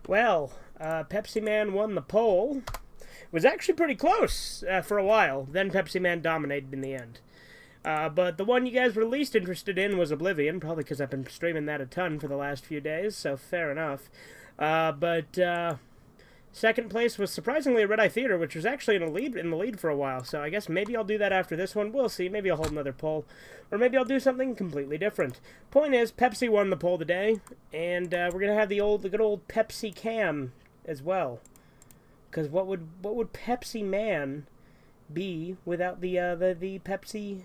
Well, Pepsiman won the poll. It was actually pretty close for a while. Then Pepsiman dominated in the end. But the one you guys were least interested in was Oblivion, probably because I've been streaming that a ton for the last few days, so fair enough. But second place was surprisingly Red Eye Theater, which was actually in the lead for a while. So I guess maybe I'll do that after this one. We'll see. Maybe I'll hold another poll, or maybe I'll do something completely different. Point is, Pepsi won the poll today, and we're gonna have the good old Pepsi cam as well. Because what would Pepsi Man be without the Pepsi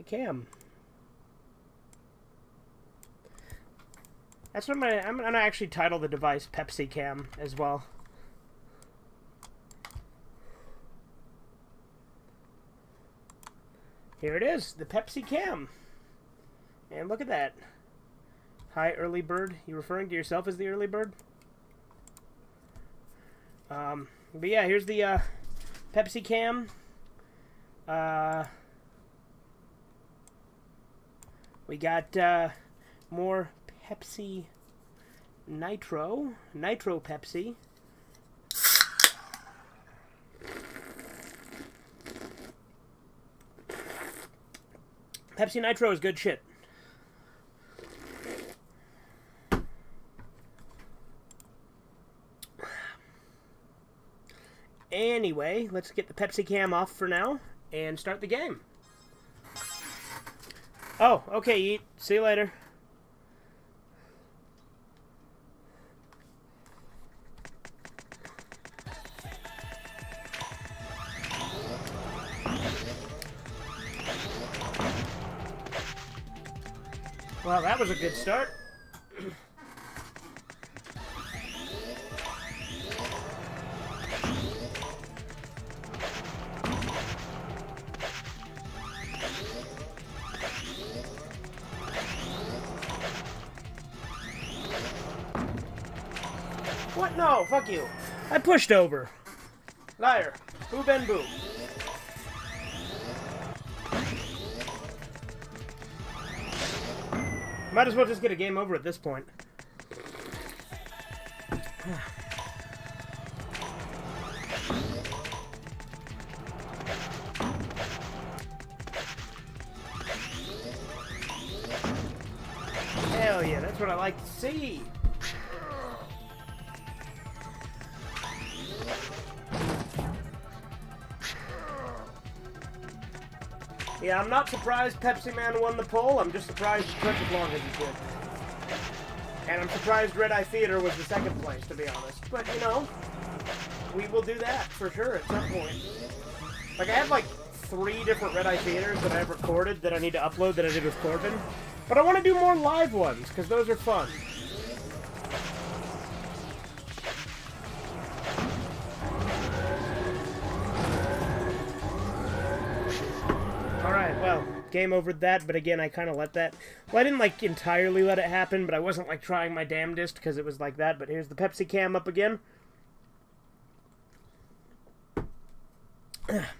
cam? That's what I'm gonna actually title the device Pepsi Cam as well. Here it is, the Pepsi Cam. And look at that. Hi, early bird. You referring to yourself as the early bird? But yeah, here's the Pepsi Cam. We got more Pepsi Nitro Pepsi. Pepsi Nitro is good shit. Anyway, let's get the Pepsi cam off for now and start the game. Oh, okay, Yeet. See you later. Well, that was a good start. What? No, fuck you. I pushed over. Liar. Boo ben boo. Might as well just get a game over at this point. Hell yeah, that's what I like to see. Yeah, I'm not surprised Pepsiman won the poll. I'm just surprised he took as long as he did. And I'm surprised Red Eye Theater was the second place, to be honest. But, you know, we will do that for sure at some point. Like, I have like 3 different Red Eye Theaters that I've recorded that I need to upload that I did with Corbin. But I want to do more live ones, because those are fun. Alright, well, game over that, but again, I kind of let that... Well, I didn't, like, entirely let it happen, but I wasn't, like, trying my damnedest because it was like that. But here's the Pepsi cam up again.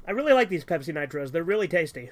I really like these Pepsi Nitros. They're really tasty.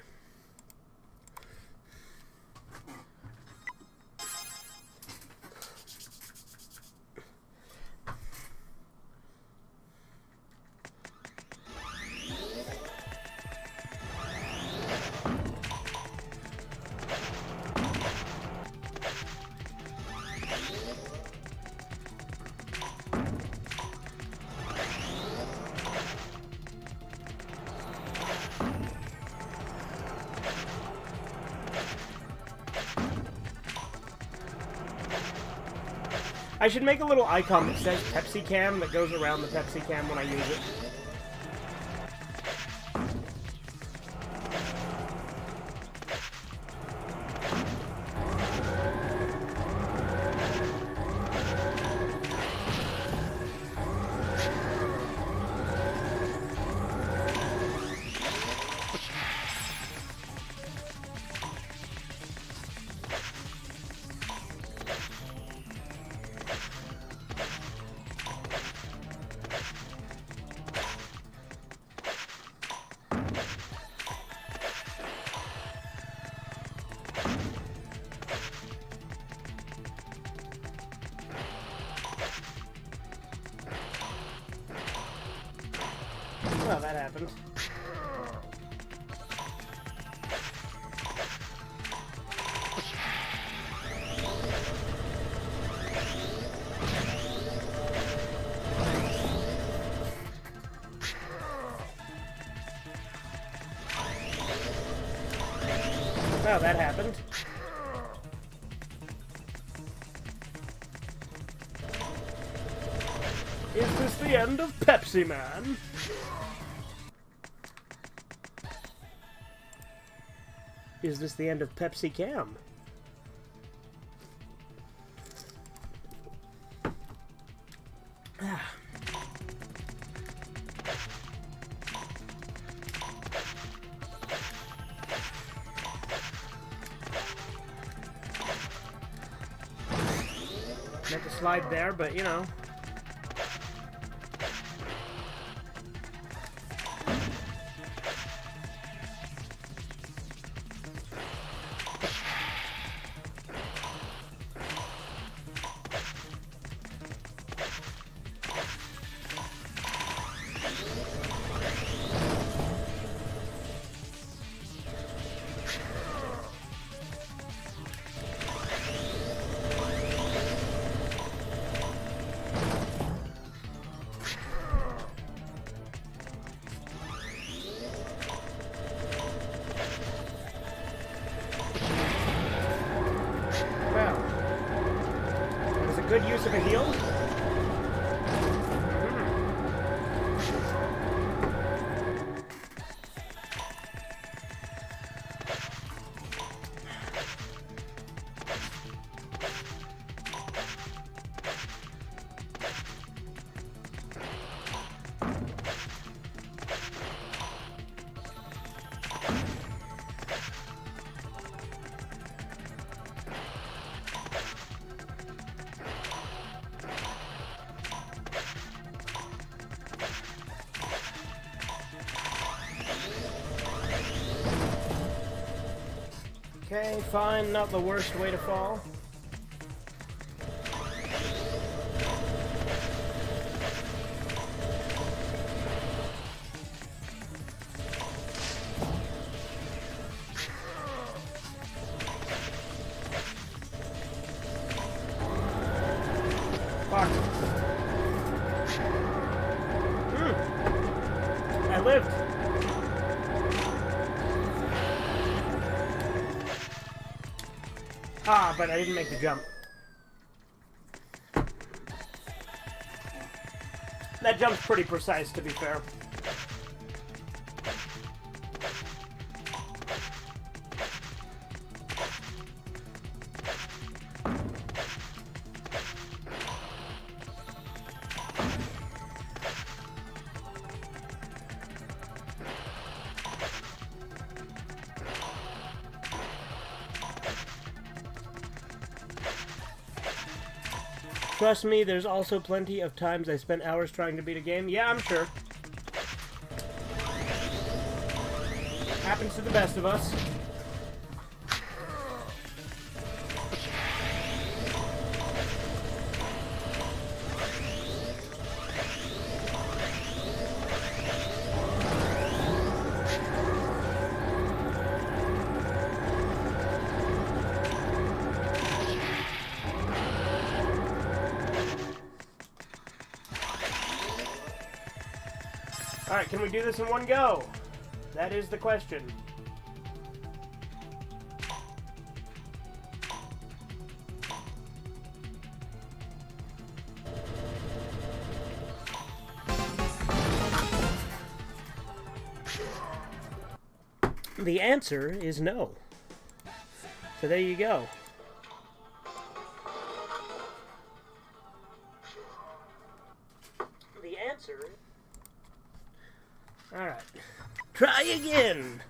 I should make a little icon that says Pepsi Cam that goes around the Pepsi Cam when I use it. happened. Well, that happened. Is this the end of Pepsiman? Is this the end of Pepsi Cam? Meant to slide there, but you know. Good use of a heal. Okay, fine, not the worst way to fall. Fuck. I lived. Ah, but I didn't make the jump. That jump's pretty precise, to be fair. Trust me, there's also plenty of times I spent hours trying to beat a game. Yeah, I'm sure. Happens to the best of us. Alright, can we do this in one go? That is the question. The answer is no. So there you go. The answer... Alright. Try again!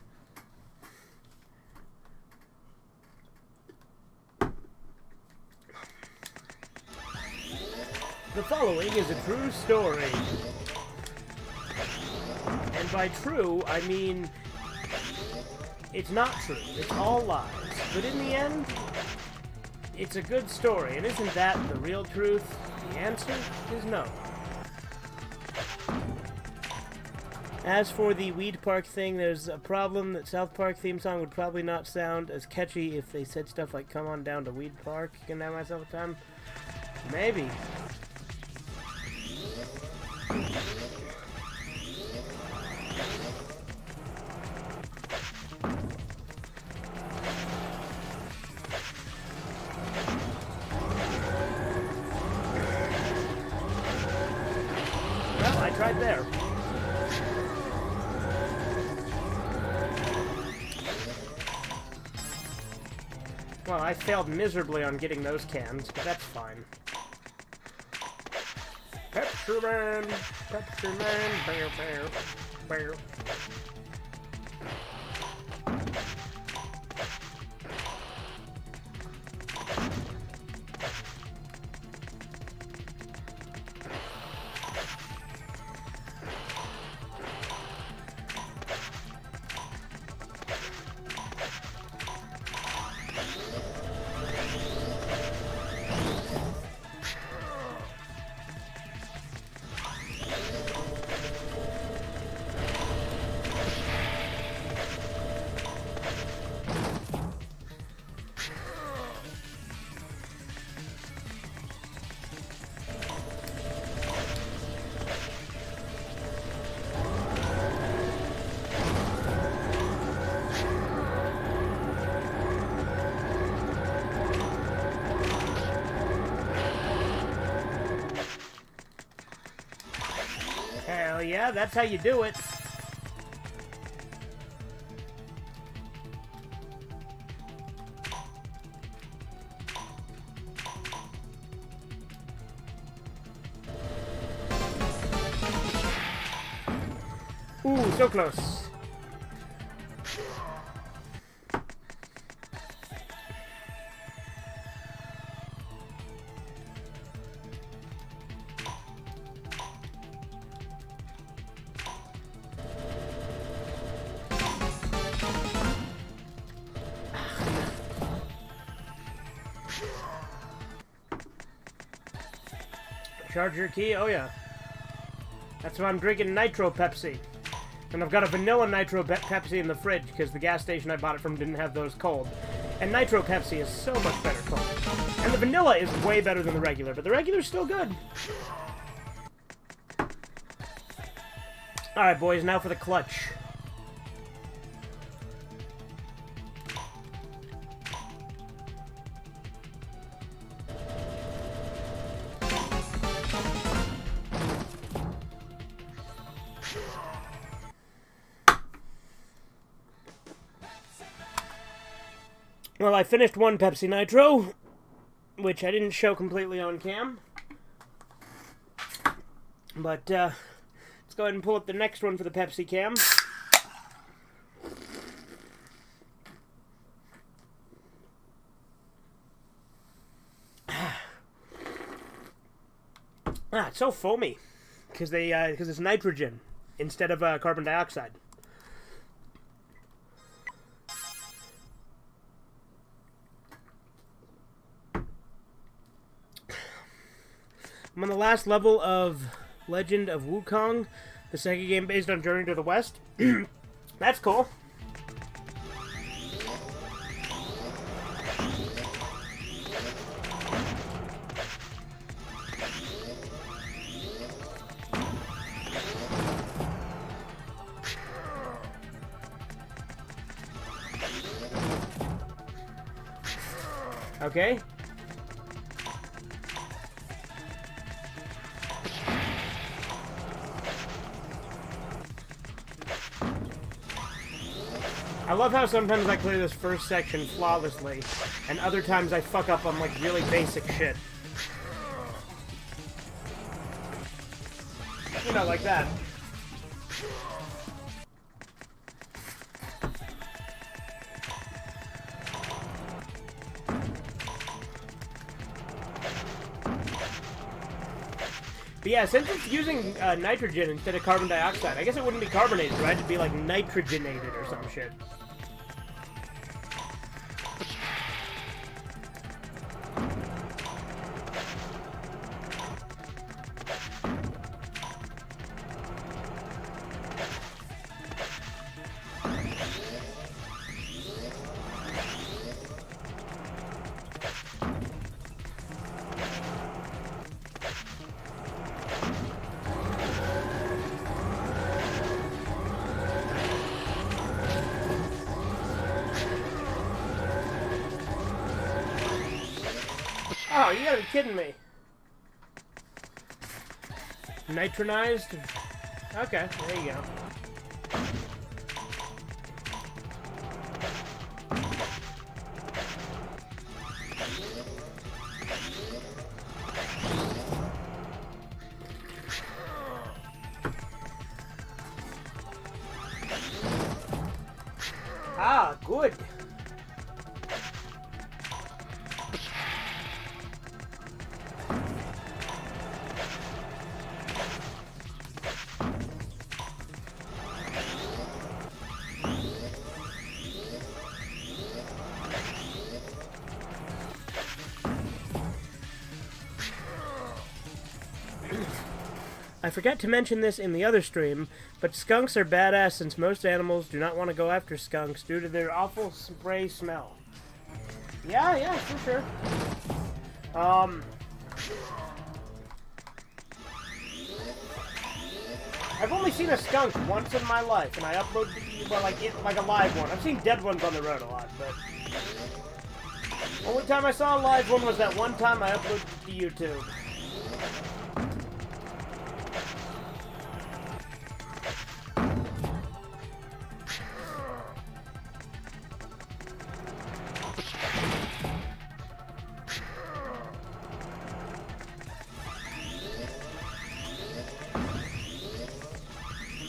The following is a true story. And by true, I mean... it's not true. It's all lies. But in the end, it's a good story. And isn't that the real truth? The answer is no. As for the Weed Park thing, there's a problem that South Park theme song would probably not sound as catchy if they said stuff like, come on down to Weed Park. Can I have myself a time? Maybe. Well, I tried there. Well, I failed miserably on getting those cans, but that's fine. Pepsiman, Pepsiman, bear, bear, bear. Hell yeah, that's how you do it. Ooh, so close. Charger key? Oh yeah. That's why I'm drinking Nitro Pepsi. And I've got a vanilla Nitro Pepsi in the fridge because the gas station I bought it from didn't have those cold. And Nitro Pepsi is so much better cold. And the vanilla is way better than the regular, but the regular's still good. Alright boys, now for the clutch. Well, I finished one Pepsi Nitro, which I didn't show completely on cam. But, let's go ahead and pull up the next one for the Pepsi cam. It's so foamy, because it's nitrogen instead of carbon dioxide. I'm on the last level of Legend of Wukong, the Sega game based on Journey to the West. That's cool. Okay. I love how sometimes I clear this first section flawlessly, and other times I fuck up on, like, really basic shit. You know, like that. But yeah, since it's using nitrogen instead of carbon dioxide, I guess it wouldn't be carbonated, right? It'd be like nitrogenated or some shit. Oh, you gotta be kidding me. Nitronized? Okay, there you go. Ah, good. I forgot to mention this in the other stream, but skunks are badass since most animals do not want to go after skunks due to their awful spray smell. Yeah, for sure. I've only seen a skunk once in my life, and I uploaded it, well, like a live one. I've seen dead ones on the road a lot, but only time I saw a live one was that one time I uploaded it to YouTube.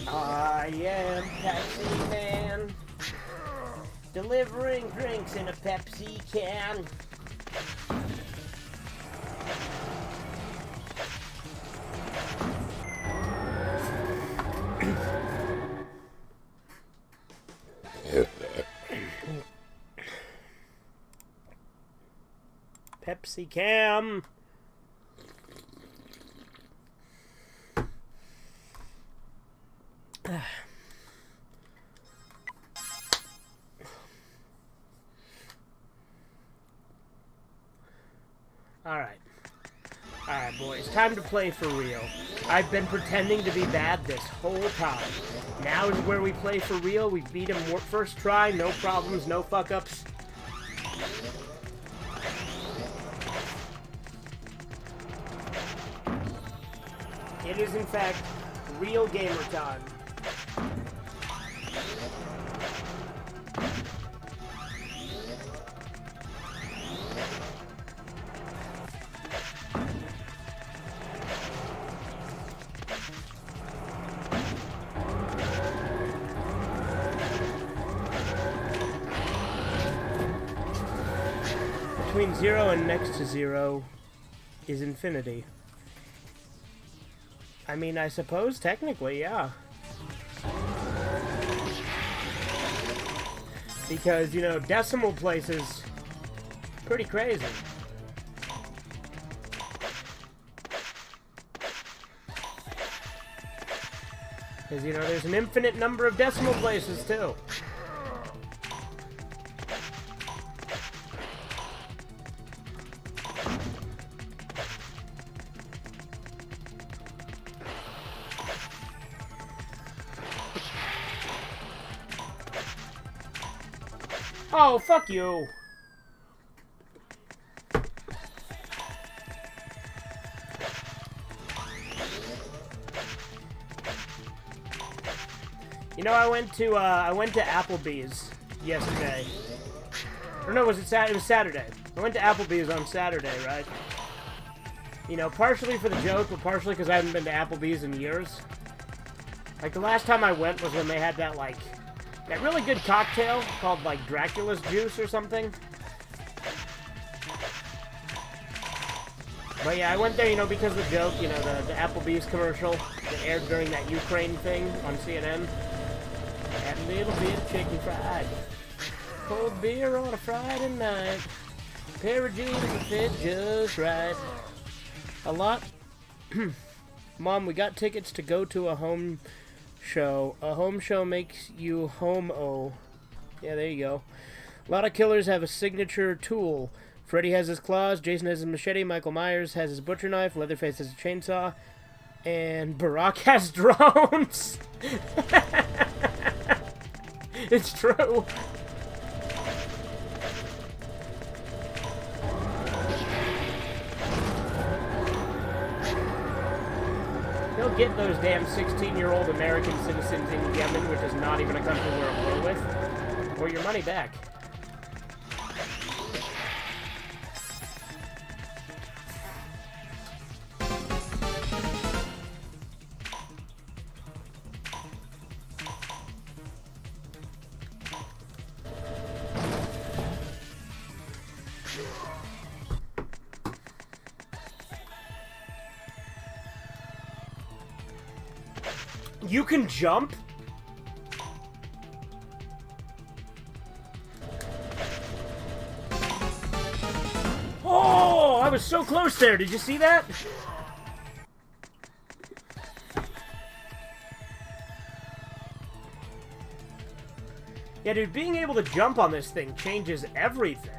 I am Pepsiman, delivering drinks in a Pepsi can. Pepsi Cam. Alright, boys. Time to play for real. I've been pretending to be bad this whole time. Now is where we play for real. We beat him first try, no problems, no fuck-ups. It is, in fact, real gamer time. Between 0 and next to 0 is infinity. I mean, I suppose, technically, yeah. Because, you know, decimal place is pretty crazy. Because, you know, there's an infinite number of decimal places, too. Oh, fuck you. You know, I went to Applebee's yesterday. Or no, was it Saturday? It was Saturday. I went to Applebee's on Saturday, right? You know, partially for the joke, but partially because I haven't been to Applebee's in years. Like, the last time I went was when they had that, like, that really good cocktail called, like, Dracula's Juice or something. But yeah, I went there, you know, because of the joke, you know, the Applebee's commercial that aired during that Ukraine thing on CNN. Had a little bit of chicken fried. Cold beer on a Friday night. Pair of jeans that fit just right. A lot. Mom, we got tickets to go to a home show. A home show makes you homo. Yeah, there you go. A lot of killers have a signature tool. Freddy has his claws, Jason has his machete, Michael Myers has his butcher knife, Leatherface has a chainsaw, and Barack has drones. It's true. get those damn 16-year-old American citizens in Yemen, which is not even a country we're at war with, or your money back. You can jump? Oh, I was so close there. Did you see that? Yeah, dude, being able to jump on this thing changes everything.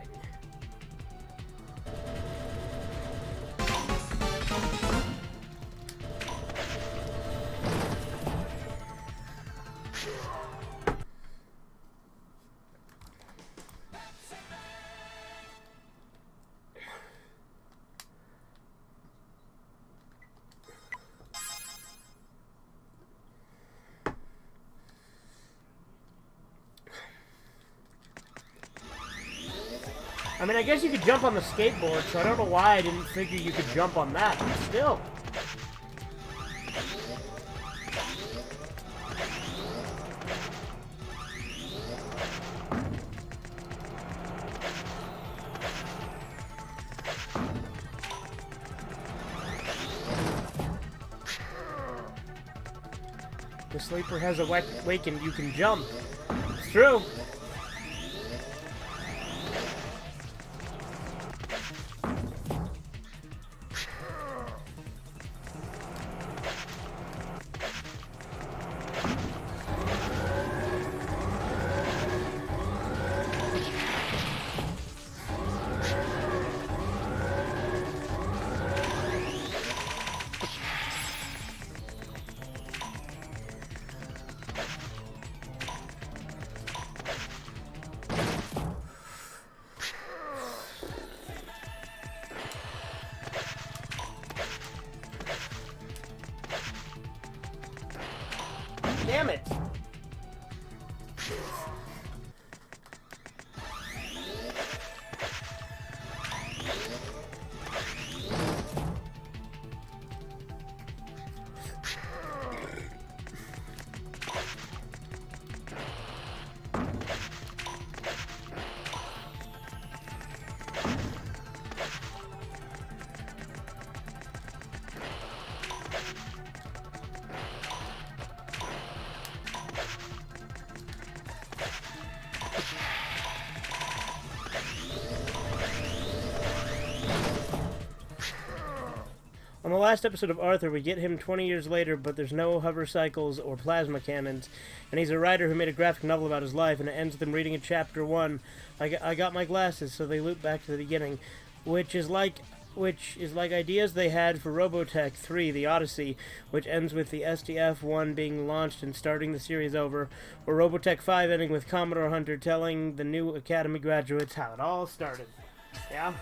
I mean, I guess you could jump on the skateboard, so I don't know why I didn't figure you could jump on that, but still. The sleeper has awakened, you can jump. It's true. Damn it! On the last episode of Arthur, we get him 20 years later, but there's no hover cycles or plasma cannons, and he's a writer who made a graphic novel about his life, and it ends with him reading in chapter 1, I got my glasses, so they loop back to the beginning, which is like ideas they had for Robotech 3, The Odyssey, which ends with the SDF-1 being launched and starting the series over, or Robotech 5 ending with Commodore Hunter telling the new Academy graduates how it all started. Yeah?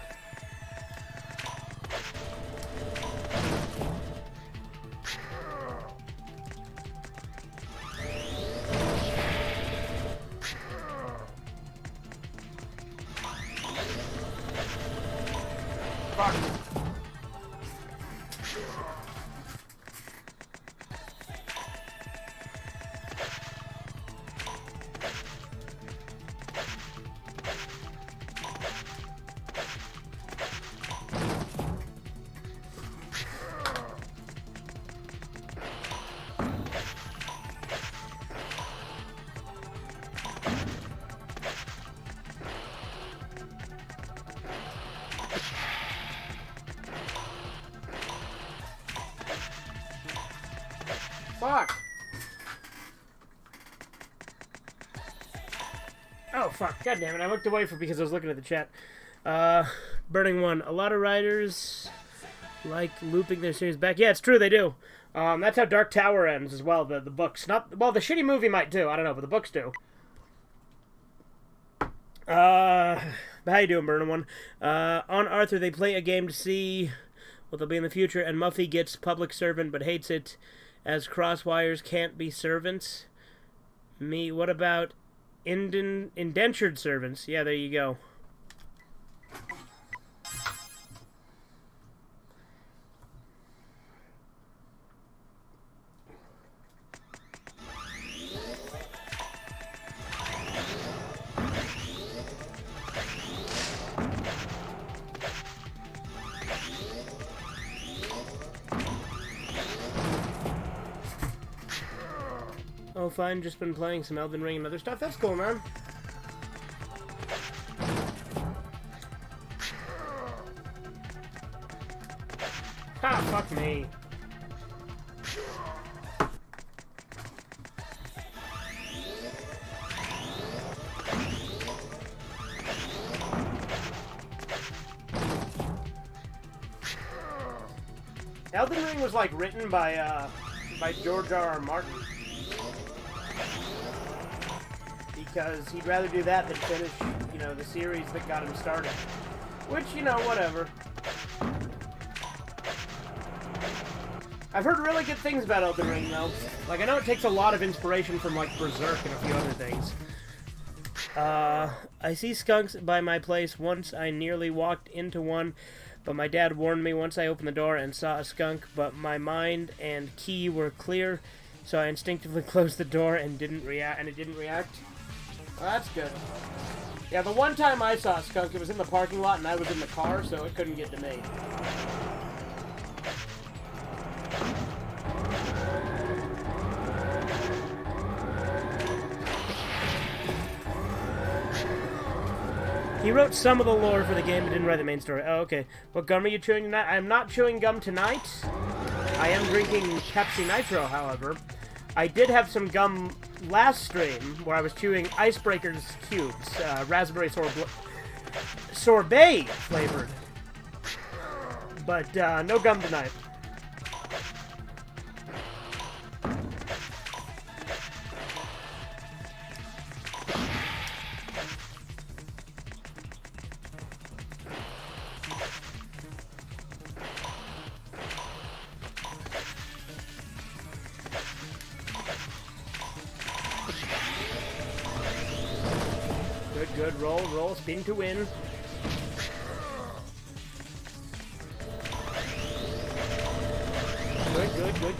Fuck. Fuck! Oh, fuck. God damn it. I looked away because I was looking at the chat. Burning One. A lot of writers like looping their series back. Yeah, it's true. They do. That's how Dark Tower ends as well, the books. Not, well, the shitty movie might too. I don't know, but the books do. How you doing, Burning One? On Arthur, they play a game to see what they'll be in the future, and Muffy gets public servant but hates it. as crosswires can't be servants. Me, what about indentured servants? Yeah, there you go. Oh, fine, just been playing some Elden Ring and other stuff. That's cool, man. Ha, fuck me. Elden Ring was, like, written by George R.R. Martin. Because he'd rather do that than finish, you know, the series that got him started. Which, you know, whatever. I've heard really good things about Elden Ring, though. Like, I know it takes a lot of inspiration from, like, Berserk and a few other things. I see skunks by my place. Once I nearly walked into one, but my dad warned me once I opened the door and saw a skunk, but my mind and key were clear, so I instinctively closed the door and it didn't react. Well, that's good. Yeah, the one time I saw a skunk, it was in the parking lot and I was in the car, so it couldn't get to me. He wrote some of the lore for the game, but didn't write the main story. Oh, okay. What gum are you chewing tonight? I'm not chewing gum tonight. I am drinking Pepsi Nitro, however. I did have some gum last stream where I was chewing Icebreaker's Cubes, raspberry sorbet flavored. But no gum tonight. Good, roll, spin to win.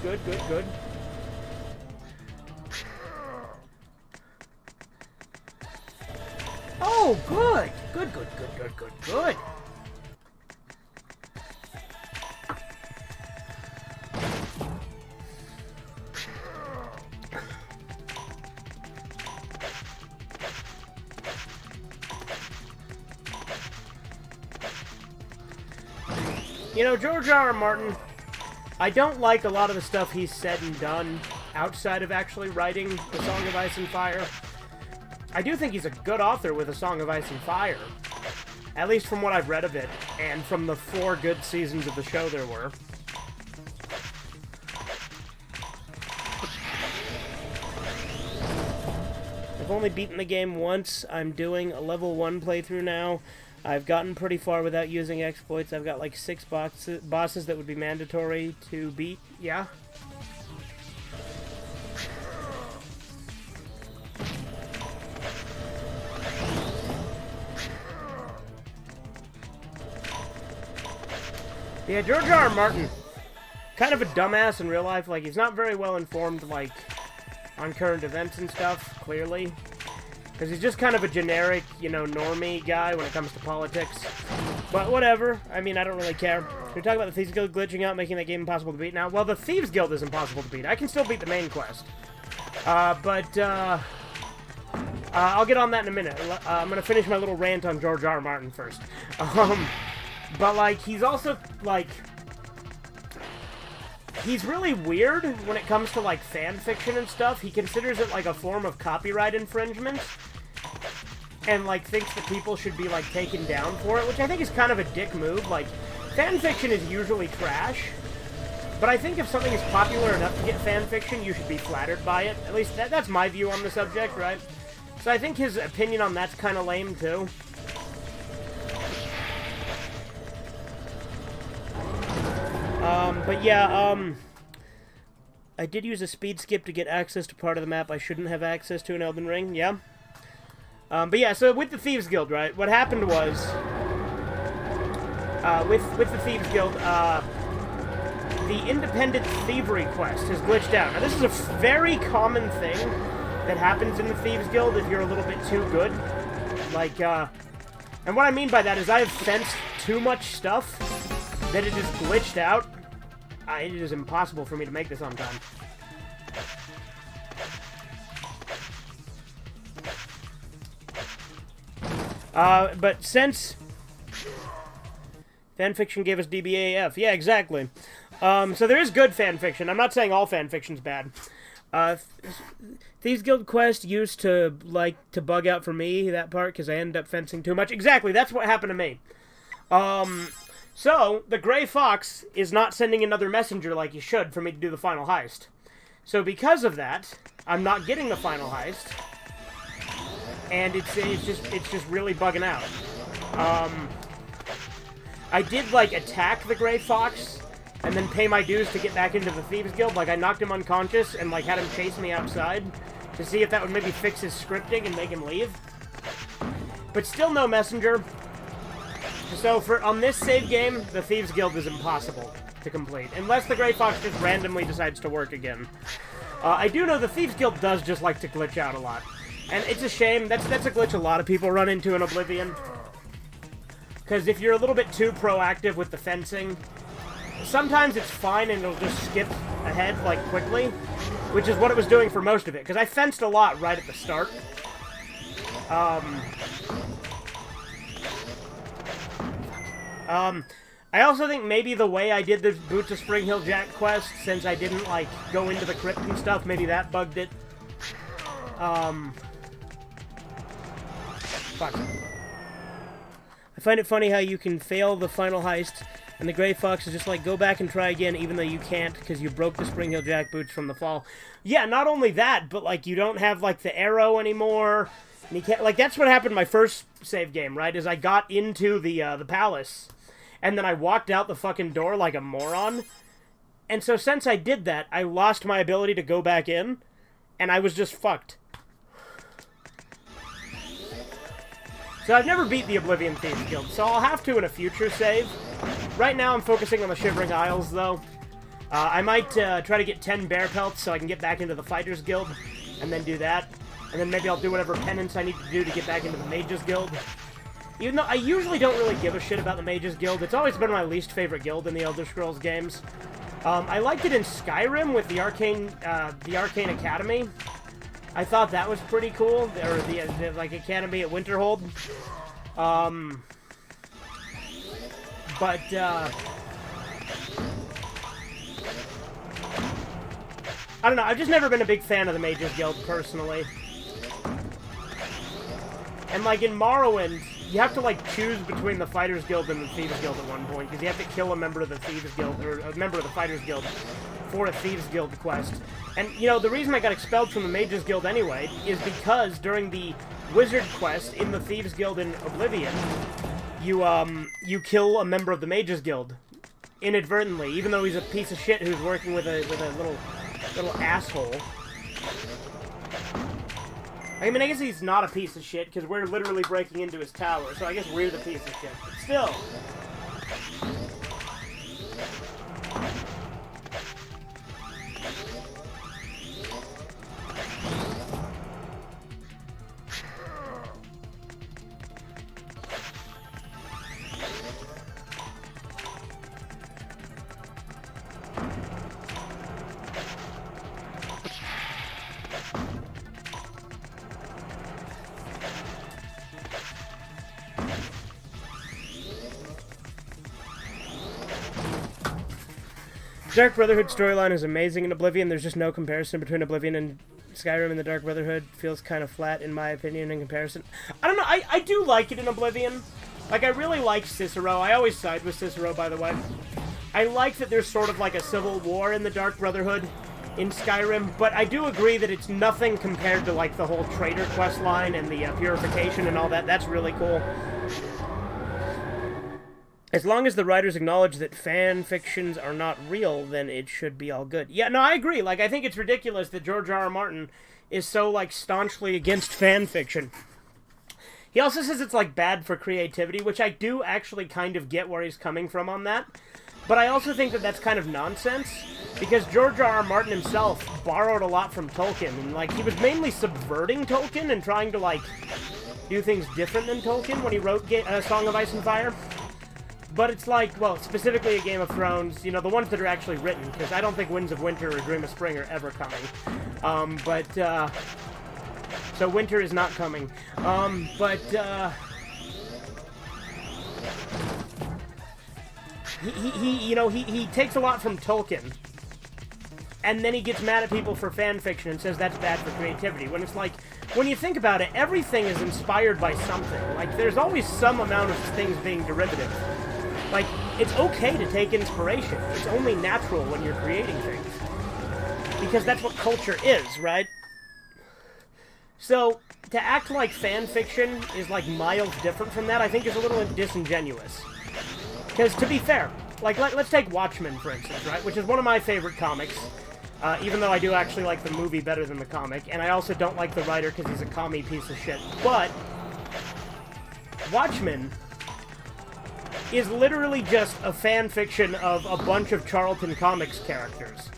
Good. Oh, good. Good. You know, George R.R. Martin, I don't like a lot of the stuff he's said and done outside of actually writing The Song of Ice and Fire. I do think he's a good author with A Song of Ice and Fire, at least from what I've read of it, and from the 4 good seasons of the show there were. I've only beaten the game once. I'm doing a level 1 playthrough now. I've gotten pretty far without using exploits. I've got like 6 bosses that would be mandatory to beat. Yeah? Yeah, George R.R. Martin, kind of a dumbass in real life. Like, he's not very well informed, like, on current events and stuff, clearly. Because he's just kind of a generic, you know, normie guy when it comes to politics. But whatever. I mean, I don't really care. We're talking about the Thieves Guild glitching out, making that game impossible to beat now. Well, the Thieves Guild is impossible to beat. I can still beat the main quest. I'll get on that in a minute. I'm going to finish my little rant on George R. R. Martin first. But, like, he's also, like... He's really weird when it comes to, like, fan fiction and stuff. He considers it, like, a form of copyright infringement. And, like, thinks that people should be, like, taken down for it, which I think is kind of a dick move. Like, fan fiction is usually trash. But I think if something is popular enough to get fan fiction, you should be flattered by it. At least that's my view on the subject, right? So I think his opinion on that's kind of lame, too. But yeah, I did use a speed skip to get access to part of the map I shouldn't have access to in Elden Ring, yeah. But yeah, so with the Thieves Guild, right, what happened was, with the Thieves Guild, the Independent Thievery quest has glitched out. Now, this is a very common thing that happens in the Thieves Guild if you're a little bit too good. Like, and what I mean by that is I have fenced too much stuff that it is glitched out. It is impossible for me to make this on time. But since fanfiction gave us DBAF, yeah, exactly. So there is good fanfiction. I'm not saying all fanfiction's bad. Thieves Guild quest used to bug out for me, that part, because I ended up fencing too much. Exactly, that's what happened to me. So, the Gray Fox is not sending another messenger like you should for me to do the final heist. So because of that, I'm not getting the final heist. And it's just really bugging out. I did, attack the Gray Fox, and then pay my dues to get back into the Thieves Guild. Like, I knocked him unconscious, and, had him chase me outside, to see if that would maybe fix his scripting and make him leave. But still no messenger. So, on this save game, the Thieves Guild is impossible to complete, unless the Gray Fox just randomly decides to work again. I do know the Thieves Guild does just like to glitch out a lot. And it's a shame. That's a glitch a lot of people run into in Oblivion. Because if you're a little bit too proactive with the fencing, sometimes it's fine and it'll just skip ahead, quickly. Which is what it was doing for most of it. Because I fenced a lot right at the start. I also think maybe the way I did the Boots of Spring Hill Jack quest, since I didn't, go into the crypt and stuff, maybe that bugged it. Fuck. I find it funny how you can fail the final heist, and the Gray Fox is just go back and try again, even though you can't, because you broke the Spring Hill Jack boots from the fall. Yeah, not only that, but, you don't have, the arrow anymore, and you can't, that's what happened in my first save game, right, is I got into the palace, and then I walked out the fucking door like a moron, and so since I did that, I lost my ability to go back in, and I was just fucked. So I've never beat the Oblivion Thieves Guild, so I'll have to in a future save. Right now I'm focusing on the Shivering Isles, though. I might try to get 10 bear pelts so I can get back into the Fighters Guild, and then do that. And then maybe I'll do whatever penance I need to do to get back into the Mages Guild. Even though I usually don't really give a shit about the Mages Guild, it's always been my least favorite guild in the Elder Scrolls games. I liked it in Skyrim with the Arcane Academy. I thought that was pretty cool, or the Academy at Winterhold. I don't know, I've just never been a big fan of the Mages Guild, personally. And, in Morrowind, you have to, choose between the Fighters Guild and the Thieves Guild at one point, because you have to kill a member of the Thieves Guild, or a member of the Fighters Guild, for a Thieves Guild quest. And, the reason I got expelled from the Mages Guild anyway is because during the Wizard quest in the Thieves Guild in Oblivion, you kill a member of the Mages Guild inadvertently, even though he's a piece of shit who's working with a little asshole. I mean, I guess he's not a piece of shit, because we're literally breaking into his tower, so I guess we're the piece of shit. But still. Dark Brotherhood storyline is amazing in Oblivion. There's just no comparison between Oblivion and Skyrim, and the Dark Brotherhood feels kind of flat, in my opinion, in comparison. I don't know, I do like it in Oblivion. I really like Cicero. I always side with Cicero, by the way. I like that there's sort of a civil war in the Dark Brotherhood in Skyrim, but I do agree that it's nothing compared to, the whole traitor quest line and the purification and all that. That's really cool. As long as the writers acknowledge that fan fictions are not real, then it should be all good. Yeah, no, I agree. Like, I think it's ridiculous that George R. R. Martin is so, like, staunchly against fan fiction. He also says it's, like, bad for creativity, which I do actually kind of get where he's coming from on that. But I also think that that's kind of nonsense, because George R. R. Martin himself borrowed a lot from Tolkien, and, like, he was mainly subverting Tolkien and trying to, like, do things different than Tolkien when he wrote Song of Ice and Fire. But it's like, well, specifically a Game of Thrones, you know, the ones that are actually written, because I don't think Winds of Winter or Dream of Spring are ever coming. So Winter is not coming. He takes a lot from Tolkien, and then he gets mad at people for fan fiction and says that's bad for creativity, when it's like, when you think about it, everything is inspired by something. Like, there's always some amount of things being derivative. Like, it's okay to take inspiration. It's only natural when you're creating things. Because that's what culture is, right? So, to act like fan fiction is, like, miles different from that, I think is a little disingenuous. Because, to be fair, like, let's take Watchmen, for instance, right? Which is one of my favorite comics. Even though I do actually like the movie better than the comic. And I also don't like the writer because he's a commie piece of shit. But, Watchmen is literally just a fan fiction of a bunch of Charlton Comics characters.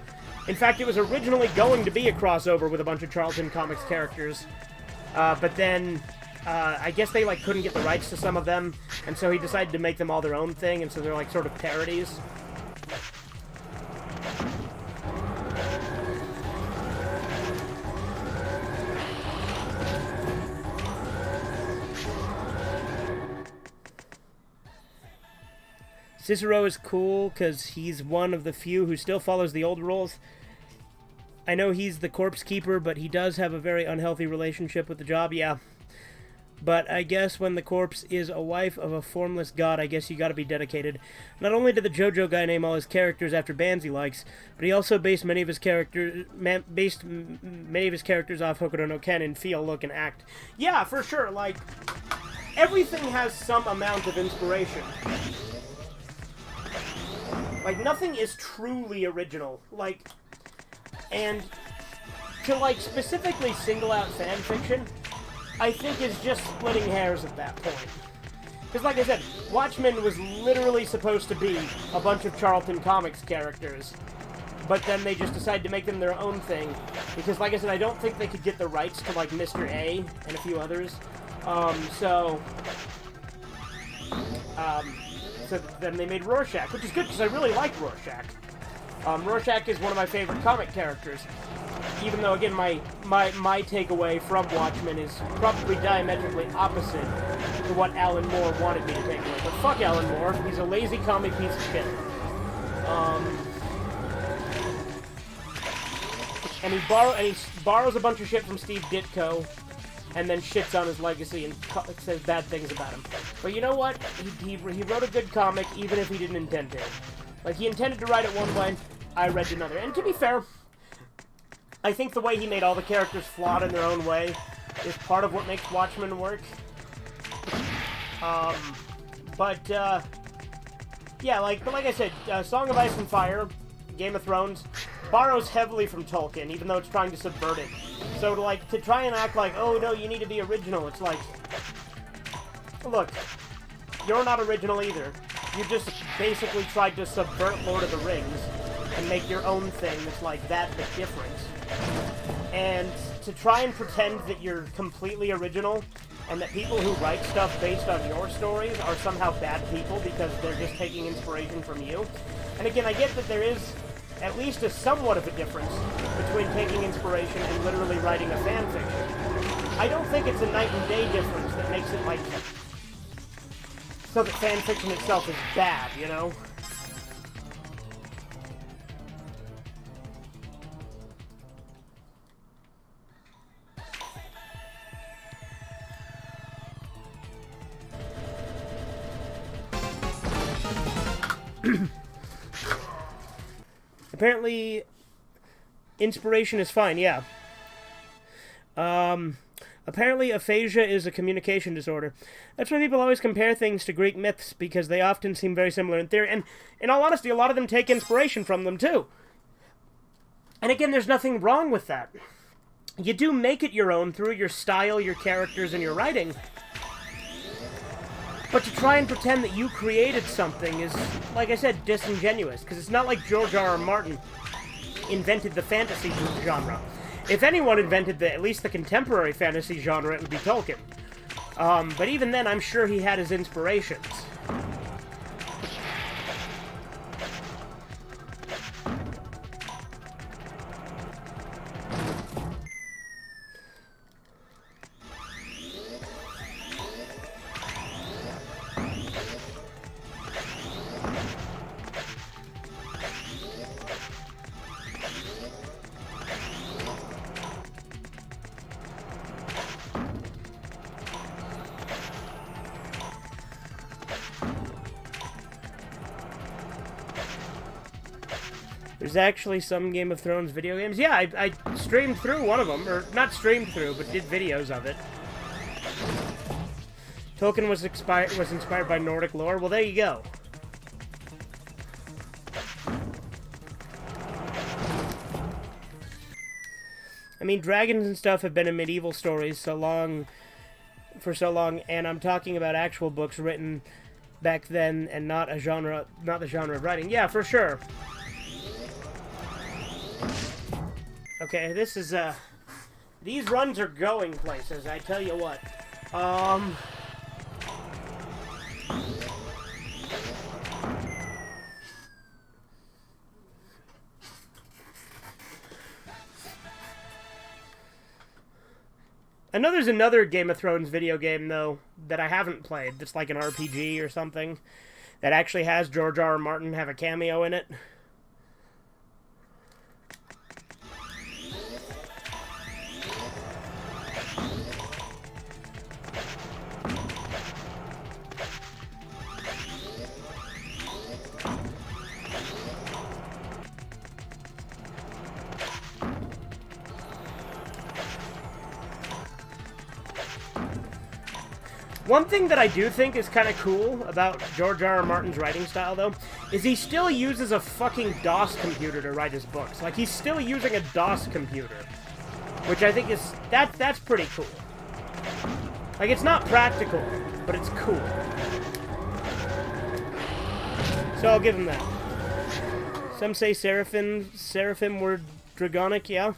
In fact, it was originally going to be a crossover with a bunch of Charlton Comics characters, but then I guess they like couldn't get the rights to some of them, and so he decided to make them all their own thing, and so they're like sort of parodies. Cicero is cool because he's one of the few who still follows the old rules. I know he's the corpse keeper, but he does have a very unhealthy relationship with the job, yeah. But I guess when the corpse is a wife of a formless god, I guess you gotta be dedicated. Not only did the JoJo guy name all his characters after bands he likes, but he also based many of his characters off Hokuto no Ken in feel, look, and act. Yeah, for sure, like, everything has some amount of inspiration. Like, nothing is truly original. Like, and to, like, specifically single out fan fiction, I think is just splitting hairs at that point. Because, like I said, Watchmen was literally supposed to be a bunch of Charlton Comics characters, but then they just decided to make them their own thing. Because, like I said, I don't think they could get the rights to, like, Mr. A and a few others. So then they made Rorschach, which is good because I really like Rorschach. Rorschach is one of my favorite comic characters, even though, again, my takeaway from Watchmen is probably diametrically opposite to what Alan Moore wanted me to take away. But fuck Alan Moore, he's a lazy comic piece of shit. And he borrows a bunch of shit from Steve Ditko, and then shits on his legacy and says bad things about him. But you know what? He wrote a good comic, even if he didn't intend to. Like, he intended to write it one way, I read another. And to be fair, I think the way he made all the characters flawed in their own way is part of what makes Watchmen work. Yeah, like I said, Song of Ice and Fire, Game of Thrones, borrows heavily from Tolkien, even though it's trying to subvert it. So to try and act like, oh no, you need to be original, it's like, look, you're not original either. You just basically tried to subvert Lord of the Rings and make your own thing that's like that but different. And to try and pretend that you're completely original and that people who write stuff based on your stories are somehow bad people because they're just taking inspiration from you. And again, I get that there is at least a somewhat of a difference between taking inspiration and literally writing a fan fiction. I don't think it's a night and day difference that makes it like so that fan fiction itself is bad, you know? Apparently, inspiration is fine, yeah. Apparently, aphasia is a communication disorder. That's why people always compare things to Greek myths, because they often seem very similar in theory. And in all honesty, a lot of them take inspiration from them, too. And again, there's nothing wrong with that. You do make it your own through your style, your characters, and your writing. But to try and pretend that you created something is, like I said, disingenuous. Because it's not like George R.R. Martin invented the fantasy genre. If anyone invented at least the contemporary fantasy genre, it would be Tolkien. But even then, I'm sure he had his inspirations. There's actually some Game of Thrones video games. Yeah, I streamed through one of them. Or, not streamed through, but did videos of it. Tolkien was inspired by Nordic lore. Well, there you go. I mean, dragons and stuff have been in medieval stories for so long, and I'm talking about actual books written back then and not the genre of writing. Yeah, for sure. Okay, this is, these runs are going places, I tell you what. There's another Game of Thrones video game, though, that I haven't played, that's like an RPG or something, that actually has George R.R. Martin have a cameo in it. One thing that I do think is kind of cool about George R.R. Martin's writing style, though, is he still uses a fucking DOS computer to write his books. Like, he's still using a DOS computer. Which I think is... That's pretty cool. Like, it's not practical, but it's cool. So I'll give him that. Some say seraphim were dragonic, yeah.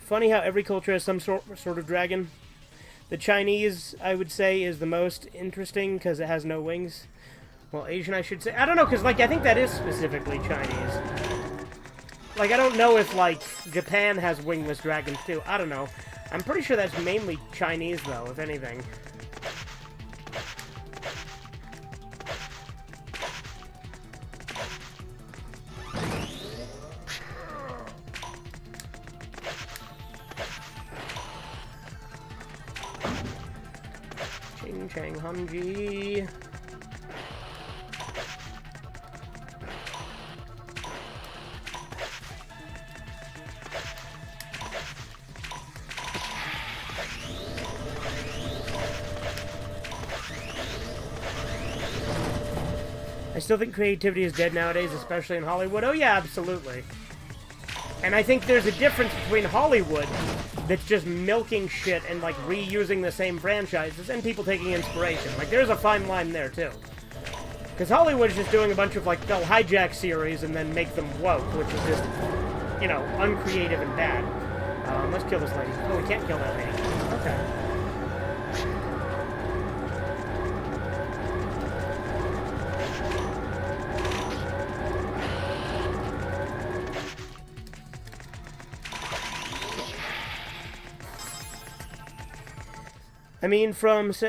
Funny how every culture has some sort of dragon. The Chinese, I would say, is the most interesting because it has no wings. Well, Asian, I should say. I don't know, because, like, I think that is specifically Chinese. Like, I don't know if, like, Japan has wingless dragons, too. I don't know. I'm pretty sure that's mainly Chinese, though, if anything. Ching Chang Humji. I still think creativity is dead nowadays, especially in Hollywood. Oh yeah, absolutely. And I think there's a difference between Hollywood that's just milking shit and, like, reusing the same franchises and people taking inspiration. Like, there's a fine line there, too. Because Hollywood's just doing a bunch of, like, they'll hijack series and then make them woke, which is just, you know, uncreative and bad. Let's kill this lady. Oh, we can't kill that lady. Okay. I mean, from makes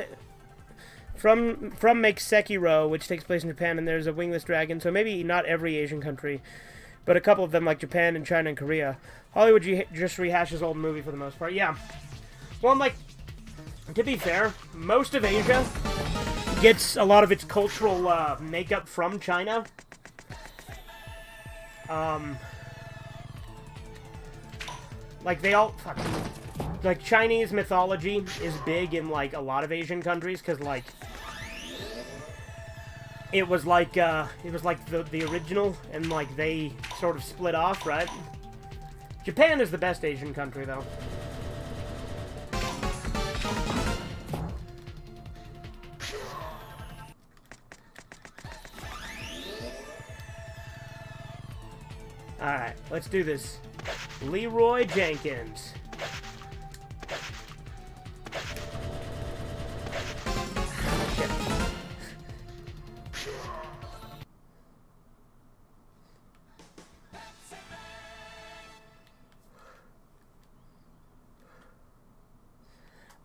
Sekiro, which takes place in Japan, and there's a wingless dragon, so maybe not every Asian country, but a couple of them, like Japan and China and Korea. Hollywood just rehashes old movie for the most part, yeah. Well, like, to be fair, most of Asia gets a lot of its cultural makeup from China. Like, they all... Fuck. like, Chinese mythology is big in, like, a lot of Asian countries, because, like, it was like the original, and, like, they sort of split off, right? Japan is the best Asian country, though. Alright, let's do this. Leroy Jenkins.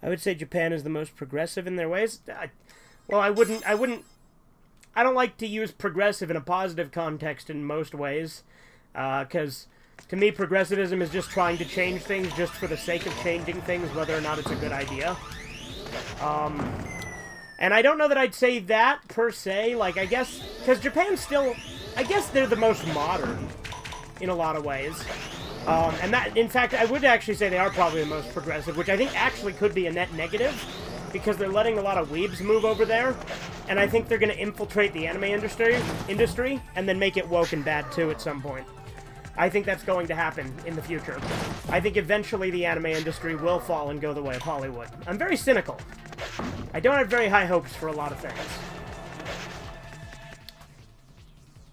I would say Japan is the most progressive in their ways. Well, I don't like to use progressive in a positive context in most ways, because to me, progressivism is just trying to change things just for the sake of changing things, whether or not it's a good idea. And I don't know that I'd say that, per se. Like, I guess, because Japan's still, I guess they're the most modern, in a lot of ways. And that, in fact, I would actually say they are probably the most progressive, which I think actually could be a net negative, because they're letting a lot of weebs move over there, and I think they're going to infiltrate the anime industry, and then make it woke and bad, too, at some point. I think that's going to happen in the future. I think eventually the anime industry will fall and go the way of Hollywood. I'm very cynical. I don't have very high hopes for a lot of things.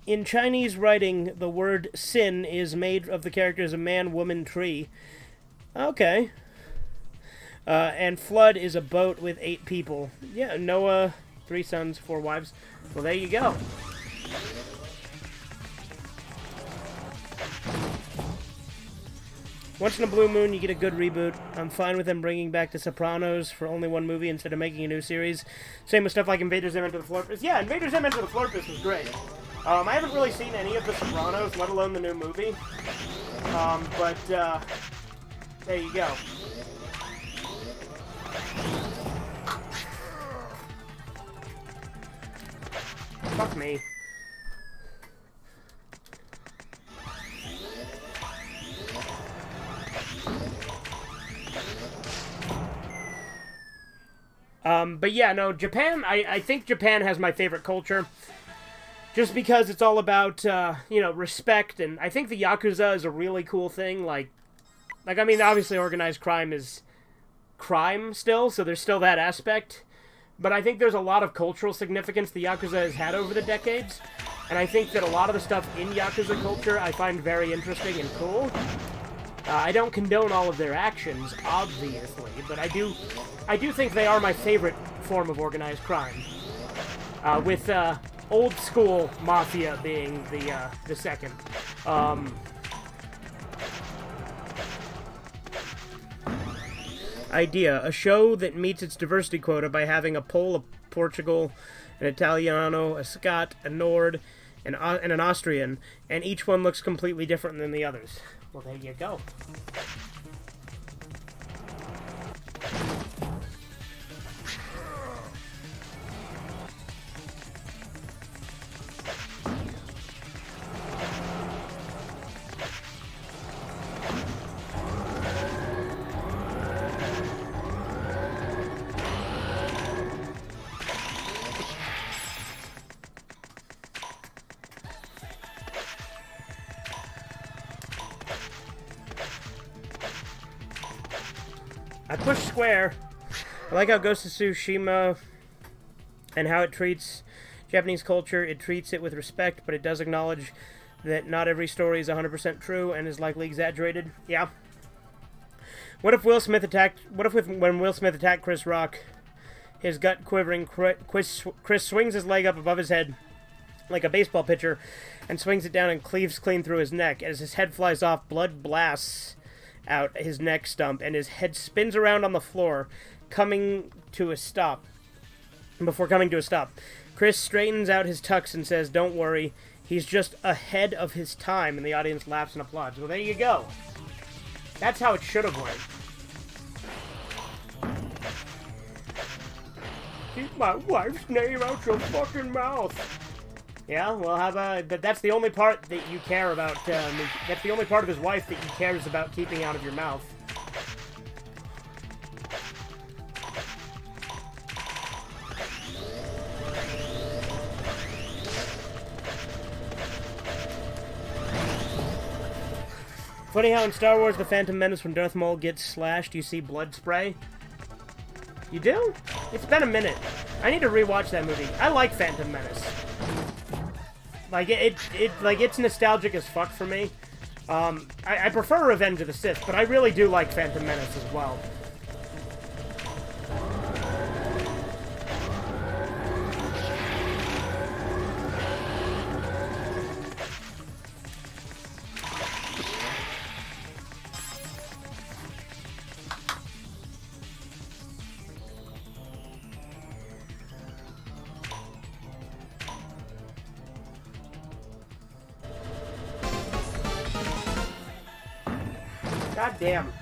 In Chinese writing, the word sin is made of the characters a man, woman, tree. Okay. And flood is a boat with 8 people. Yeah, Noah, 3 sons, 4 wives. Well, there you go. Once in a blue moon, you get a good reboot. I'm fine with them bringing back The Sopranos for only 1 movie instead of making a new series. Same with stuff like Invader Zim Enter the Florpus. Yeah, Invader Zim Enter the Florpus was great. I haven't really seen any of The Sopranos, let alone the new movie. But there you go. Fuck me. But yeah, no, Japan, I think Japan has my favorite culture. Just because it's all about, you know, respect, and I think the Yakuza is a really cool thing. Like, I mean, obviously organized crime is crime still, so there's still that aspect. But I think there's a lot of cultural significance the Yakuza has had over the decades. And I think that a lot of the stuff in Yakuza culture I find very interesting and cool. I don't condone all of their actions, obviously, but I do think they are my favorite form of organized crime. With, old school mafia being the second. Idea: a show that meets its diversity quota by having a Pole, a Portugal, an Italiano, a Scot, a Nord, and an Austrian, and each one looks completely different than the others. Well, there you go. I push square. I like how Ghost of Tsushima and how it treats Japanese culture. It treats it with respect, but it does acknowledge that not every story is 100% true and is likely exaggerated. Yeah. What if when Will Smith attacked Chris Rock, his gut quivering, Chris swings his leg up above his head like a baseball pitcher and swings it down and cleaves clean through his neck. As his head flies off, blood blasts out his neck stump, and his head spins around on the floor, coming to a stop. Before coming to a stop, Chris straightens out his tux and says, "Don't worry, he's just ahead of his time," and the audience laughs and applauds. Well, there you go. That's how it should have went. Keep my wife's name out your fucking mouth. Yeah, well, how about... But that's the only part that you care about, that's the only part of his wife that he cares about keeping out of your mouth. Funny how in Star Wars The Phantom Menace when Darth Maul gets slashed, you see blood spray. You do? It's been a minute. I need to rewatch that movie. I like Phantom Menace. Like, it's nostalgic as fuck for me. I prefer Revenge of the Sith, but I really do like Phantom Menace as well. God damn.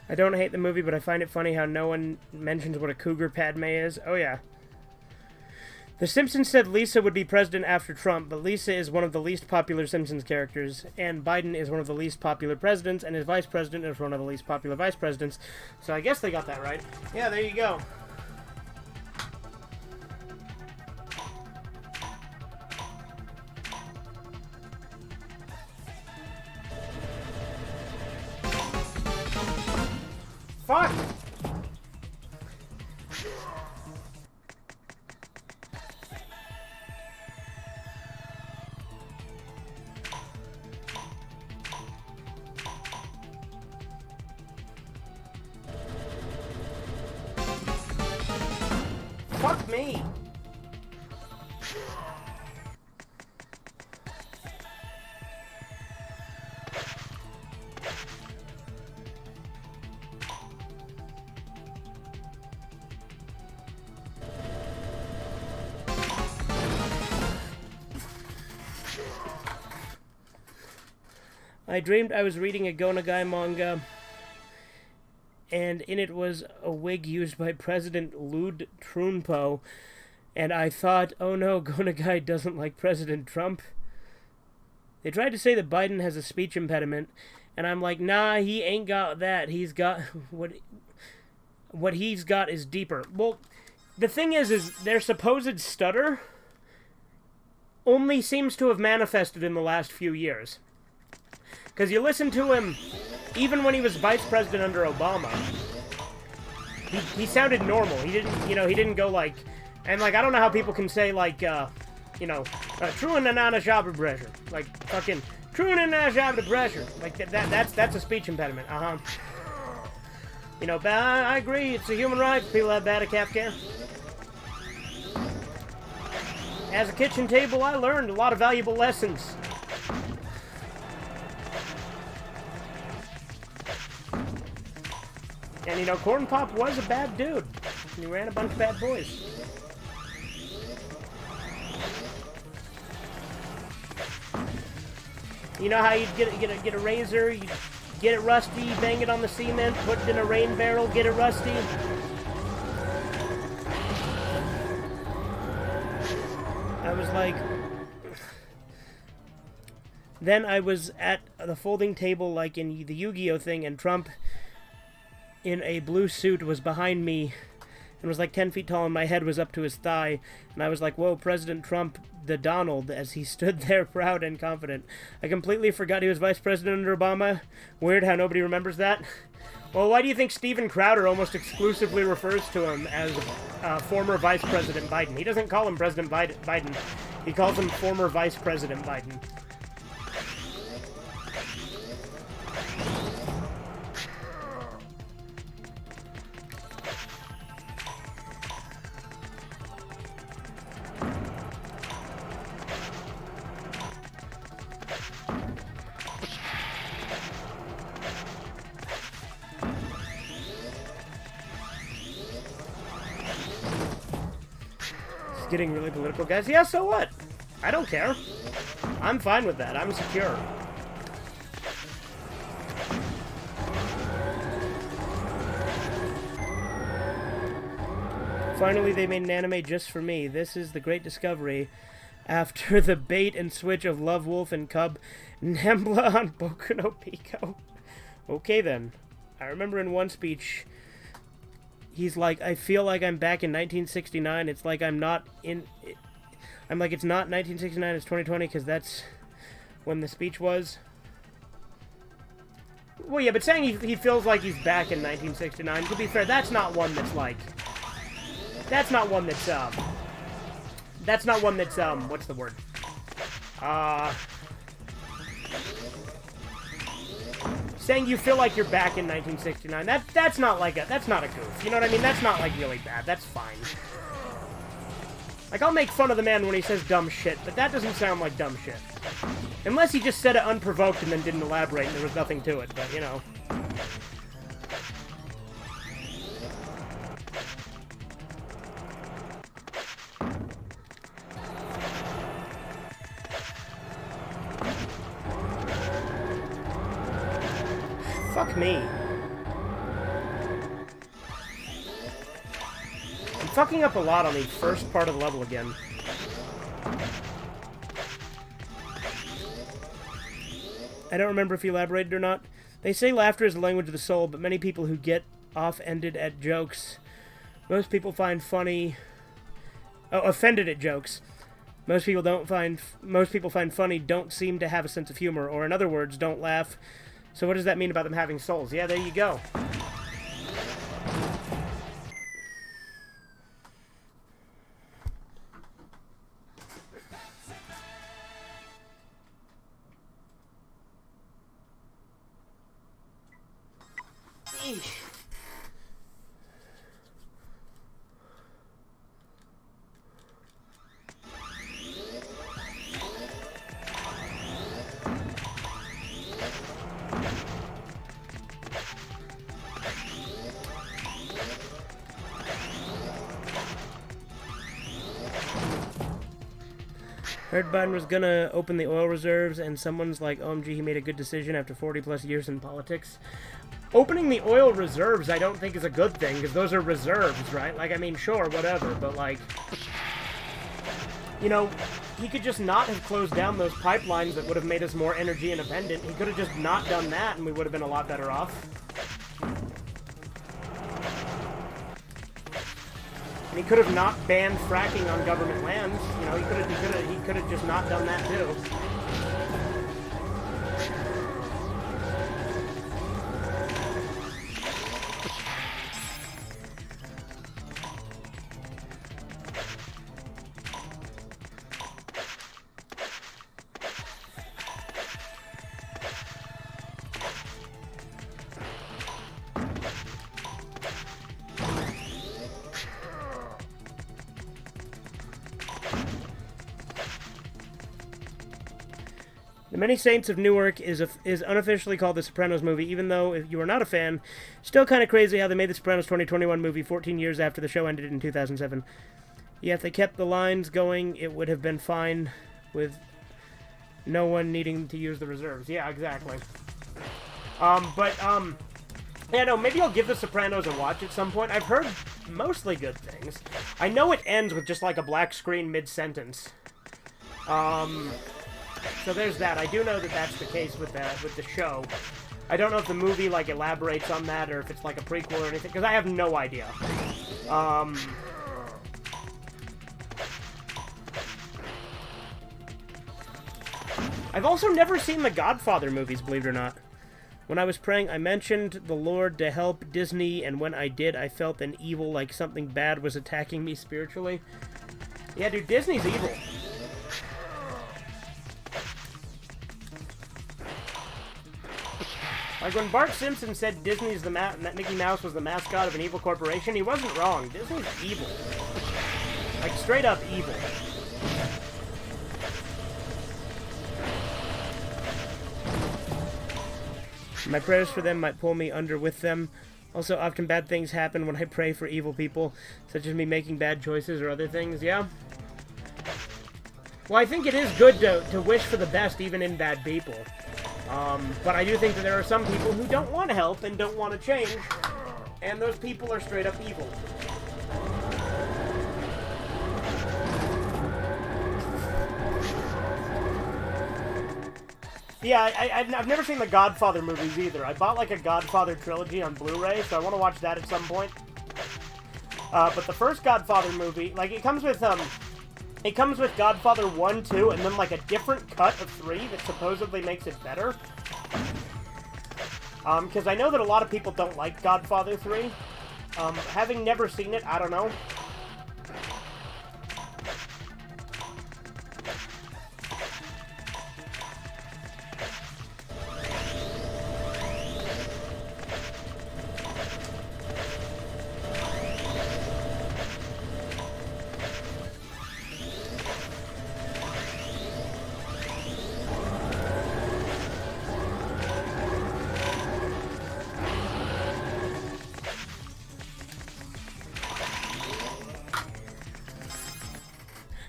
I don't hate the movie, but I find it funny how no one mentions what a cougar Padme is. Oh, yeah. The Simpsons said Lisa would be president after Trump, but Lisa is one of the least popular Simpsons characters, and Biden is one of the least popular presidents, and his vice president is one of the least popular vice presidents. So I guess they got that right. Yeah, there you go. Fuck! Fuck me! I dreamed I was reading a Gonagai manga, and in it was a wig used by President Lud Trunpo, and I thought, oh no, Gonagai doesn't like President Trump. They tried to say that Biden has a speech impediment, and I'm like, nah, he ain't got that. He's got, what he's got is deeper. Well, the thing is their supposed stutter only seems to have manifested in the last few years. Because you listen to him, even when he was vice president under Obama, he sounded normal. He didn't go like, and like, I don't know how people can say like, true and anana job pressure. Like, fucking, true and anana job pressure. Like, that's a speech impediment. I agree, it's a human right for people to have bad health care. As a kitchen table, I learned a lot of valuable lessons. And, Corn Pop was a bad dude. He ran a bunch of bad boys. You know how you get a razor, you get it rusty, bang it on the cement, put it in a rain barrel, get it rusty. I was like... Then I was at the folding table like in the Yu-Gi-Oh thing, and Trump in a blue suit was behind me and was like 10 feet tall, and my head was up to his thigh, and I was like, whoa, President Trump, the Donald, as he stood there proud and confident. I completely forgot he was vice president under Obama. Weird how nobody remembers that. Well, why do you think Steven Crowder almost exclusively refers to him as former Vice President Biden? He doesn't call him President Biden. He calls him former Vice President Biden. Getting really political, guys. Yeah, so what? I don't care. I'm fine with that. I'm secure. Finally, they made an anime just for me. This is the great discovery. After the bait and switch of Love Wolf and Cub, Nambla on Boku no Pico. Okay, then. I remember in one speech... He's like, I feel like I'm back in 1969. It's like I'm not in... I'm like, it's not 1969, it's 2020, because that's when the speech was. Well, yeah, but saying he feels like he's back in 1969, to be fair, that's not one that's, like... That's not one that's, what's the word? Saying you feel like you're back in 1969, that's not like that's not a goof. You know what I mean? That's not, like, really bad. That's fine. Like, I'll make fun of the man when he says dumb shit, but that doesn't sound like dumb shit. Unless he just said it unprovoked and then didn't elaborate and there was nothing to it, but, you know. Fuck me. I'm fucking up a lot on the first part of the level again. I don't remember if he elaborated or not. They say laughter is the language of the soul, but many people who get offended at jokes, most people find funny... Oh, offended at jokes. Most people find funny don't seem to have a sense of humor, or in other words, don't laugh. So what does that mean about them having souls? Yeah, there you go. Eesh. Heard Biden was gonna open the oil reserves, and someone's like, OMG, he made a good decision after 40 plus years in politics. Opening the oil reserves, I don't think is a good thing, because those are reserves, right? Like, I mean, sure, whatever, but like... You know, he could just not have closed down those pipelines that would have made us more energy independent. He could have just not done that, and we would have been a lot better off. And he could have not banned fracking on government lands. You know, he could have just not done that too. The Many Saints of Newark is unofficially called the Sopranos movie, even though, if you are not a fan, still kind of crazy how they made the Sopranos 2021 movie 14 years after the show ended in 2007. Yeah, if they kept the lines going, it would have been fine with no one needing to use the reserves. Yeah, exactly. Yeah, no, maybe I'll give the Sopranos a watch at some point. I've heard mostly good things. I know it ends with just like a black screen mid-sentence. So there's that. I do know that that's the case with the show. I don't know if the movie, like, elaborates on that, or if it's, like, a prequel or anything, because I have no idea. I've also never seen the Godfather movies, believe it or not. When I was praying, I mentioned the Lord to help Disney, and when I did, I felt an evil, like something bad was attacking me spiritually. Yeah, dude, Disney's evil. Like, when Bart Simpson said Disney's that Mickey Mouse was the mascot of an evil corporation, he wasn't wrong. Disney's evil. Like, straight up evil. My prayers for them might pull me under with them. Also, often bad things happen when I pray for evil people, such as me making bad choices or other things, yeah? Well, I think it is good to wish for the best even in bad people. But I do think that there are some people who don't want to help and don't want to change, and those people are straight up evil. Yeah, I've never seen the Godfather movies either. I bought like a Godfather trilogy on Blu-ray, so I want to watch that at some point. But the first Godfather movie, like, it comes with It comes with Godfather 1, 2, and then, like, a different cut of 3 that supposedly makes it better. Because I know that a lot of people don't like Godfather 3. Having never seen it, I don't know.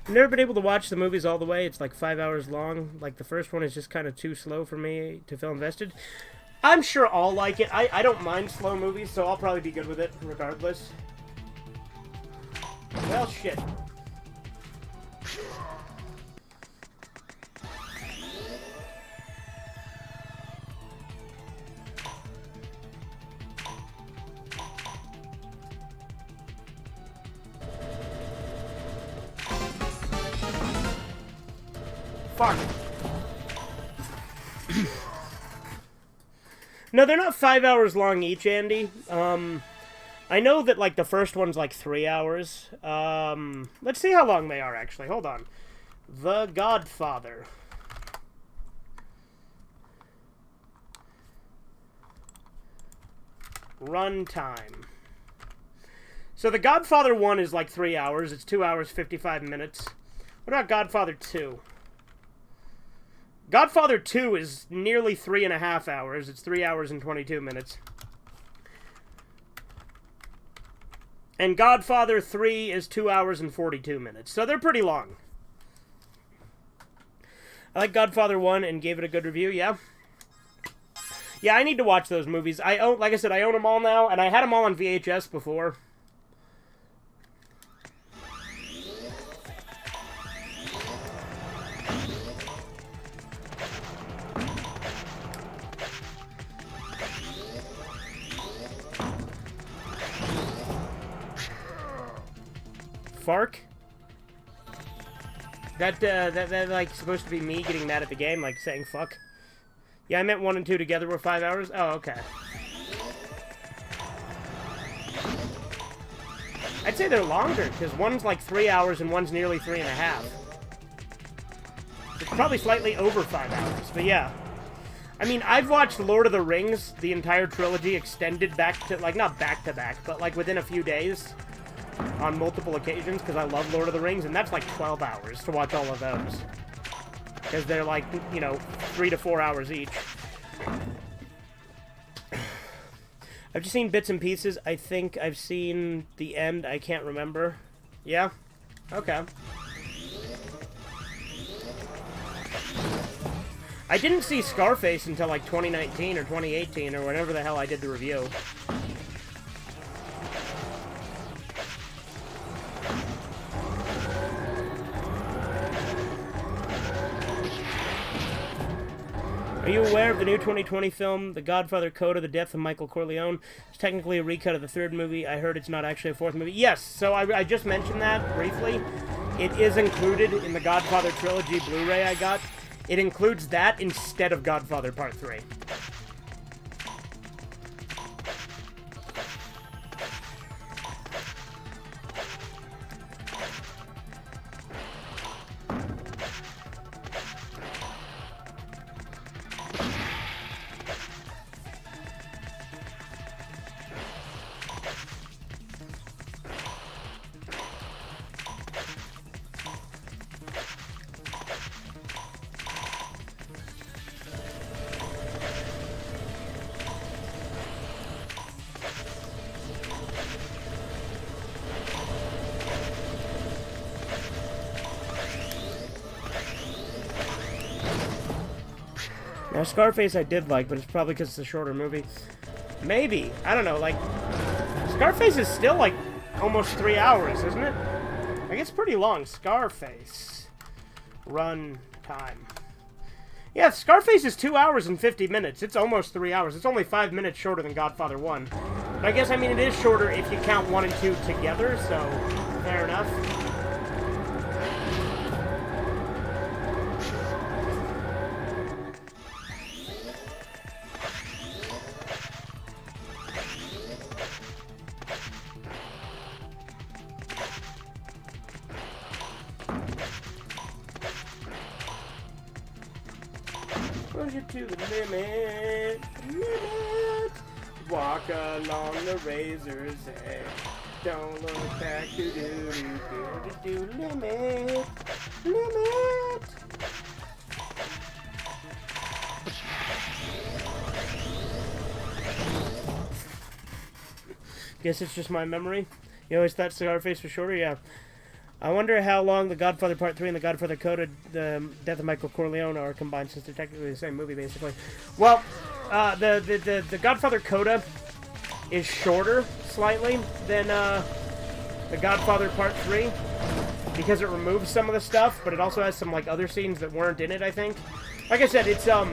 I've never been able to watch the movies all the way. It's like 5 hours long. Like, the first one is just kind of too slow for me to feel invested. I'm sure I'll like it. I don't mind slow movies, so I'll probably be good with it regardless. Well, shit. Fuck. No, they're not 5 hours long each, Andy. I know that, like, the first one's, like, 3 hours. Let's see how long they are, actually. Hold on. The Godfather. Runtime. So The Godfather 1 is, like, 3 hours. It's 2 hours, 55 minutes. What about Godfather 2? Godfather 2 is nearly 3.5 hours. It's 3 hours and 22 minutes. And Godfather 3 is 2 hours and 42 minutes. So they're pretty long. I like Godfather 1 and gave it a good review, yeah? Yeah, I need to watch those movies. Like I said, I own them all now, and I had them all on VHS before. Fark? That like, supposed to be me getting mad at the game, like, saying fuck? Yeah, I meant 1 and 2 together were 5 hours? Oh, okay. I'd say they're longer, because one's like 3 hours and one's nearly 3.5. It's probably slightly over 5 hours, but yeah. I mean, I've watched Lord of the Rings, the entire trilogy, extended back to, like, not back to back, but like within a few days. On multiple occasions, because I love Lord of the Rings, and that's like 12 hours to watch all of those. Because they're like, you know, 3 to 4 hours each. I've just seen bits and pieces. I think I've seen the end. I can't remember. Yeah? Okay. I didn't see Scarface until like 2019 or 2018 or whenever the hell I did the review. Are you aware of the new 2020 film, The Godfather Coda, The Death of Michael Corleone? It's technically a recut of the third movie. I heard it's not actually a fourth movie. Yes, so I just mentioned that briefly. It is included in the Godfather Trilogy Blu-ray I got. It includes that instead of Godfather Part 3. Now, Scarface I did like, but it's probably because it's a shorter movie. Maybe. I don't know, like... Scarface is still, like, almost 3 hours, isn't it? Like, it's pretty long. Scarface. Run time. Yeah, Scarface is 2 hours and 50 minutes. It's almost 3 hours. It's only 5 minutes shorter than Godfather 1. But I guess, I mean, it is shorter if you count 1 and 2 together, so... Fair enough. push it to the limit, limit. Walk along the razor's edge. Don't look back, do limit, limit. Guess it's just my memory. You always thought Scarface was shorter? Yeah. I wonder how long The Godfather Part 3 and The Godfather Coda, The Death of Michael Corleone are combined, since they're technically the same movie, basically. Well, the Godfather Coda is shorter, slightly, than The Godfather Part 3, because it removes some of the stuff, but it also has some, like, other scenes that weren't in it, I think. Like I said, it's a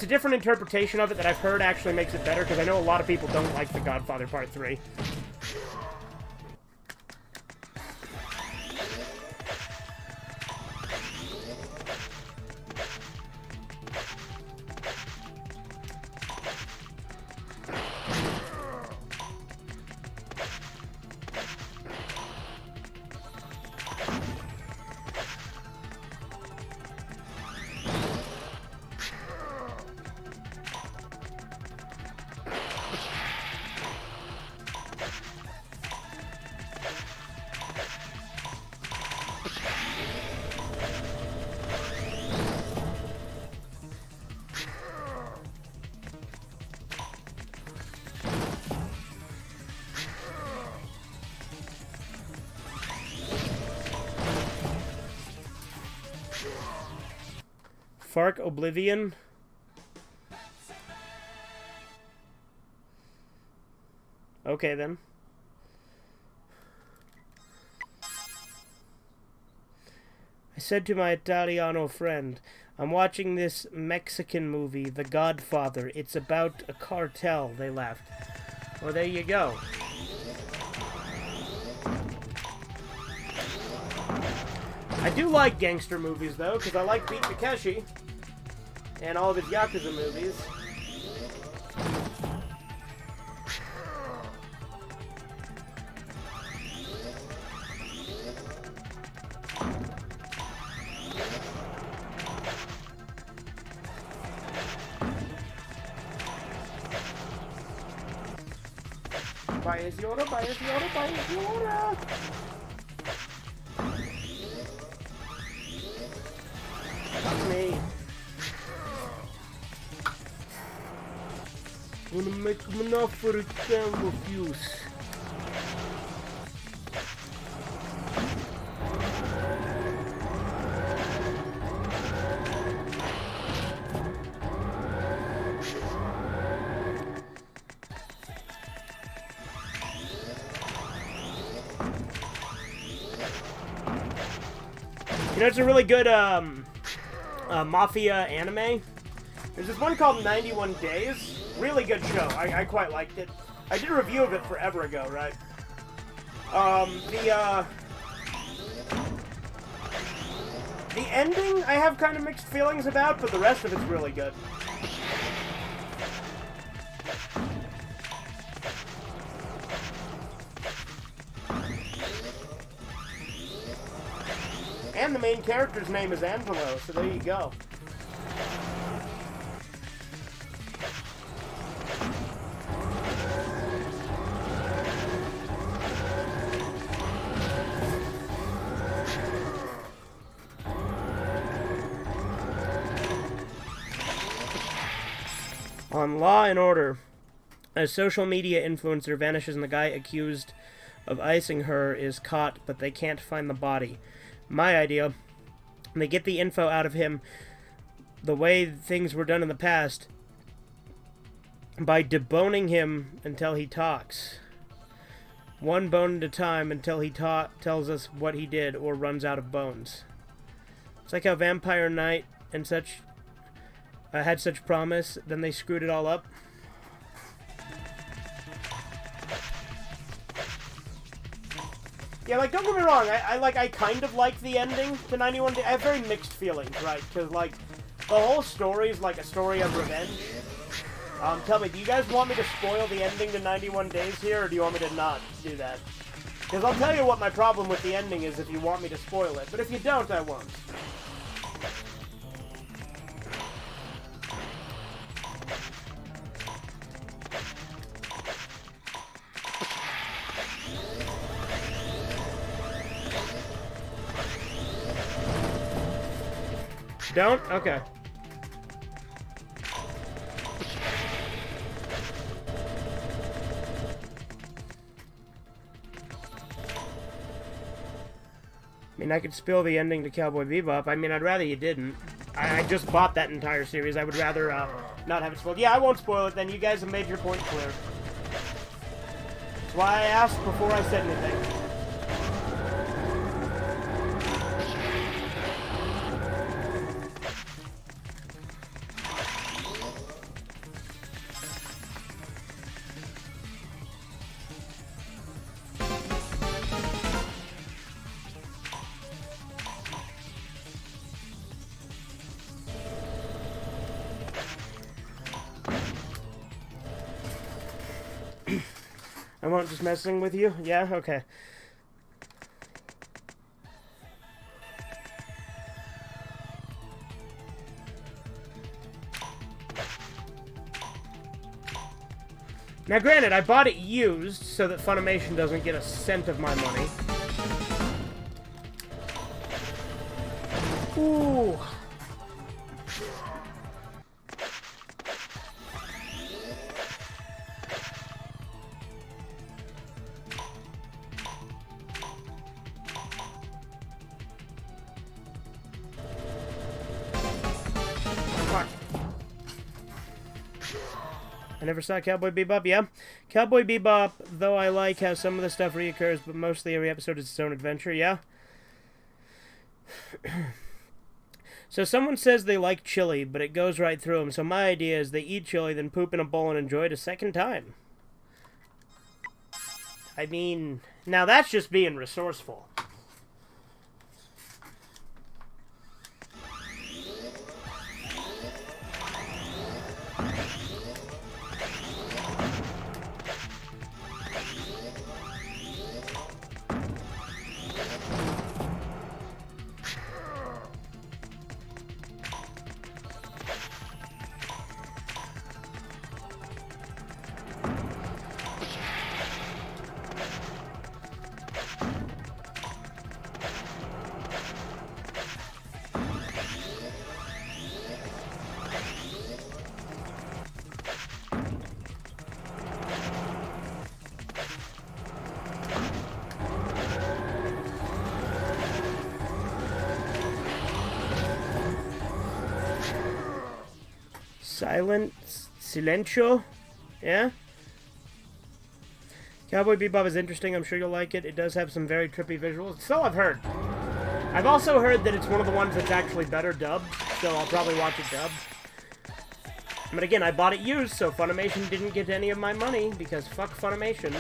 different interpretation of it that I've heard actually makes it better, because I know a lot of people don't like The Godfather Part 3. Fark Oblivion. Okay, then. I said to my Italiano friend, I'm watching this Mexican movie, The Godfather. It's about a cartel. They laughed. Well, there you go. I do like gangster movies, though, because I like Beat Takeshi and all of his Yakuza movies. Bias Yoda, Bias Yoda, Bias Yoda! That's me. I'm gonna make him an offer he can't refuse. You know, it's a really good, mafia anime. There's this one called 91 Days. Really good show. I quite liked it. I did a review of it forever ago, right? The ending I have kind of mixed feelings about, but the rest of it's really good. And the main character's name is Angelo, so there you go. On Law and Order, a social media influencer vanishes and the guy accused of icing her is caught, but they can't find the body. My idea, they get the info out of him the way things were done in the past by deboning him until he talks. One bone at a time until he tells us what he did or runs out of bones. It's like how Vampire Knight and such had such promise, then they screwed it all up. Yeah, like, don't get me wrong, I kind of like the ending to 91 Days. I have very mixed feelings, right? Because, like, the whole story is like a story of revenge. Tell me, do you guys want me to spoil the ending to 91 Days here, or do you want me to not do that? Because I'll tell you what my problem with the ending is if you want me to spoil it, but if you don't, I won't. Don't? Okay. I mean, I could spill the ending to Cowboy Bebop. I mean, I'd rather you didn't. I just bought that entire series. I would rather not have it spoiled. Yeah, I won't spoil it then. You guys have made your point clear. That's why I asked before I said anything. I won't just messing with you? Yeah? Okay. Now granted, I bought it used so that Funimation doesn't get a cent of my money. Ooh. I never saw Cowboy Bebop, yeah. Cowboy Bebop, though I like how some of the stuff reoccurs, but mostly every episode is its own adventure, yeah. So someone says they like chili, but it goes right through them. So my idea is they eat chili, then poop in a bowl and enjoy it a second time. I mean, now that's just being resourceful. Silencio? Yeah? Cowboy Bebop is interesting. I'm sure you'll like it. It does have some very trippy visuals. So I've heard. I've also heard that it's one of the ones that's actually better dubbed, so I'll probably watch it dubbed. But again, I bought it used, so Funimation didn't get any of my money, because fuck Funimation.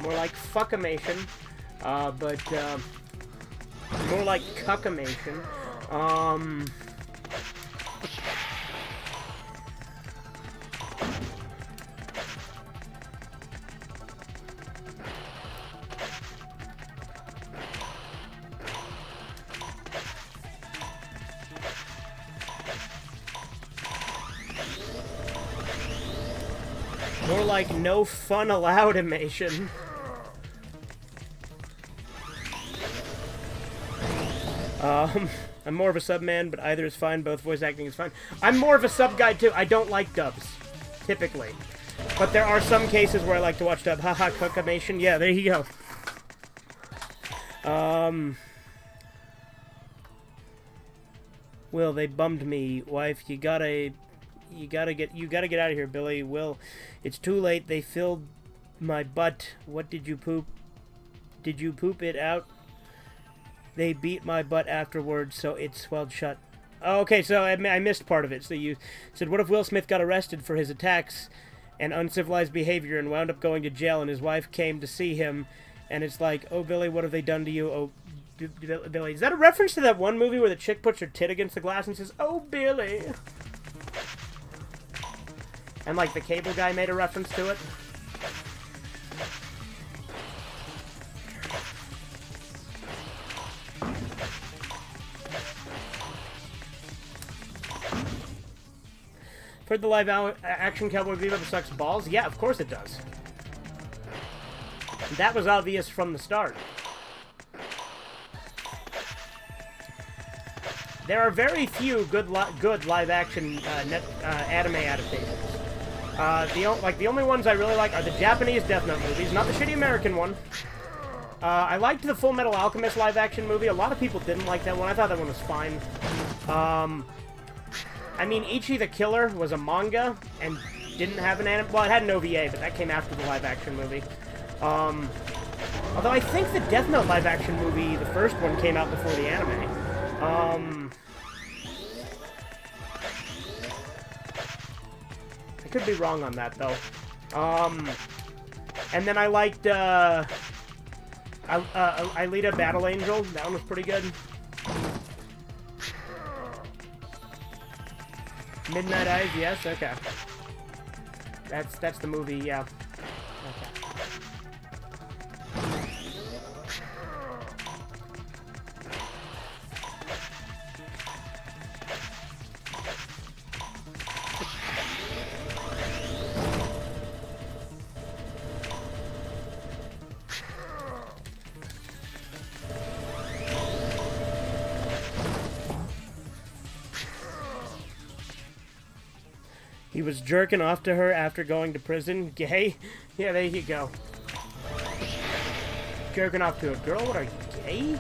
More like fuckimation. More like cuckimation. More like no fun allowed animation. I'm more of a sub man, but either is fine. Both voice acting is fine. I'm more of a sub guy too. I don't like dubs, typically. But there are some cases where I like to watch dub. Haha, cuckimation. Yeah, there you go. Will, they bummed me. Wife, you gotta get out of here, Billy. Will, it's too late. They filled my butt. What did you poop? Did you poop it out? They beat my butt afterwards, so it swelled shut. Oh, okay, so I missed part of it. So you said, what if Will Smith got arrested for his attacks and uncivilized behavior and wound up going to jail, and his wife came to see him, and it's like, oh, Billy, what have they done to you? Oh, Billy. Is that a reference to that one movie where the chick puts her tit against the glass and says, oh, Billy? And, like, the cable guy made a reference to it? For the live action Cowboy Bebop sucks balls? Yeah, of course it does. That was obvious from the start. There are very few good live-action anime adaptations. The only ones I really like are the Japanese Death Note movies, not the shitty American one. I liked the Full Metal Alchemist live-action movie. A lot of people didn't like that one. I thought that one was fine. I mean, Ichi the Killer was a manga and didn't have an anime. Well, it had an OVA, but that came after the live-action movie. Although I think the Death Note live-action movie, the first one, came out before the anime. I could be wrong on that, though. And then I liked, Alita Battle Angel. That one was pretty good. Midnight Eyes, yes, okay. That's the movie, yeah. Okay. He was jerking off to her after going to prison. Gay? Yeah, there you go. Jerking off to a girl? What are you, gay?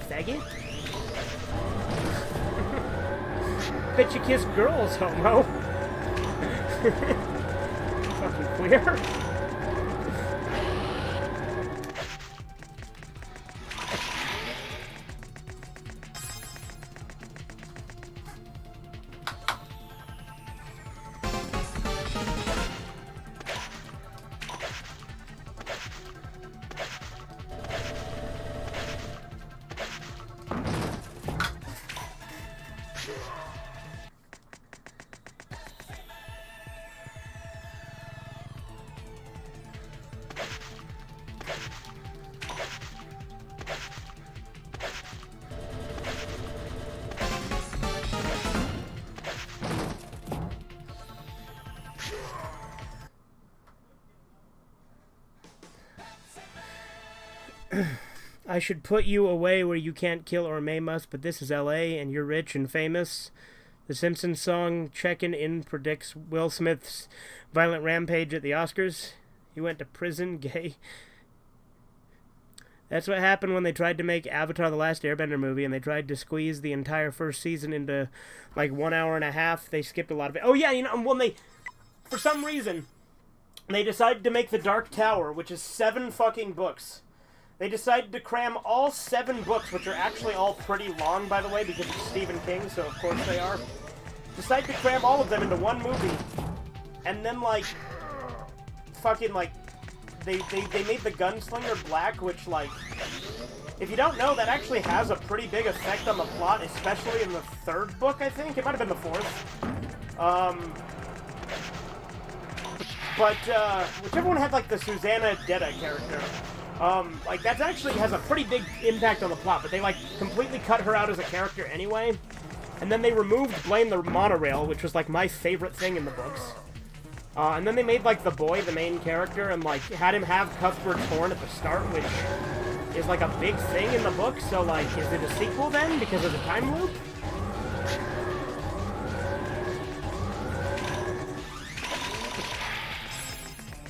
Faggot? Bet you kiss girls, homo. Fucking queer. I should put you away where you can't kill or maim us, but this is LA and you're rich and famous. The Simpsons song Checkin' In predicts Will Smith's violent rampage at the Oscars. He went to prison, gay. That's what happened when they tried to make Avatar The Last Airbender movie and they tried to squeeze the entire first season into like 1 hour and a half. They skipped a lot of it. Oh yeah, you know, when they, for some reason, they decided to make The Dark Tower, which is 7 fucking books. They decided to cram all 7 books, which are actually all pretty long, by the way, because it's Stephen King, so of course they are. Decided to cram all of them into one movie. And then, like, fucking, like, they made the gunslinger black, which, like, if you don't know, that actually has a pretty big effect on the plot, especially in the 3rd book, I think. It might have been the 4th. But, whichever one had, like, the Susanna Detta character. Like, that actually has a pretty big impact on the plot, but they, like, completely cut her out as a character anyway. And then they removed Blame the Monorail, which was, like, my favorite thing in the books. And then they made, like, the boy the main character and, like, had him have Cuthbert's horn at the start, which is, like, a big thing in the book. So, like, is it a sequel then because of the time loop?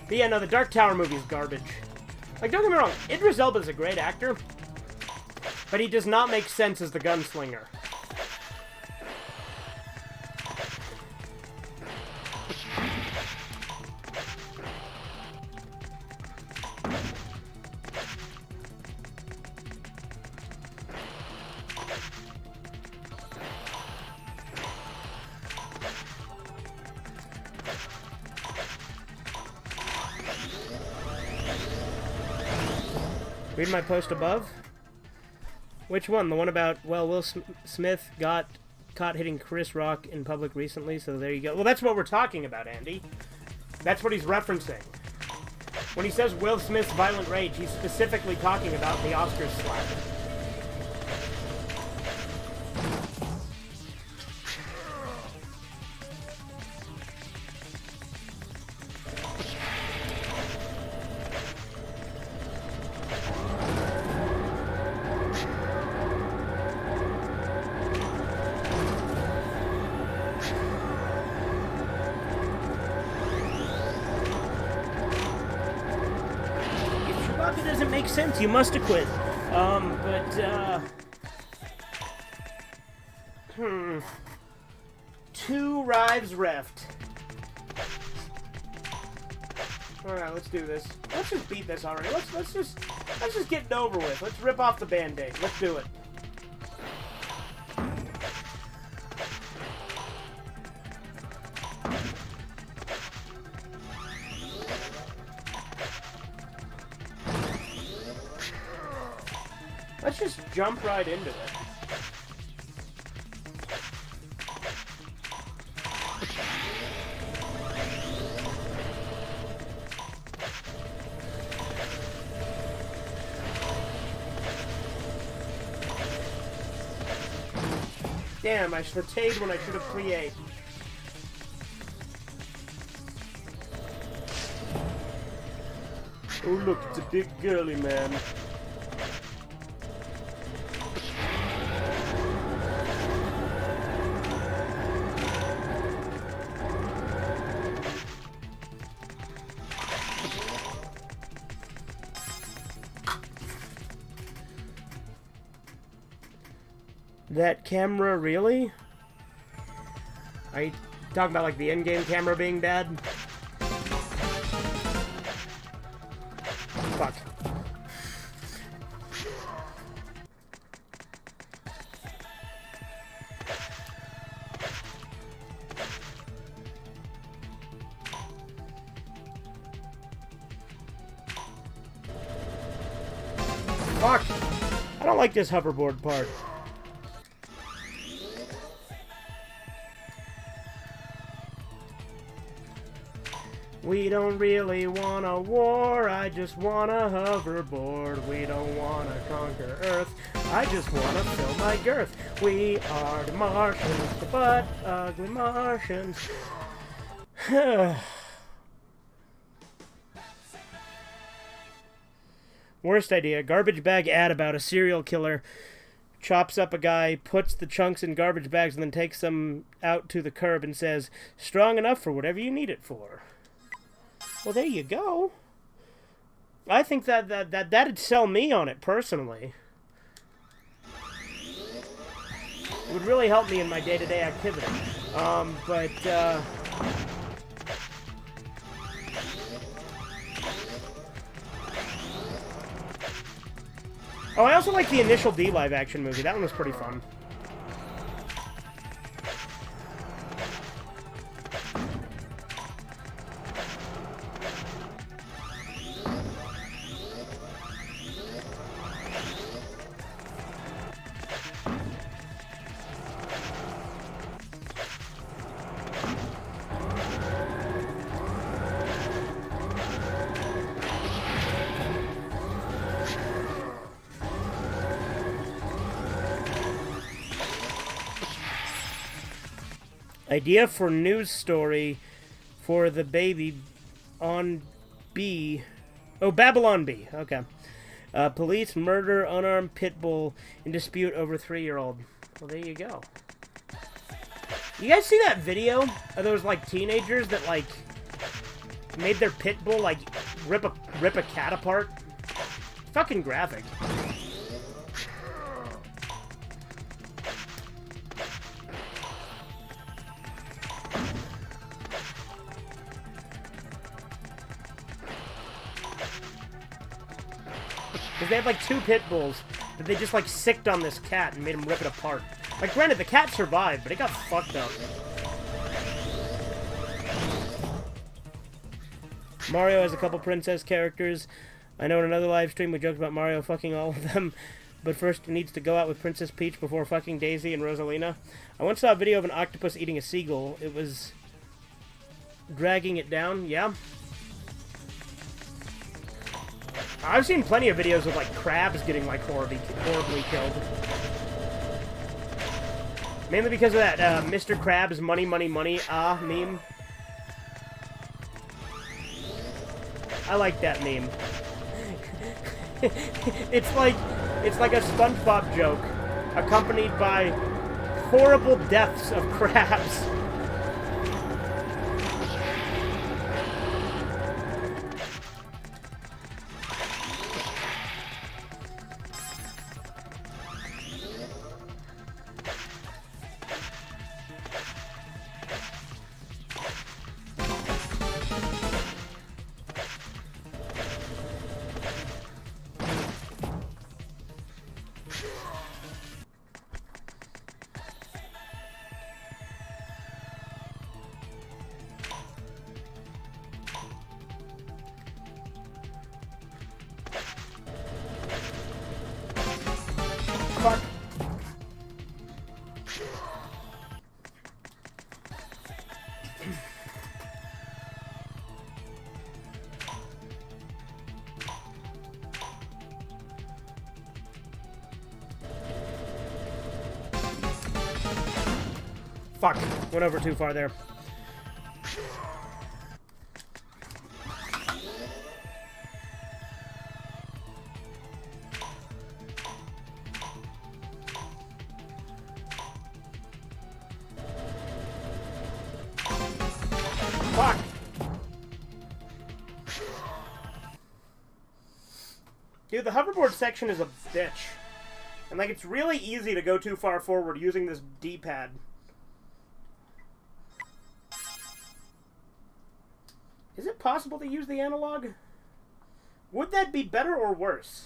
But yeah, no, the Dark Tower movie is garbage. Like, don't get me wrong, Idris Elba's a great actor, but he does not make sense as the gunslinger. Read my post above. Which one? The one about, well, Will Smith got caught hitting Chris Rock in public recently, so there you go. Well, that's what we're talking about, Andy. That's what he's referencing. When he says Will Smith's violent rage, he's specifically talking about the Oscars slap. Stuff that doesn't make sense, you must have quit. Two rives reft. Alright, let's do this. Let's just beat this already. Let's just get it over with. Let's rip off the band-aid. Let's do it. Let's just jump right into it. Damn, I sauteed when I should have plié. Oh look, it's a big girly man. That camera, really? Are you talking about, like, the in-game camera being bad? Fuck. Fuck! I don't like this hoverboard part. We don't really want a war, I just want a hoverboard. We don't want to conquer Earth, I just want to fill my girth. We are the Martians, but ugly Martians. Worst idea, garbage bag ad about a serial killer. Chops up a guy, puts the chunks in garbage bags, and then takes them out to the curb and says, strong enough for whatever you need it for. Well, there you go. I think that'd sell me on it, personally. It would really help me in my day-to-day activity. Oh, I also like the Initial D live-action movie. That one was pretty fun. Idea for news story for the baby on B. Oh, Babylon Bee. Okay. Police murder unarmed pit bull in dispute over 3-year-old. Well, there you go. You guys see that video of those, like, teenagers that, like, made their pit bull, like, rip a cat apart? Fucking graphic. Because they had, like, 2 pit bulls that they just, like, sicked on this cat and made him rip it apart. Like, granted, the cat survived, but it got fucked up. Mario has a couple princess characters. I know in another live stream we joked about Mario fucking all of them, but first he needs to go out with Princess Peach before fucking Daisy and Rosalina. I once saw a video of an octopus eating a seagull. It was dragging it down, yeah. I've seen plenty of videos of, like, crabs getting, like, horribly killed. Mainly because of that Mr. Krabs money, money, money, meme. I like that meme. It's like a SpongeBob joke, accompanied by horrible deaths of crabs. Fuck. Went over too far there. Fuck. Dude, the hoverboard section is a bitch. And, like, it's really easy to go too far forward using this D-pad. Is it possible to use the analog? Would that be better or worse?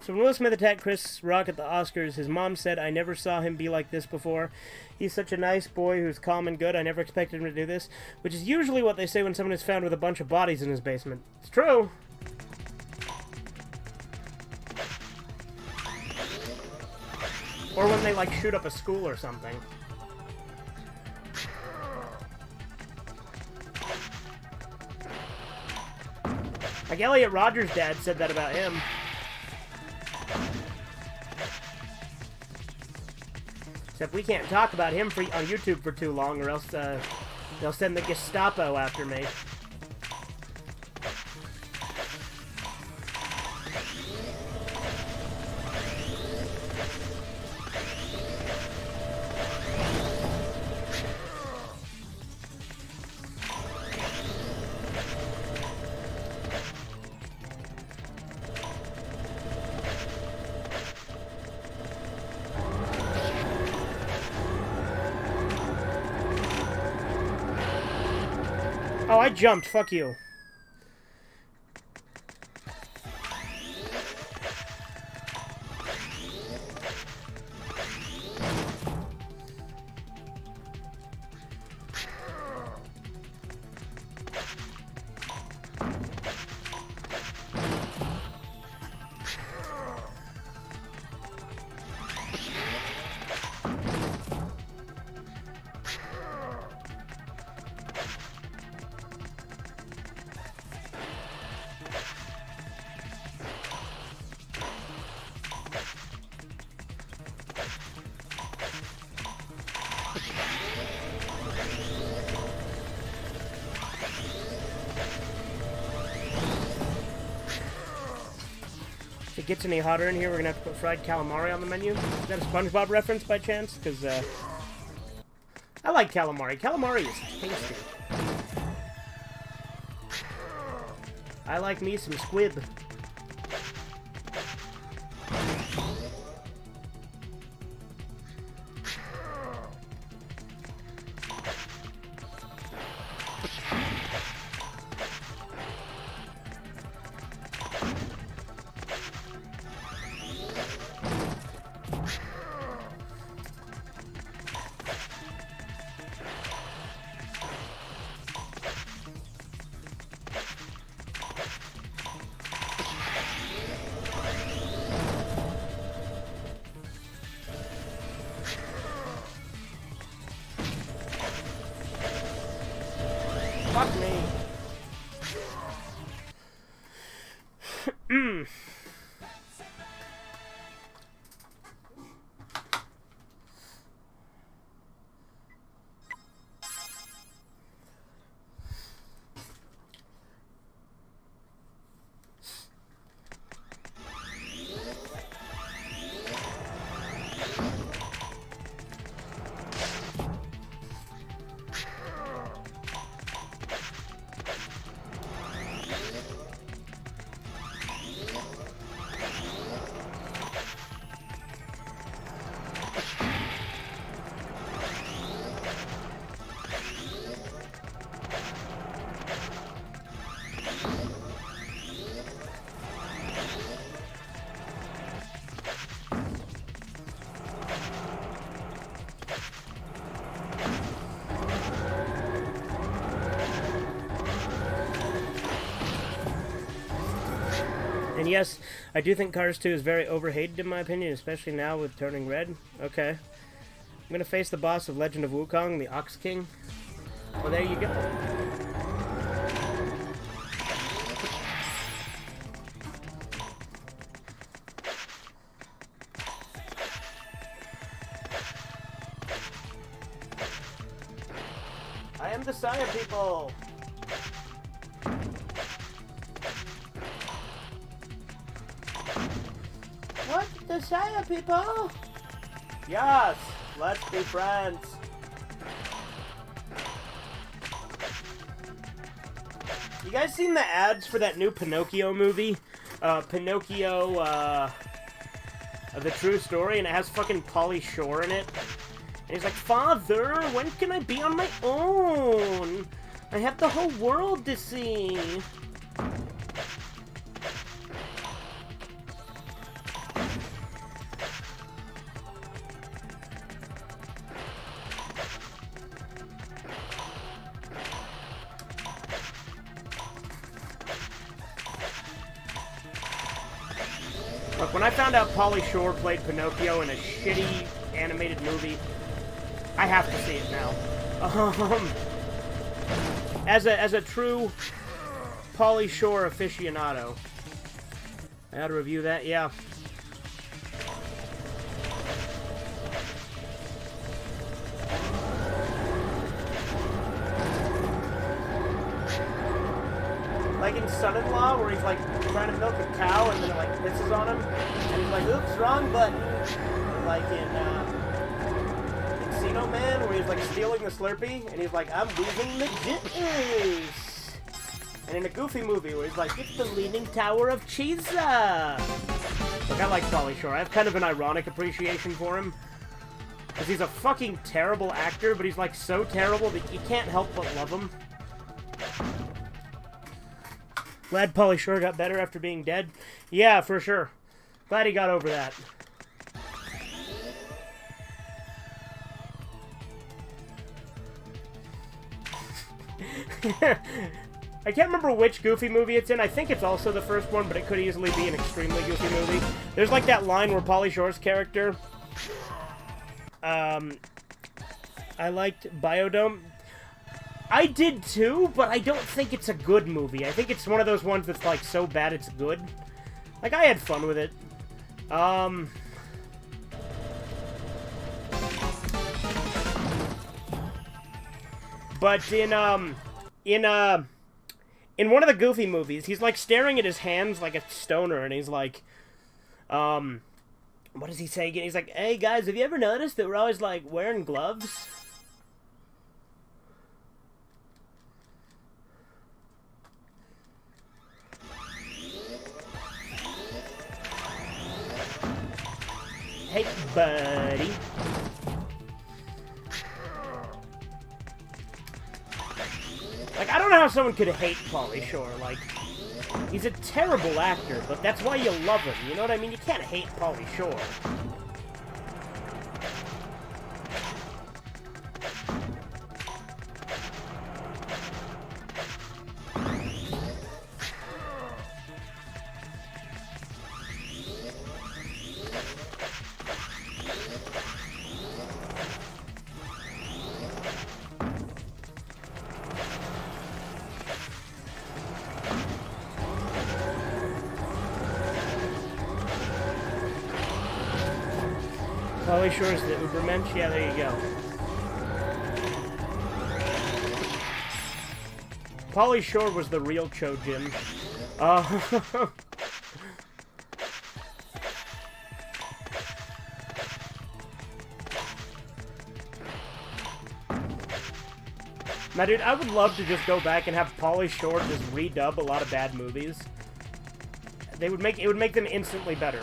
So when Will Smith attacked Chris Rock at the Oscars, his mom said, "I never saw him be like this before. He's such a nice boy who's calm and good. I never expected him to do this." Which is usually what they say when someone is found with a bunch of bodies in his basement. It's true. Or when they, like, shoot up a school or something. Like, Elliot Rodgers' dad said that about him. Except we can't talk about him on YouTube for too long, or else they'll send the Gestapo after me. Oh, I jumped. Fuck you. If it gets any hotter in here, we're gonna have to put fried calamari on the menu. Is that a SpongeBob reference by chance? Because, I like calamari. Calamari is tasty. I like me some squib. And yes, I do think Cars 2 is very overhated in my opinion, especially now with turning red. Okay. I'm gonna face the boss of Legend of Wukong, the Ox King. Well, there you go. I am the Saya people! What? The Saya people? Yes! Let's be friends! You guys seen the ads for that new Pinocchio movie? Pinocchio, The True Story, and it has fucking Pauly Shore in it. And he's like, Father, when can I be on my own? I have the whole world to see. Look, when I found out Pauly Shore played Pinocchio in a shitty animated movie, I have to see it now. As a true Pauly Shore aficionado, I had to review that. Yeah. Like in Son-in-Law, where he's like trying to milk a cow and then it like pisses on him, and he's like, "Oops, wrong button." Or like in Encino Man, where he's like stealing the Slurpee, and he's like, "I'm losing the jitters." And in a Goofy movie, where he's like, "It's the Leaning Tower of Cheesa." Look, I like Pauly Shore. I have kind of an ironic appreciation for him, because he's a fucking terrible actor, but he's like so terrible that you can't help but love him. Glad Pauly Shore got better after being dead. Yeah, for sure. Glad he got over that. I can't remember which Goofy movie it's in. I think it's also the first one, but it could easily be an extremely Goofy movie. There's like that line where Pauly Shore's character... I liked Biodome. I did too, but I don't think it's a good movie. I think it's one of those ones that's like so bad it's good. Like, I had fun with it. But in one of the Goofy movies, he's like staring at his hands like a stoner, and he's like, what does he say again? He's like, "Hey guys, have you ever noticed that we're always like wearing gloves?" Hey, buddy. Like, I don't know how someone could hate Pauly Shore. Like, he's a terrible actor, but that's why you love him. You know what I mean? You can't hate Pauly Shore. Pauly Shore's the Ubermensch? Yeah, there you go. Pauly Shore was the real Chojin. Now, dude, I would love to just go back and have Pauly Shore just redub a lot of bad movies. It would make them instantly better.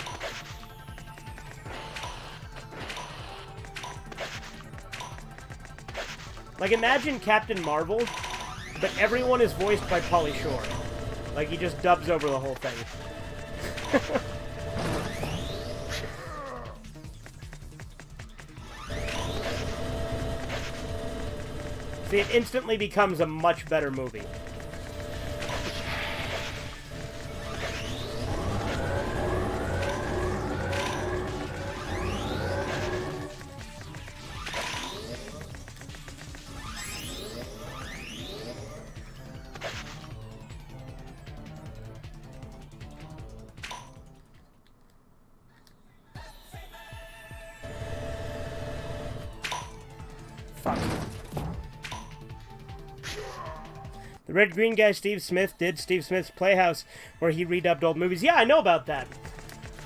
Like, imagine Captain Marvel, but everyone is voiced by Pauly Shore. Like, he just dubs over the whole thing. See, it instantly becomes a much better movie. Fuck. The Red Green guy, Steve Smith, did Steve Smith's Playhouse, where he redubbed old movies. Yeah, I know about that.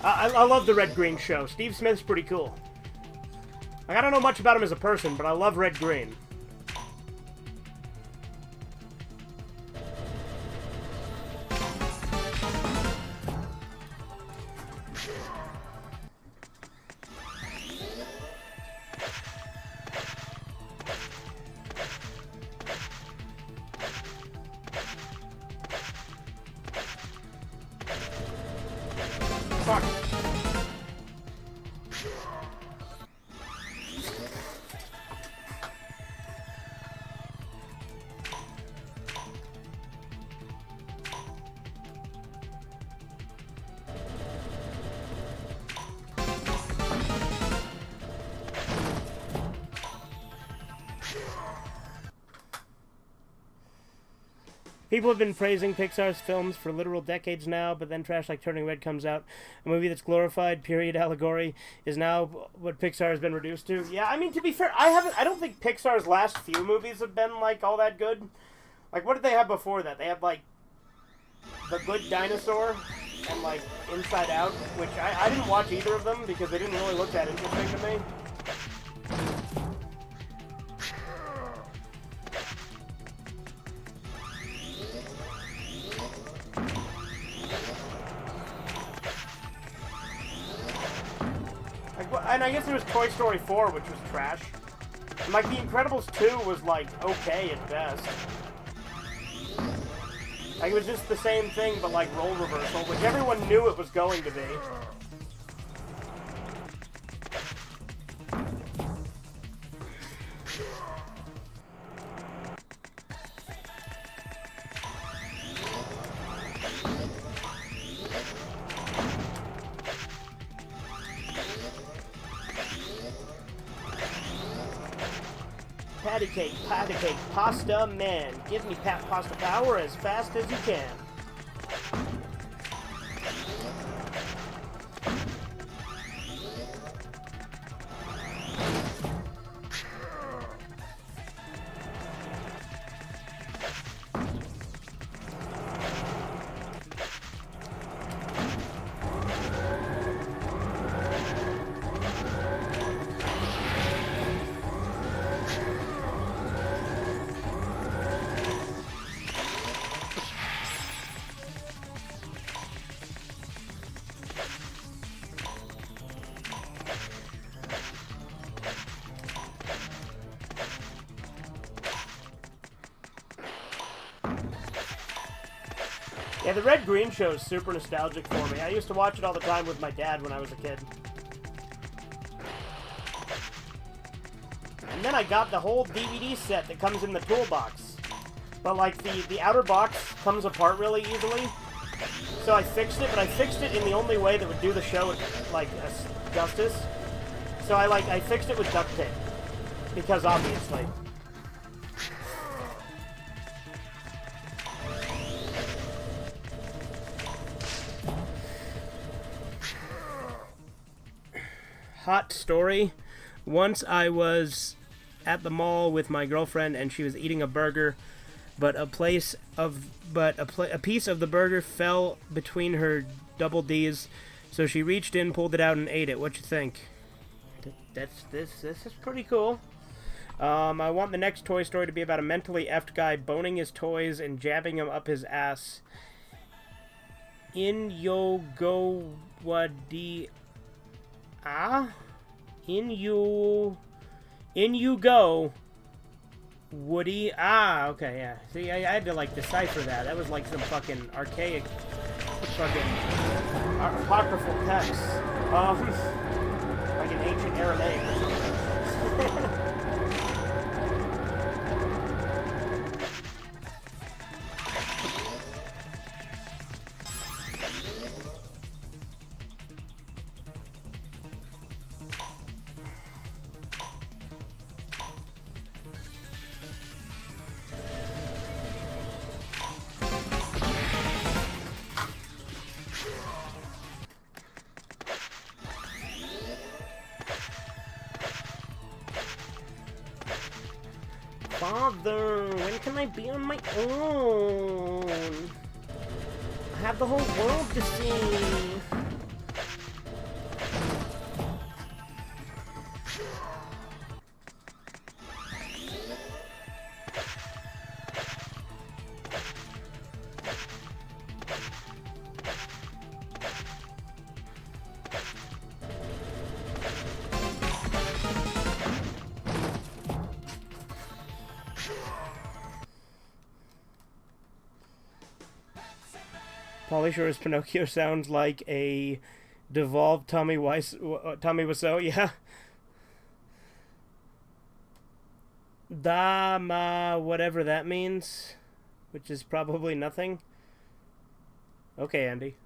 I love the Red Green show. Steve Smith's pretty cool. Like, I don't know much about him as a person, but I love Red Green. Fuck. People have been praising Pixar's films for literal decades now, but then trash like Turning Red comes out. A movie that's glorified, period allegory, is now what Pixar has been reduced to. Yeah, I mean, to be fair, I don't think Pixar's last few movies have been, like, all that good. Like, what did they have before that? They had, like, The Good Dinosaur and, like, Inside Out, which I didn't watch either of them because they didn't really look that interesting to me. And I guess there was Toy Story 4, which was trash. And, like, The Incredibles 2 was, like, okay at best. Like, it was just the same thing, but, like, role reversal, which everyone knew it was going to be. Patty cake, pasta man. Give me pasta power as fast as you can. Yeah, the Red Green show is super nostalgic for me. I used to watch it all the time with my dad when I was a kid. And then I got the whole DVD set that comes in the toolbox. But, like, the outer box comes apart really easily. So I fixed it, but I fixed it in the only way that would do the show, like, justice. So I fixed it with duct tape. Because, obviously. Hot story. Once I was at the mall with my girlfriend and she was eating a burger, but a piece of the burger fell between her double D's, so she reached in, pulled it out, and ate it. What you think? This is pretty cool. I want the next Toy Story to be about a mentally effed guy boning his toys and jabbing them up his ass. In you go, wadi. In you go, Woody. Okay, yeah. See, I had to, like, decipher that. That was like some fucking archaic, fucking apocryphal text. Like an ancient Aramaic or something. Father, when can I be on my own? I have the whole world to see. Pauly Shore's Pinocchio sounds like a devolved Tommy Wiseau, yeah. Dama, whatever that means, which is probably nothing. Okay, Andy.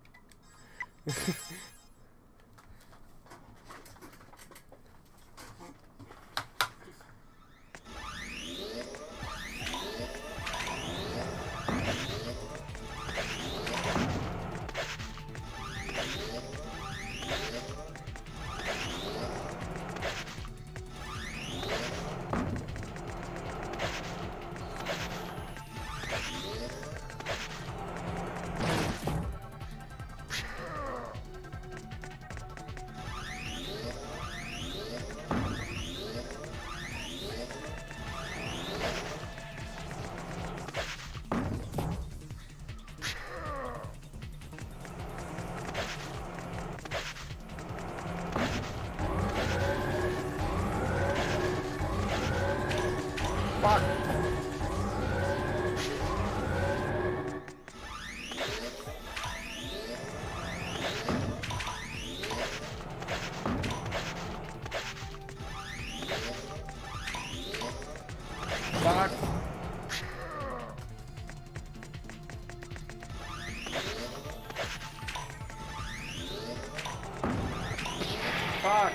Fuck. Fuck. Fuck.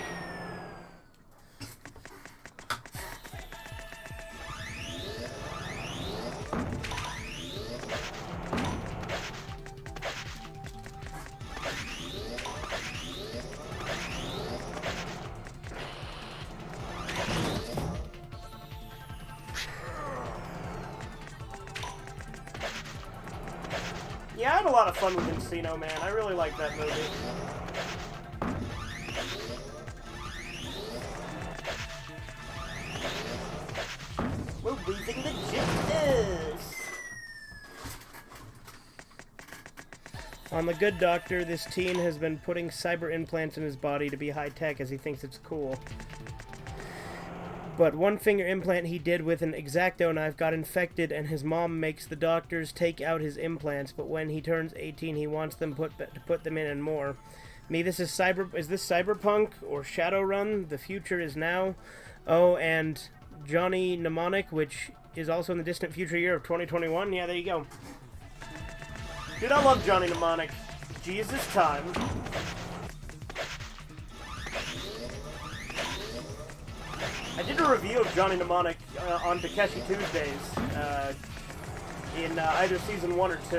Yeah, I had a lot of fun with Encino, man. I really like that movie. We're weaving the jitters. On The Good Doctor, this teen has been putting cyber implants in his body to be high-tech as he thinks it's cool. But one finger implant he did with an X-Acto knife got infected, and his mom makes the doctors take out his implants, but when he turns 18, he wants them to put them in and more. Is this Cyberpunk or Shadowrun? The future is now. Oh, and Johnny Mnemonic, which is also in the distant future year of 2021. Yeah, there you go. Dude, I love Johnny Mnemonic. Jesus time. I did a review of Johnny Mnemonic on Takeshi Tuesdays in either season 1 or 2.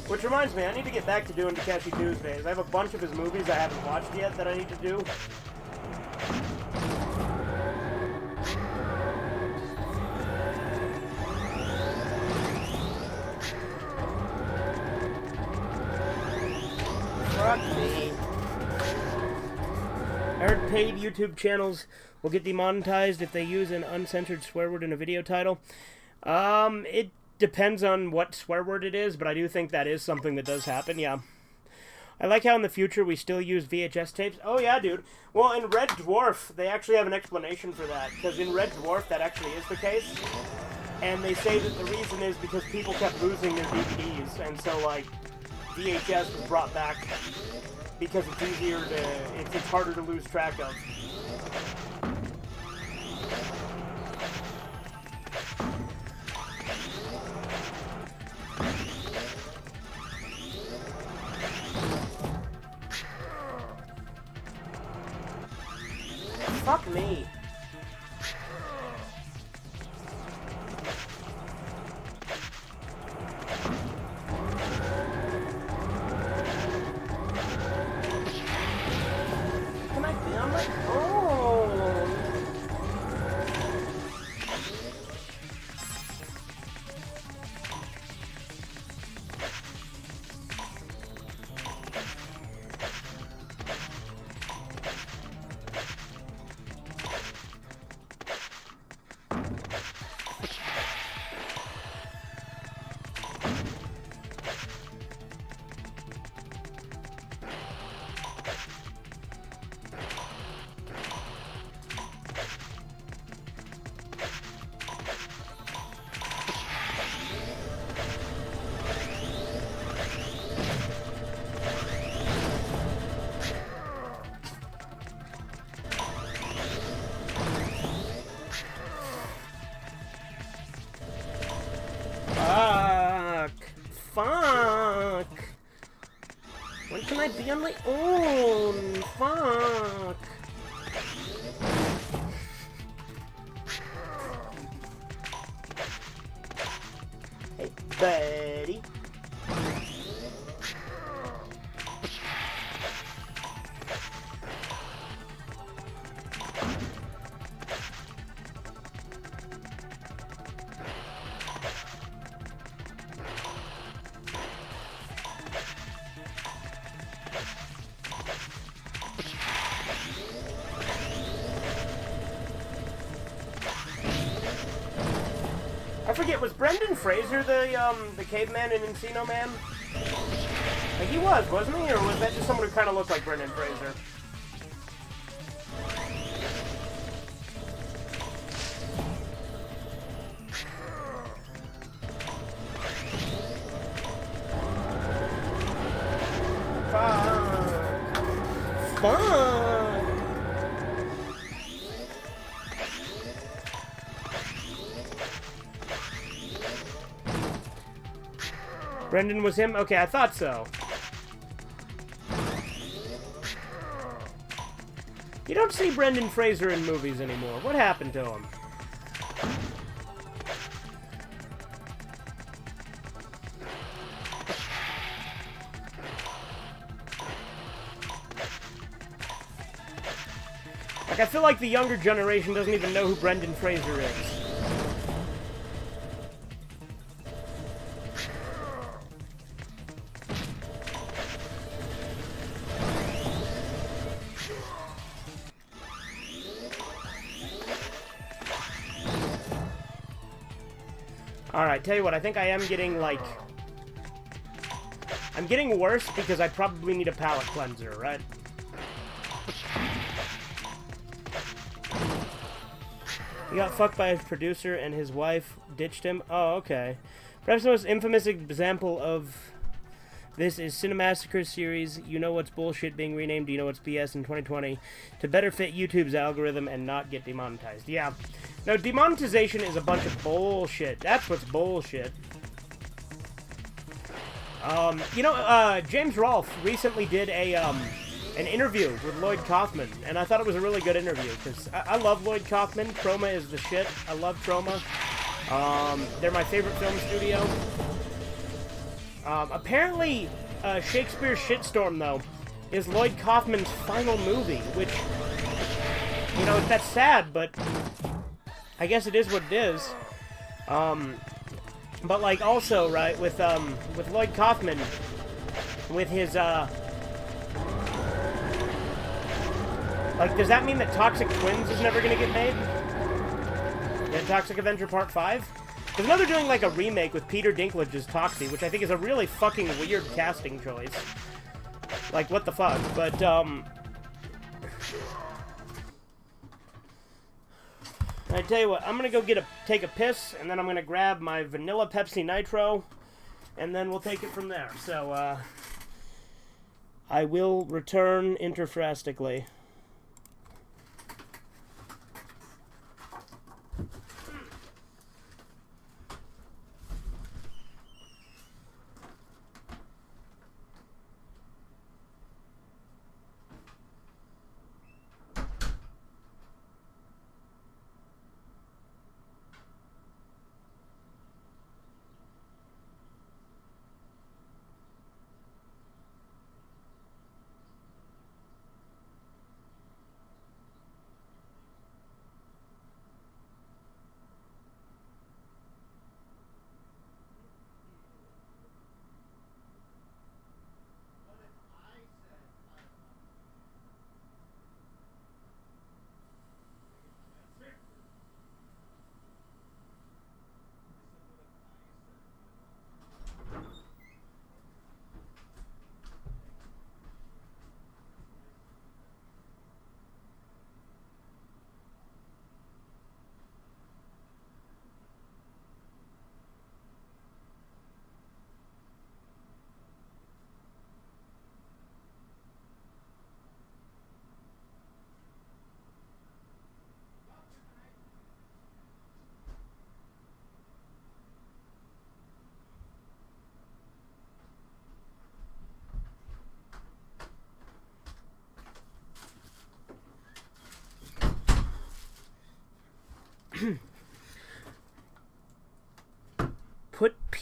Which reminds me, I need to get back to doing Takeshi Tuesdays. I have a bunch of his movies I haven't watched yet that I need to do. Fuck me. I heard paid YouTube channels will get demonetized if they use an uncensored swear word in a video title. It depends on what swear word it is, but I do think that is something that does happen, yeah. I like how in the future we still use VHS tapes. Oh yeah, dude. Well, in Red Dwarf, they actually have an explanation for that, because in Red Dwarf that actually is the case. And they say that the reason is because people kept losing their DVDs, and so, like, VHS was brought back because it's easier to, it's harder to lose track of. Fuck me. can I be on my own? Fuck. Hey, buddy. I forget, was Brendan Fraser the caveman in Encino Man? Like, he was, wasn't he? Or was that just someone who kind of looked like Brendan Fraser? Fuck. Fuck. Brendan was him? Okay, I thought so. You don't see Brendan Fraser in movies anymore. What happened to him? Like, I feel like the younger generation doesn't even know who Brendan Fraser is. Alright, tell you what, I think I am getting, like... I'm getting worse because I probably need a palate cleanser, right? He got fucked by his producer and his wife ditched him. Oh, okay. Perhaps the most infamous example of this is Cinemassacre's series, You Know What's Bullshit, being renamed You Know What's BS in 2020 to better fit YouTube's algorithm and not get demonetized. Yeah. No, demonetization is a bunch of bullshit. That's what's bullshit. You know, James Rolfe recently did an interview with Lloyd Kaufman, and I thought it was a really good interview, because I love Lloyd Kaufman. Troma is the shit. I love Troma. They're my favorite film studio. Apparently, Shakespeare's Shitstorm, though, is Lloyd Kaufman's final movie, which, you know, that's sad, but I guess it is what it is. But, like, also, right, with Lloyd Kaufman, with his, like, does that mean that Toxic Twins is never gonna get made? Yeah, Toxic Avenger Part 5? Because now they're doing, like, a remake with Peter Dinklage as Toxie, which I think is a really fucking weird casting choice. Like, what the fuck? But, I tell you what, I'm gonna go take a piss, and then I'm gonna grab my vanilla Pepsi Nitro, and then we'll take it from there. So, I will return interphrastically.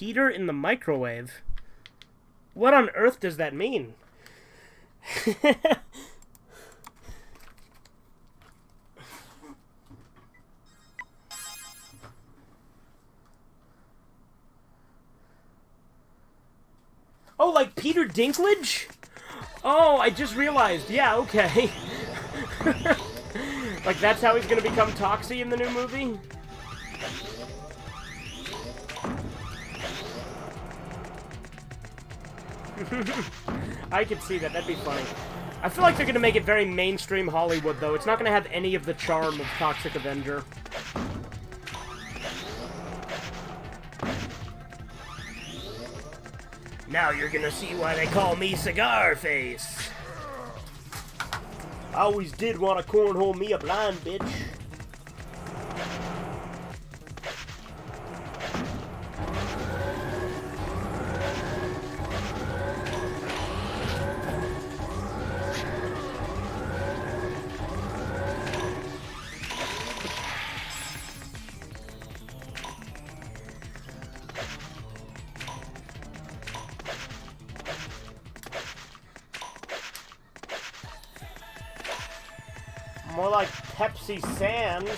Peter in the microwave? What on earth does that mean? Oh, like Peter Dinklage? Oh, I just realized. Yeah, okay. Like, that's how he's gonna become Toxie in the new movie? I could see that. That'd be funny. I feel like they're gonna make it very mainstream Hollywood, though. It's not gonna have any of the charm of Toxic Avenger. Now you're gonna see why they call me Scarface. I always did want to cornhole me a blind bitch. More like Pepsi Sans.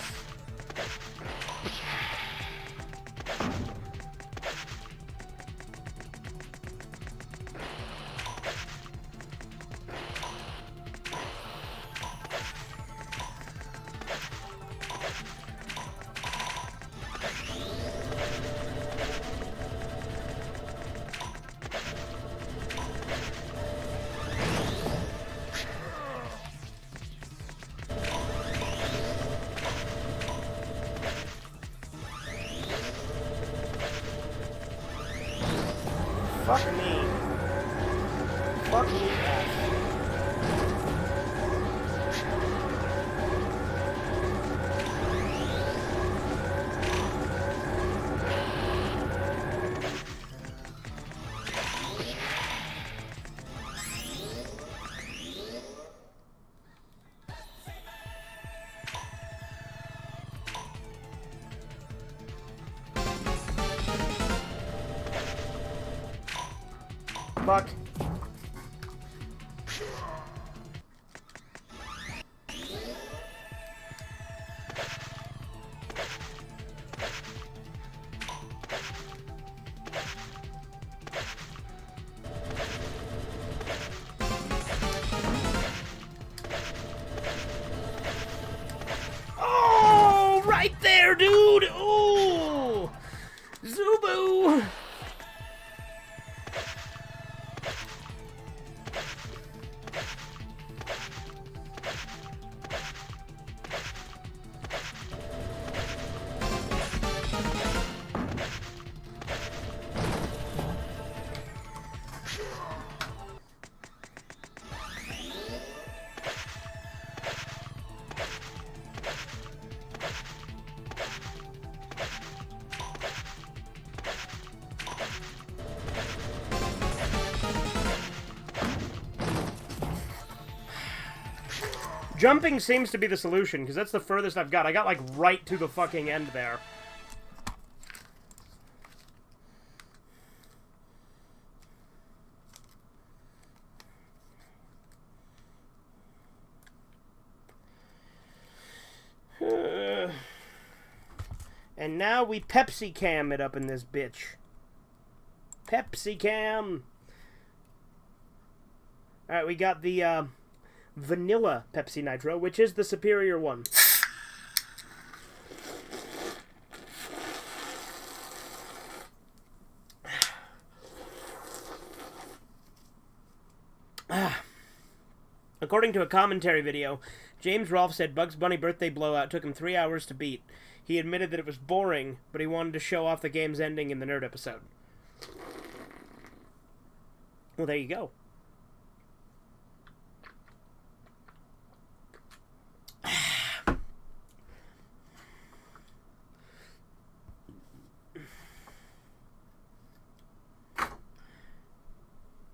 Fuck me. Fuck me, ass. Fuck. Oh, right there, dude. Oh, Zubu. Jumping seems to be the solution, because that's the furthest I've got. I got, like, right to the fucking end there. And now we Pepsi cam it up in this bitch. Pepsi cam. Alright, we got the, vanilla Pepsi Nitro, which is the superior one. According to a commentary video, James Rolfe said Bugs Bunny Birthday Blowout took him 3 hours to beat. He admitted that it was boring, but he wanted to show off the game's ending in the Nerd episode. Well, there you go.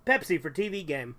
Pepsi for TV game.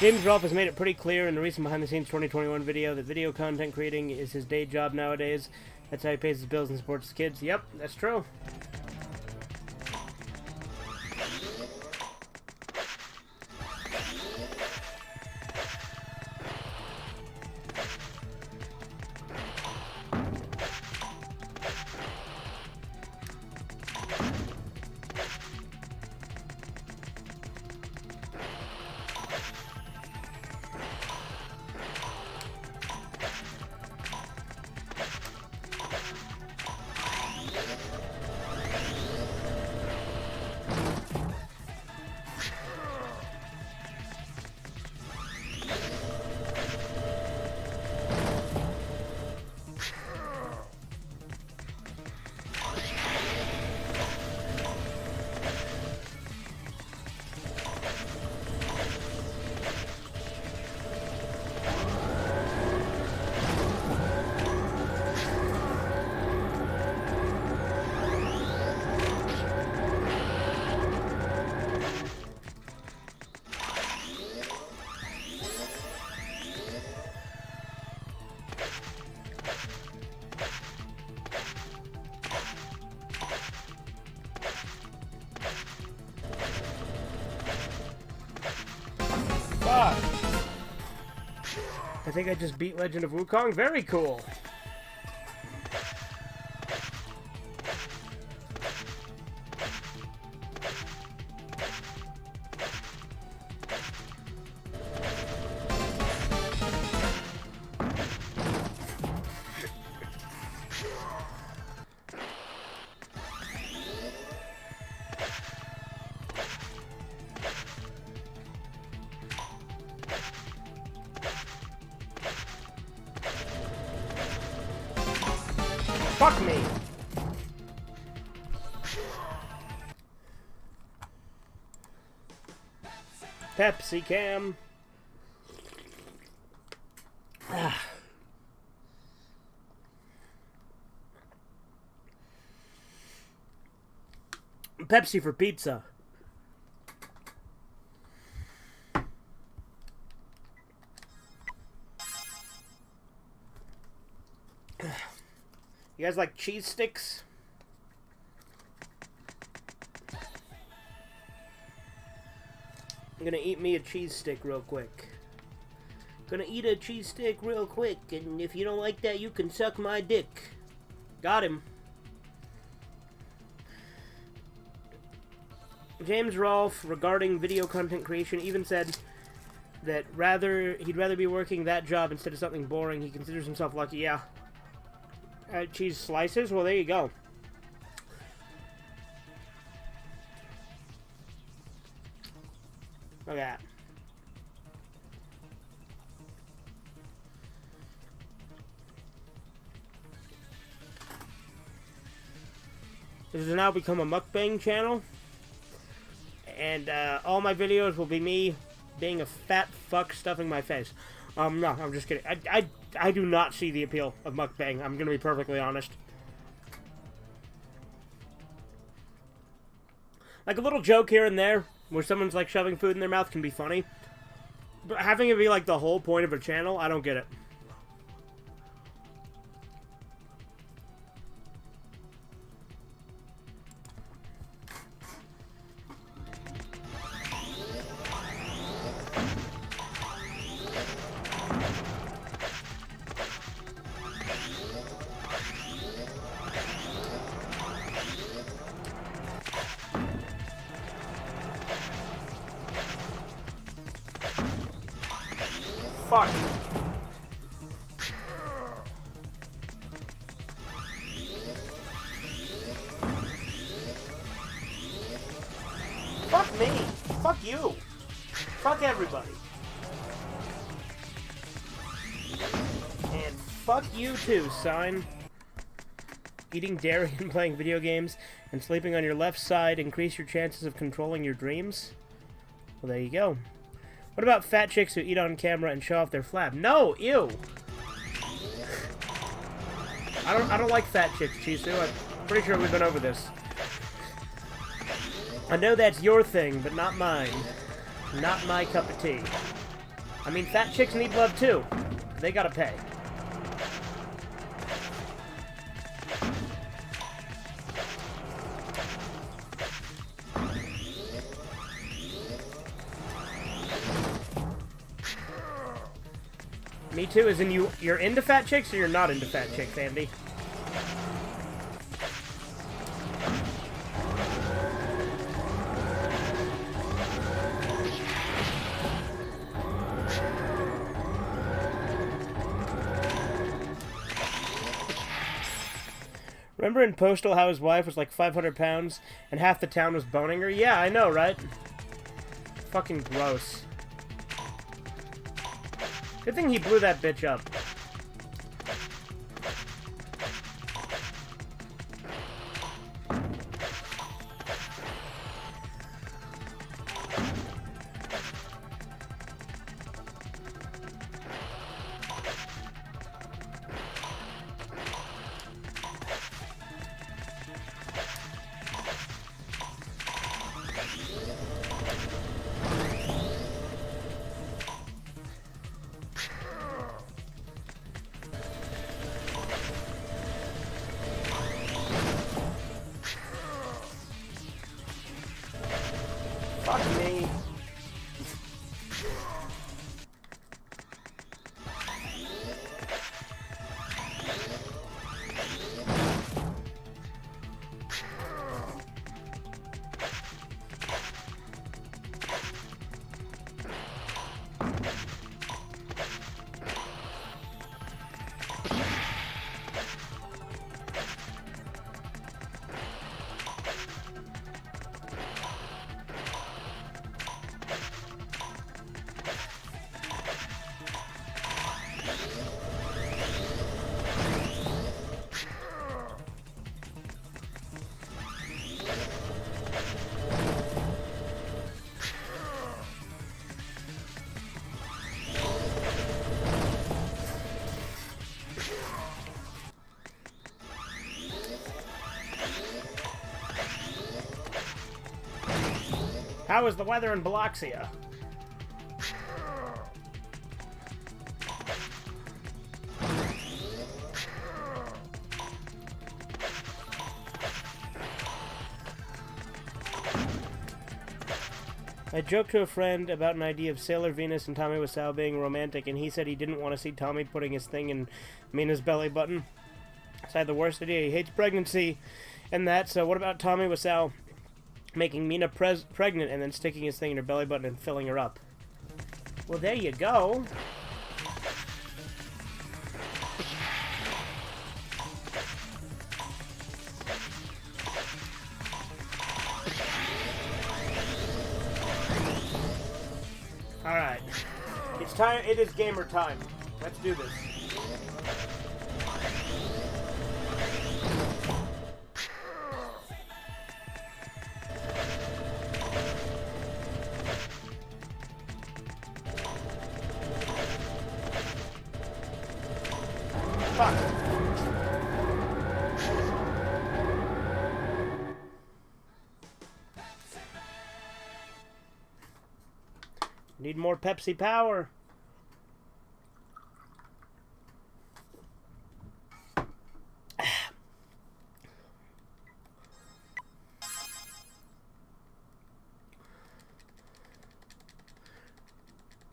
James Rolfe has made it pretty clear in the recent Behind the Scenes 2021 video that video content creating is his day job nowadays. That's how he pays his bills and supports his kids. Yep, that's true. I think I just beat Legend of Wukong. Very cool. Fuck me! Pepsi Cam. Pepsi for pizza. You guys like cheese sticks? I'm gonna eat me a cheese stick real quick. Gonna eat a cheese stick real quick, and if you don't like that, you can suck my dick. Got him. James Rolfe, regarding video content creation, even said that he'd rather be working that job instead of something boring. He considers himself lucky. Yeah. Cheese slices? Well, there you go. Look at that. This has now become a mukbang channel. And all my videos will be me being a fat fuck stuffing my face. No, I'm just kidding. I do not see the appeal of mukbang. I'm gonna be perfectly honest. Like a little joke here and there, where someone's like shoving food in their mouth can be funny. But having it be like the whole point of a channel, I don't get it. Fuck. Fuck me. Fuck you. Fuck everybody. And fuck you too, son. Eating dairy and playing video games and sleeping on your left side increase your chances of controlling your dreams? Well, there you go. What about fat chicks who eat on camera and show off their flab? No, ew. I don't like fat chicks, Chisu. I'm pretty sure we've been over this. I know that's your thing, but not mine. Not my cup of tea. I mean, fat chicks need love too. They gotta pay. Me too, as in you're into fat chicks or you're not into fat chicks, Andy? Remember in Postal how his wife was like 500 pounds and half the town was boning her? Yeah, I know, right? Fucking gross. Good thing he blew that bitch up. Fuck me. How is the weather in Biloxia? I joked to a friend about an idea of Sailor Venus and Tommy Wiseau being romantic, and he said he didn't want to see Tommy putting his thing in Mina's belly button. So I had the worst idea. He hates pregnancy and that, so what about Tommy Wiseau making Mina pregnant and then sticking his thing in her belly button and filling her up? Well, there you go. Alright. It's time. It is gamer time. Let's do this. Fuck. Need more Pepsi power.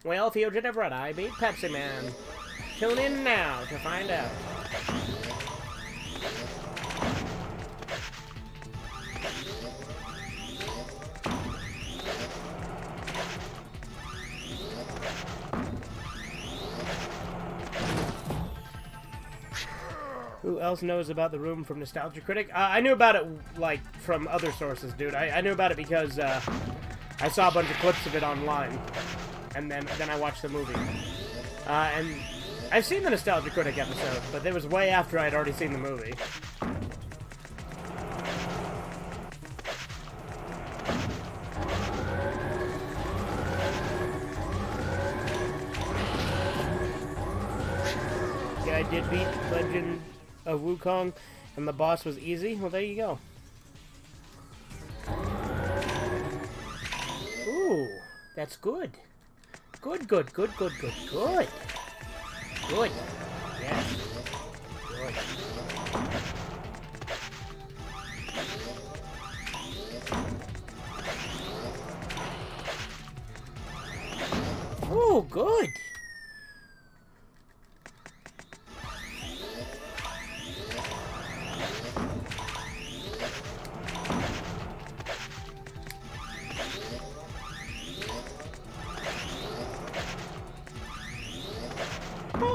Well, fugitive red, I beat Pepsiman. Tune in now to find out. Who else knows about the room from Nostalgia Critic? I knew about it, like, from other sources, dude. I knew about it because, I saw a bunch of clips of it online. And then I watched the movie. And I've seen the Nostalgia Critic episode, but it was way after I'd already seen the movie. Yeah, I did beat Legend of Wukong, and the boss was easy. Well, there you go. Ooh, that's good. Good, good, good, good, good, good. Good. Yes. Good. Oh, good.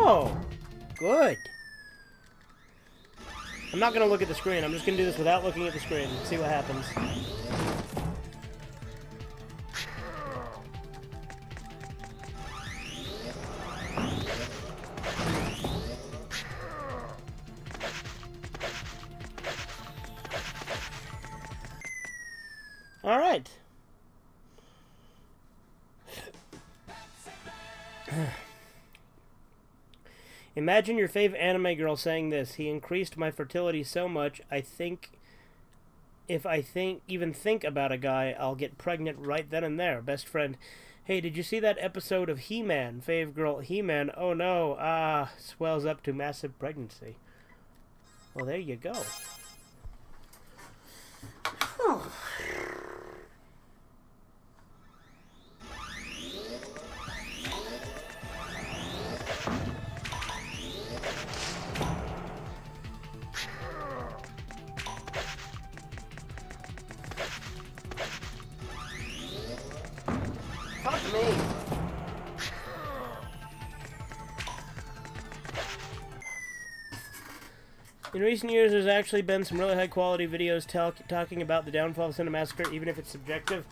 Oh, good. I'm not going to look at the screen. I'm just going to do this without looking at the screen and see what happens. All right. Imagine your fave anime girl saying this. He increased my fertility so much, I think if I even think about a guy, I'll get pregnant right then and there. Best friend. Hey, did you see that episode of He-Man? Fave girl, He-Man. Oh no, swells up to massive pregnancy. Well, there you go. Fuck me. In recent years, there's actually been some really high-quality videos talking about the downfall of Cinemassacre, even if it's subjective.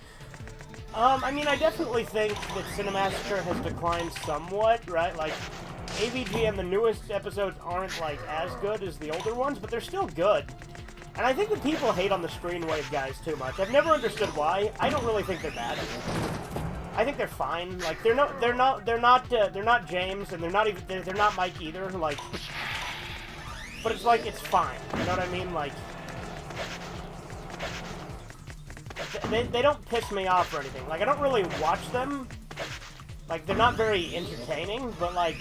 I mean, I definitely think that Cinemassacre has declined somewhat, right? Like, AVG and the newest episodes aren't, like, as good as the older ones, but they're still good. And I think that people hate on the Screen Wave guys too much. I've never understood why. I don't really think they're bad. I think they're fine. Like, they're not James, and they're not Mike either. Like, but it's like, it's fine. You know what I mean? Like, they don't piss me off or anything. Like, I don't really watch them. Like, they're not very entertaining, but, like,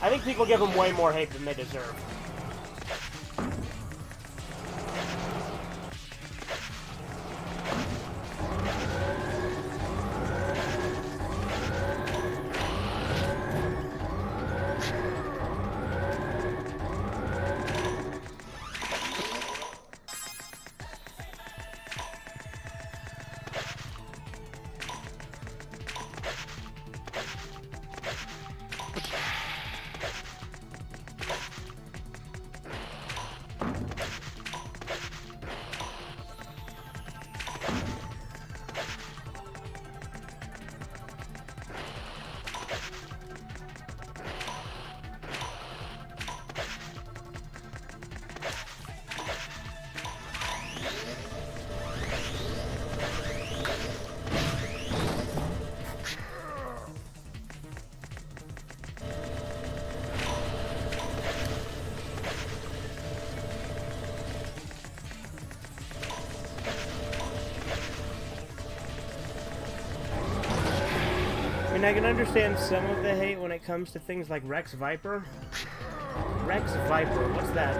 I think people give them way more hate than they deserve. I mean, I can understand some of the hate when it comes to things like Rex Viper. Rex Viper, what's that?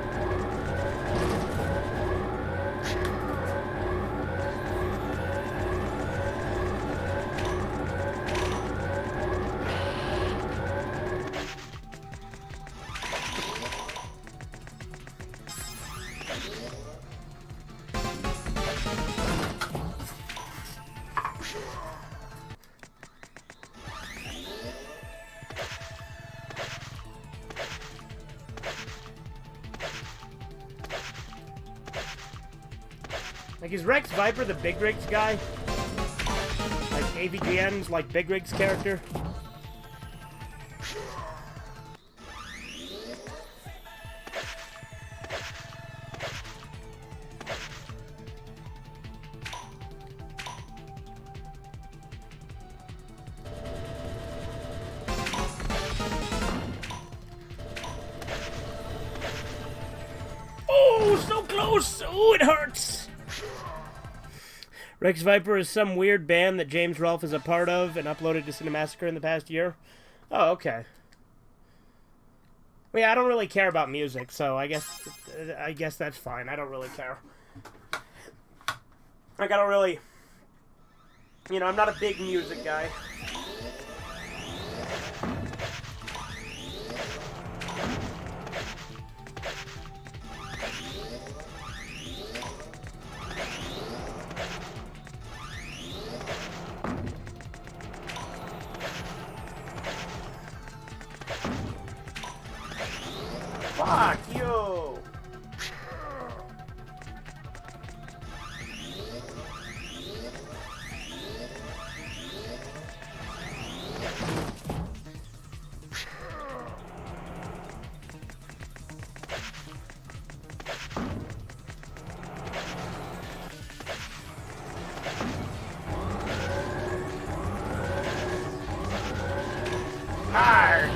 Like, is Rex Viper the Big Rigs guy? Like, AVGN's, like, Big Rigs character? Oh, so close! Oh, it hurts! Rex Viper is some weird band that James Rolfe is a part of and uploaded to Cinemassacre in the past year. Oh, okay. Well, yeah, I don't really care about music, so I guess that's fine. I don't really care. Like, I don't really... You know, I'm not a big music guy. Fuck you! Hard!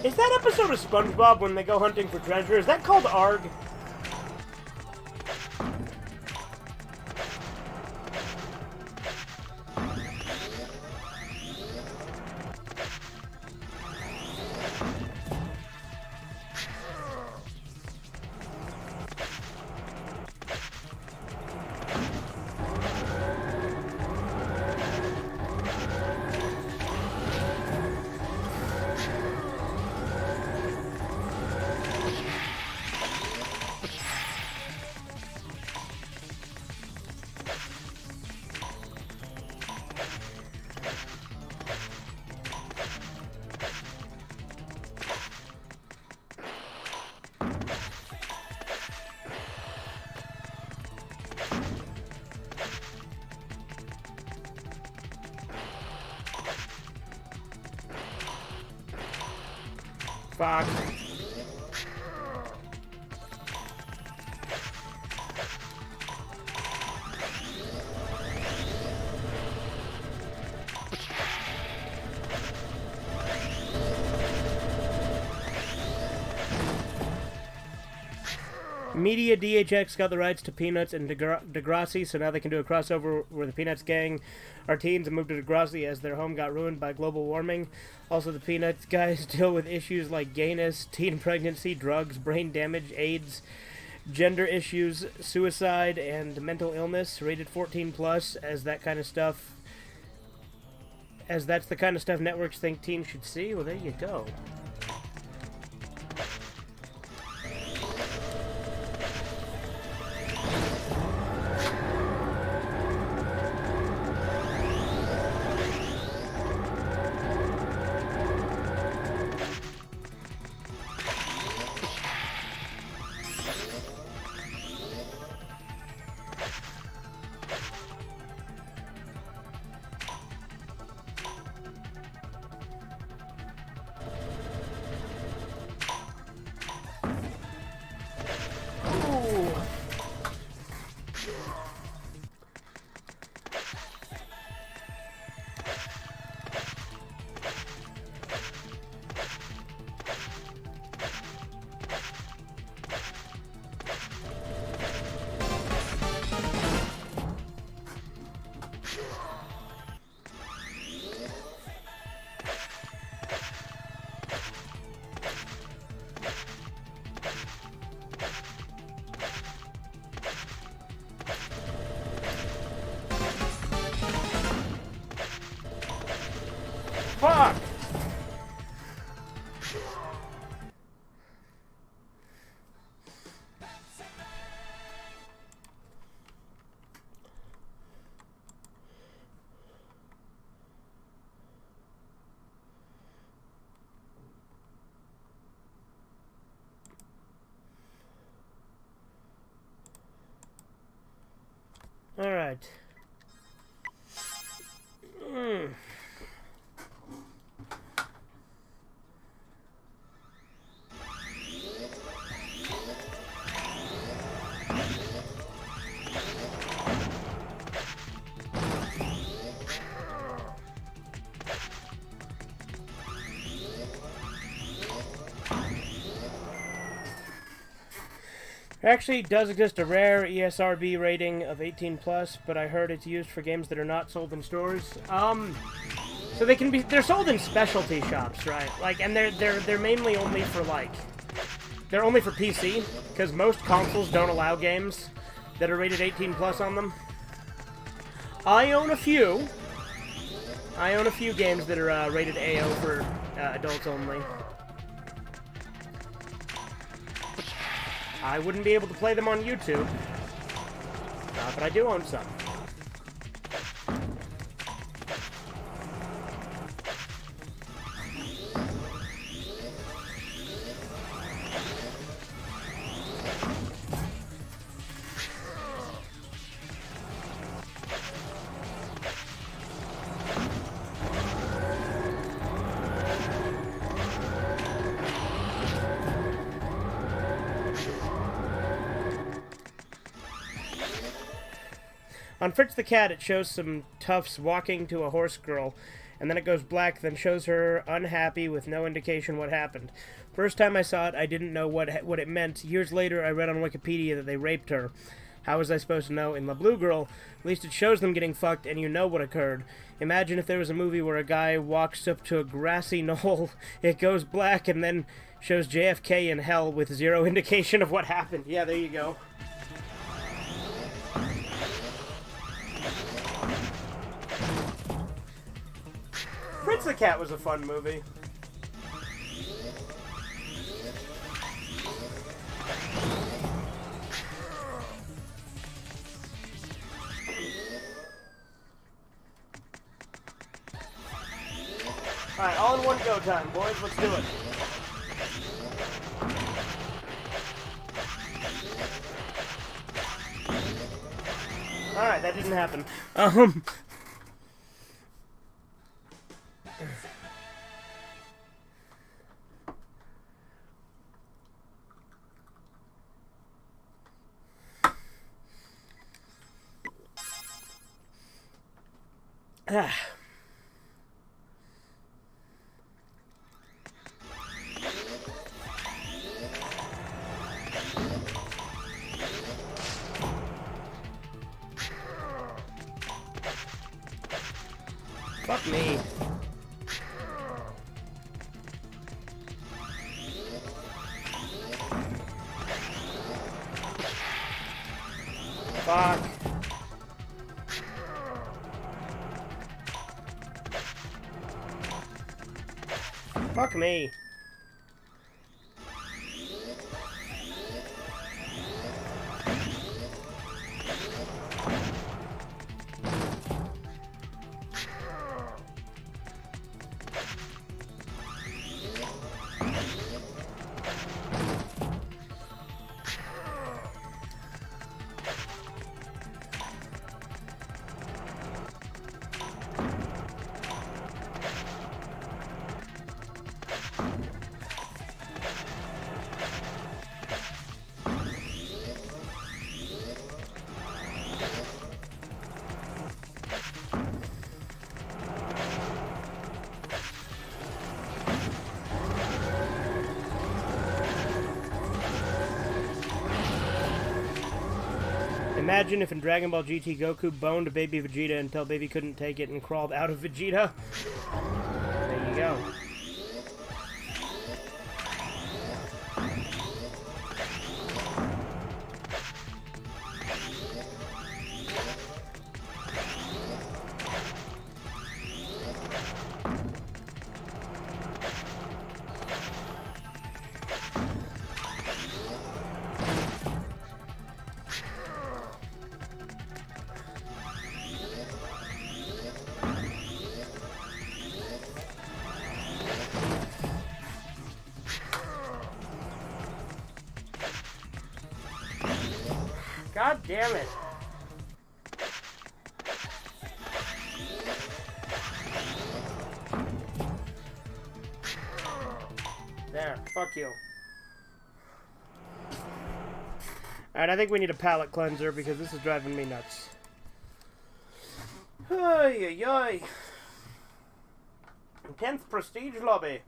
Is that episode of SpongeBob when they go hunting for treasure? Is that called ARG? Fuck. Media DHX got the rights to Peanuts and Degrassi, so now they can do a crossover where the Peanuts gang are teens and move to Degrassi as their home got ruined by global warming. Also, the Peanuts guys deal with issues like gayness, teen pregnancy, drugs, brain damage, AIDS, gender issues, suicide, and mental illness. Rated 14+, as that kind of stuff. As that's the kind of stuff networks think teens should see. Well, there you go. Actually, does exist a rare ESRB rating of 18 plus, but I heard it's used for games that are not sold in stores. So they're sold in specialty shops, right? Like, and they're mainly only for they're only for PC, because most consoles don't allow games that are rated 18 plus on them. I own a few games that are rated AO for adults only. I wouldn't be able to play them on YouTube, but I do own some. On Fritz the Cat, it shows some toughs walking to a horse girl, and then it goes black, then shows her unhappy with no indication what happened. First time I saw it, I didn't know what it meant. Years later, I read on Wikipedia that they raped her. How was I supposed to know? In La Blue Girl, at least it shows them getting fucked, and you know what occurred. Imagine if there was a movie where a guy walks up to a grassy knoll, it goes black, and then shows JFK in hell with zero indication of what happened. Yeah, there you go. Prince the Cat was a fun movie. Alright, all in one go time, boys. Let's do it. Alright, that didn't happen. Fuck me. Fuck. Fuck me. Imagine if in Dragon Ball GT Goku boned baby Vegeta until baby couldn't take it and crawled out of Vegeta. There you go. God damn it. There, fuck you. Alright, I think we need a palate cleanser because this is driving me nuts. Ay, ay, ay. 10th Prestige Lobby.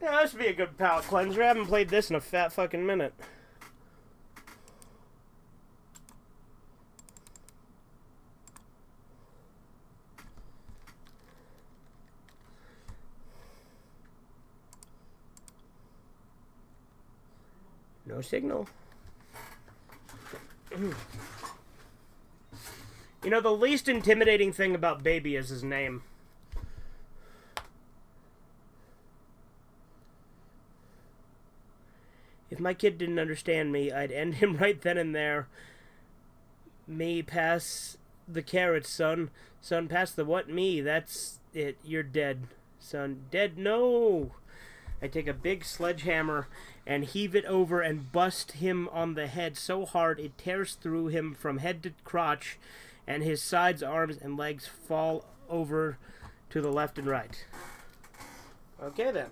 Yeah, this would be a good palate cleanser. I haven't played this in a fat fucking minute. No signal. You know, the least intimidating thing about Baby is his name. If my kid didn't understand me, I'd end him right then and there. Me, pass the carrots, son. Son, pass the what? Me. That's it. You're dead. Son, dead? No! I take a big sledgehammer and heave it over and bust him on the head so hard it tears through him from head to crotch, and his sides, arms, and legs fall over to the left and right. Okay, then.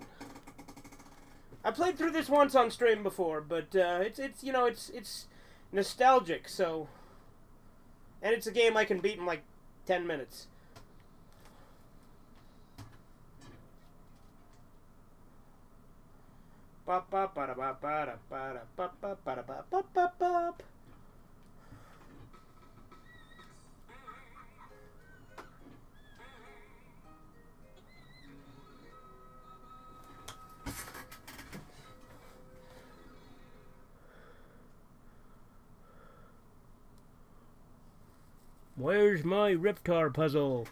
I played through this once on stream before, but it's nostalgic, so, and it's a game I can beat in like 10 minutes. Bop bop bada bop bada bada bop bop bada bop bop bop bop. Where's my reptar puzzle?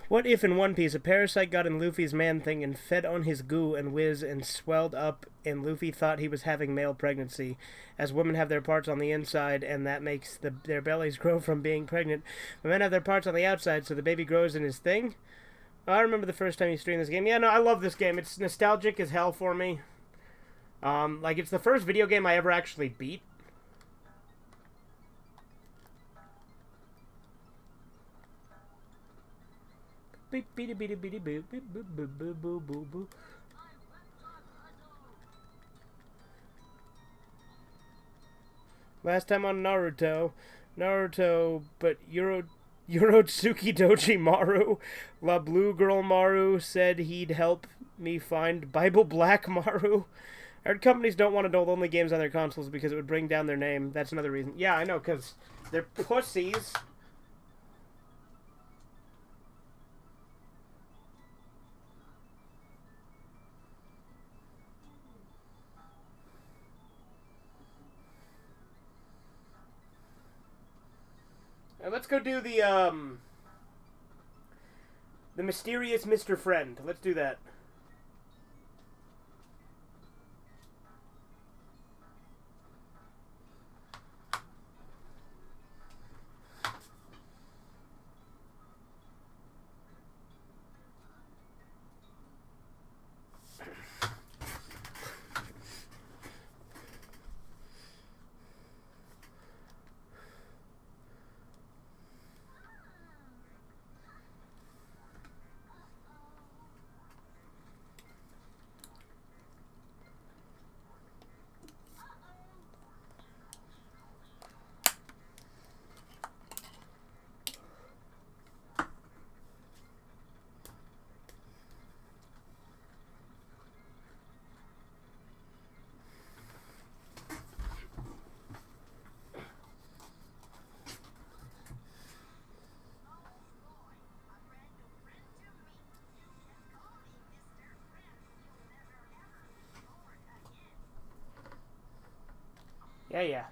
What if in One Piece a parasite got in Luffy's man-thing and fed on his goo and whiz and swelled up, and Luffy thought he was having male pregnancy, as women have their parts on the inside and that makes their bellies grow from being pregnant, but men have their parts on the outside so the baby grows in his thing? I remember the first time you streamed this game. Yeah, no, I love this game. It's nostalgic as hell for me. Like, it's the first video game I ever actually beat. Last time on Naruto, but Yorotsuki Doji Maru, La Blue Girl Maru said he'd help me find Bible Black Maru. I heard companies don't want adult-only games on their consoles because it would bring down their name. That's another reason. Yeah, I know, because they're pussies. Let's go do the mysterious Mr. Friend. Let's do that. Yeah.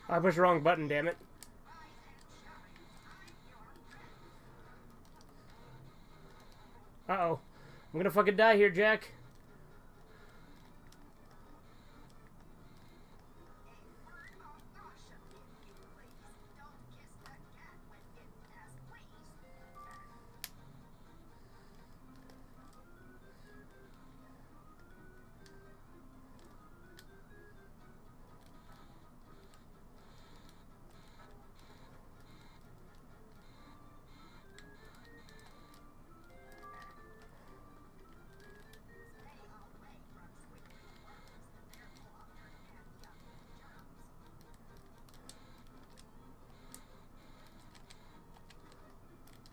I pushed the wrong button, damn it. Uh-oh. I'm gonna fucking die here, Jack.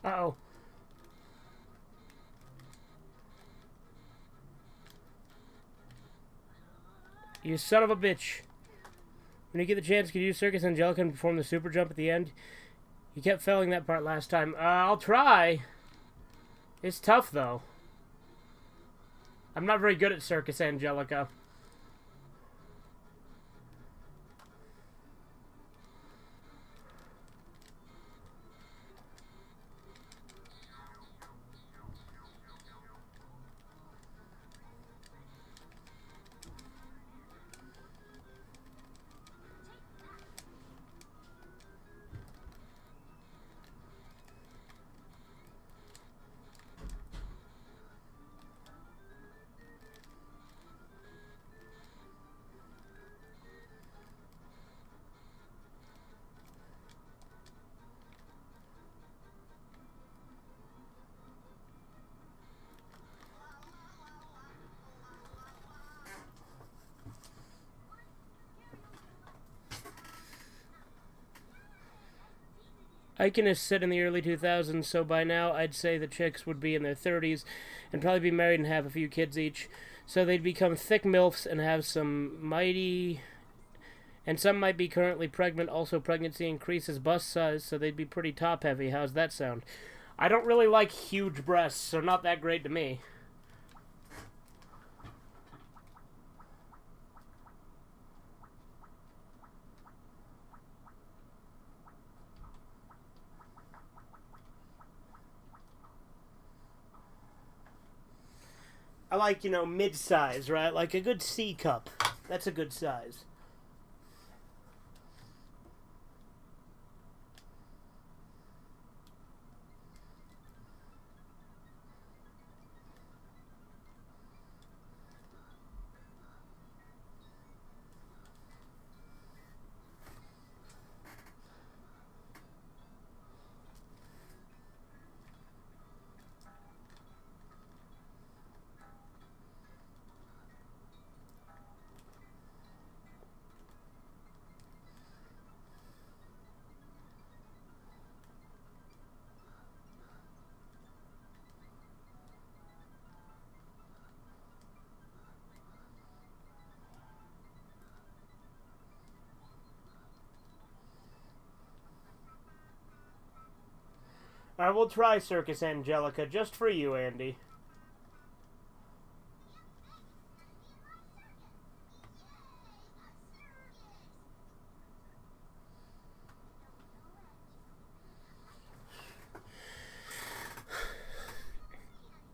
Uh-oh. You son of a bitch. When you get the chance, could you use Circus Angelica and perform the super jump at the end? You kept failing that part last time. I'll try. It's tough, though. I'm not very good at Circus Angelica. Alchemist set in the early 2000s, so by now I'd say the chicks would be in their 30s and probably be married and have a few kids each. So they'd become thick MILFs and have some mighty... And some might be currently pregnant. Also, pregnancy increases bust size, so they'd be pretty top-heavy. How's that sound? I don't really like huge breasts, so not that great to me. I like, mid-size, right? Like a good C cup. That's a good size. I will try Circus Angelica just for you, Andy.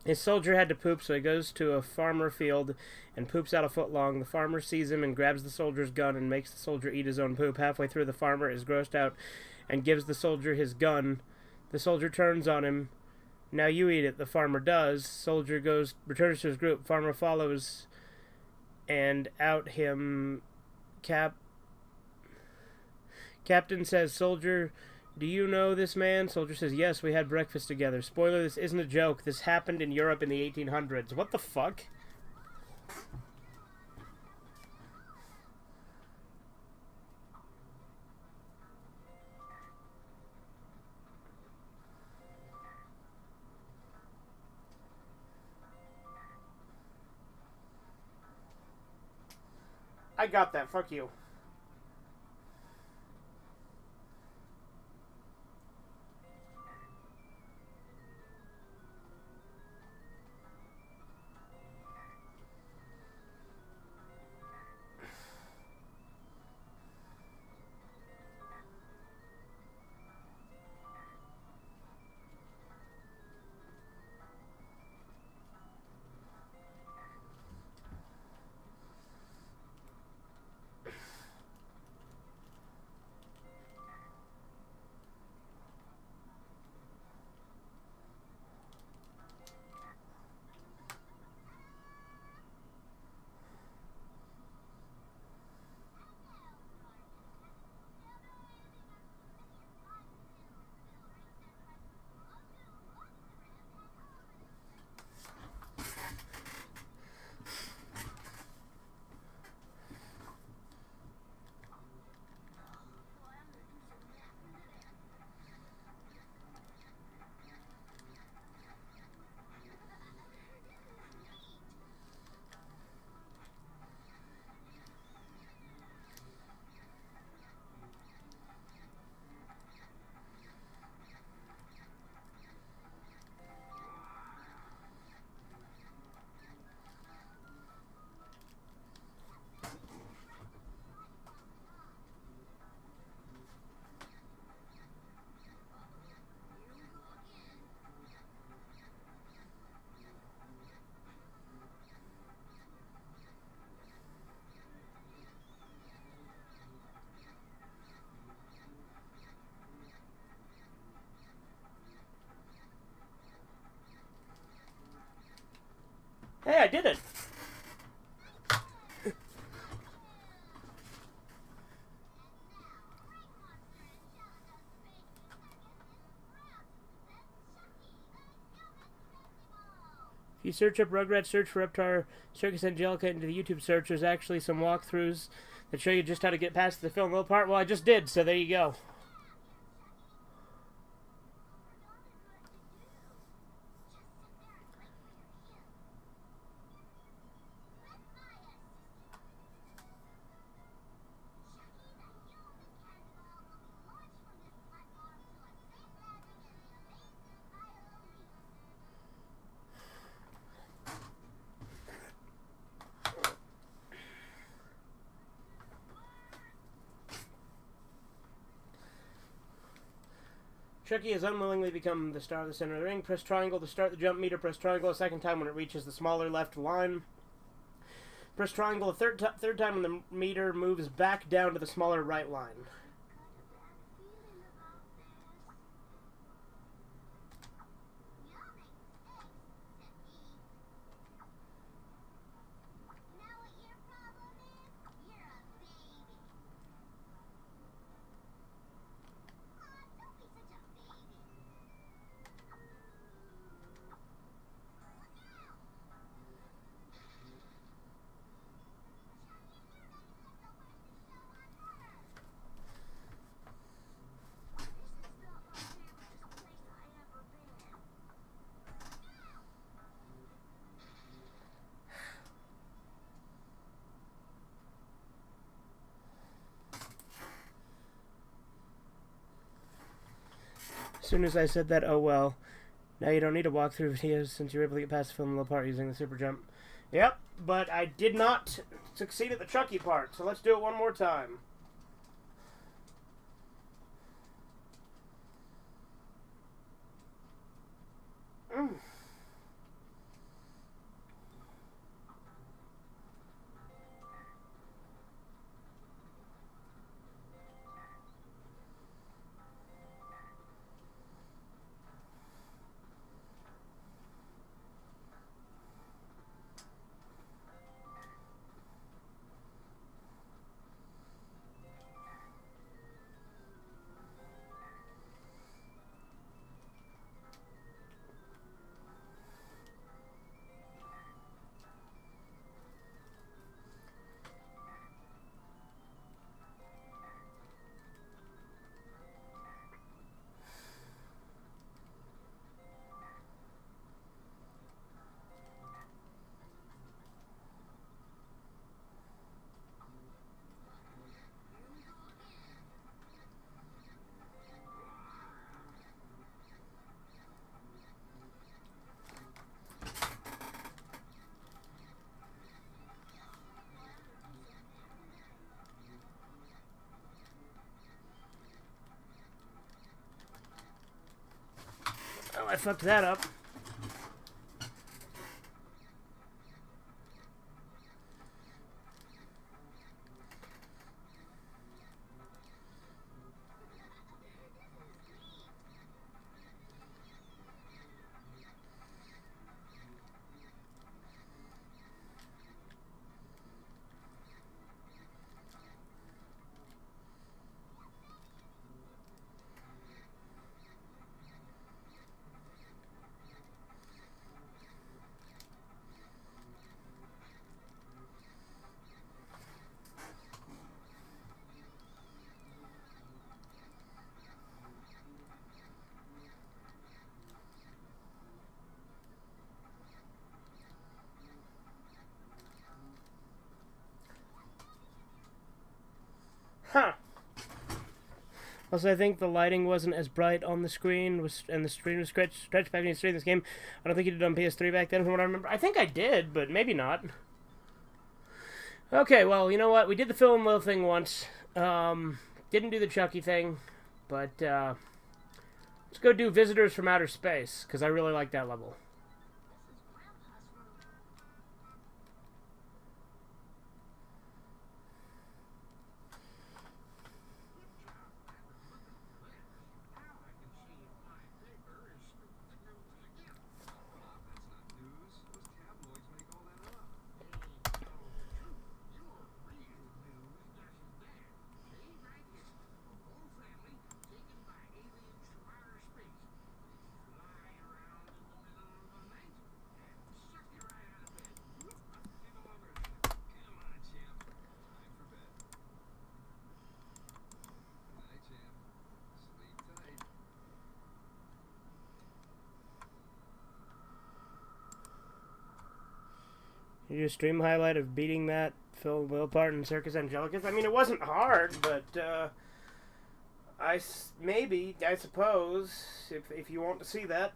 His soldier had to poop, so he goes to a farmer field and poops out a foot long. The farmer sees him and grabs the soldier's gun and makes the soldier eat his own poop. Halfway through, the farmer is grossed out and gives the soldier his gun. The soldier turns on him. Now you eat it. The farmer does. Soldier returns to his group. Farmer follows and out him. Captain says, "Soldier, do you know this man?" Soldier says, "Yes, we had breakfast together." Spoiler, this isn't a joke. This happened in Europe in the 1800s. What the fuck? I got that. Fuck you. did it. If you search up Rugrats, search for Reptar, Circus Angelica into the YouTube search, there's actually some walkthroughs that show you just how to get past the film little part. Well, I just did, so there you go. Chucky has unwillingly become the star of the center of the ring. Press triangle to start the jump meter. Press triangle a second time when it reaches the smaller left line. Press triangle a third time when the meter moves back down to the smaller right line. As soon as I said that, oh well. Now you don't need to walk through videos since you're able to get past the film little part using the super jump. Yep, but I did not succeed at the Chucky part, so let's do it one more time. Oh, I fucked that up. Huh. Also, I think the lighting wasn't as bright on the screen, and the screen was stretched back in this game. I don't think you did on PS3 back then, from what I remember. I think I did, but maybe not. Okay, well, you know what? We did the film little thing once. Didn't do the Chucky thing, but let's go do Visitors from Outer Space, because I really like that level. Your stream highlight of beating that Phil Wilpart and Circus Angelicus? I mean, it wasn't hard, but I suppose, if you want to see that.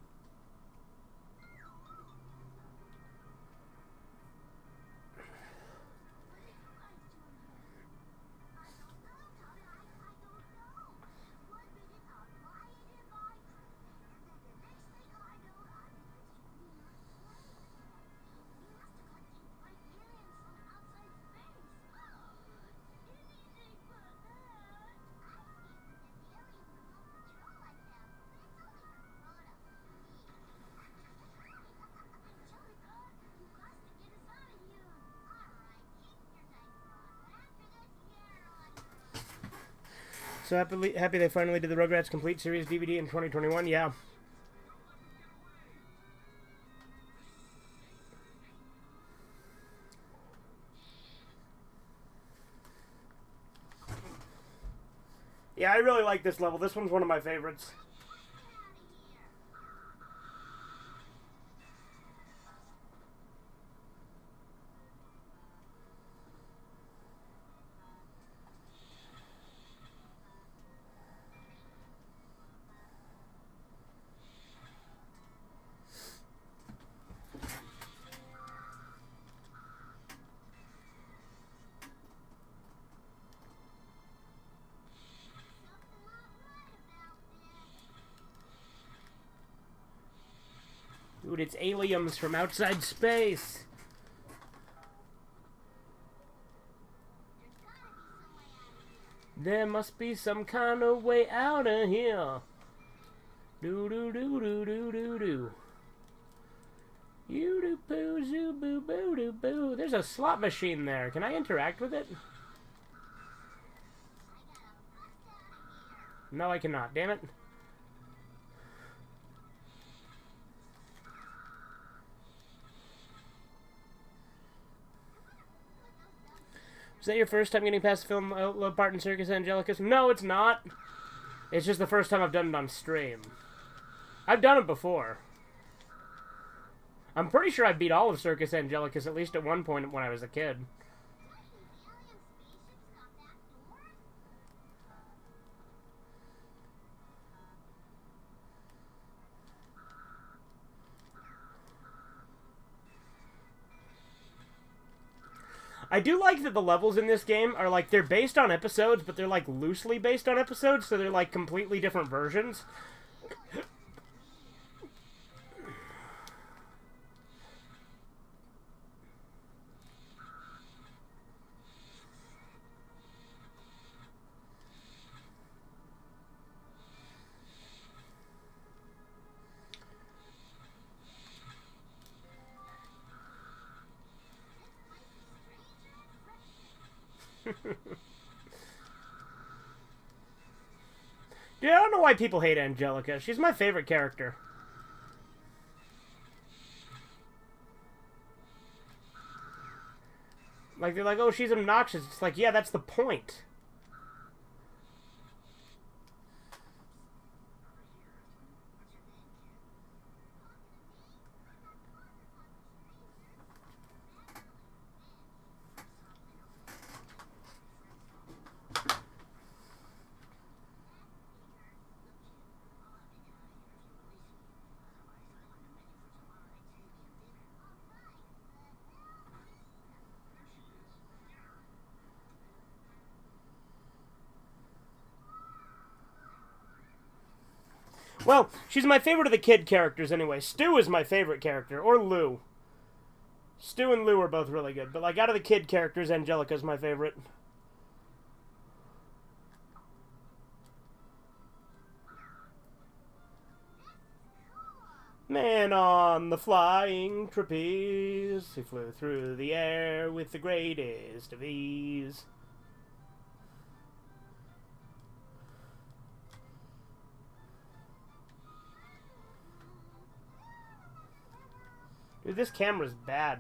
So happy they finally did the Rugrats Complete Series DVD in 2021. Yeah. Yeah, I really like this level. This one's one of my favorites. Dude, it's aliens from outside space. There must be some kind of way out of here. Do do do do do do do. You do boo zoo boo boo do boo. There's a slot machine there. Can I interact with it? No, I cannot. Damn it. Is that your first time getting past the film part in Circus Angelicus? No, it's not. It's just the first time I've done it on stream. I've done it before. I'm pretty sure I beat all of Circus Angelicus at least at one point when I was a kid. I do like that the levels in this game are like, they're based on episodes, but they're like loosely based on episodes, so they're like completely different versions. Dude, I don't know why people hate Angelica. She's my favorite character. Like, they're like, oh, she's obnoxious. It's like, yeah, that's the point. Well, she's my favorite of the kid characters anyway. Stu is my favorite character, or Lou. Stu and Lou are both really good, but like out of the kid characters, Angelica's my favorite. Man on the flying trapeze, he flew through the air with the greatest of ease. Dude, this camera's bad.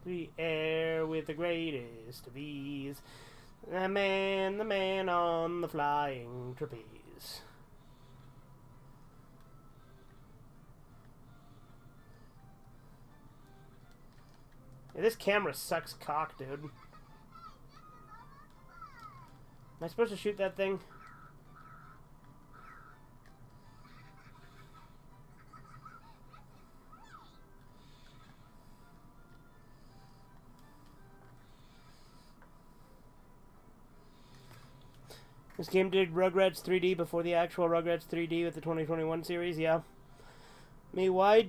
The air with the greatest of ease. The man on the flying trapeze. Yeah, this camera sucks cock, dude. Am I supposed to shoot that thing? This game did Rugrats 3D before the actual Rugrats 3D with the 2021 series, yeah. Me, why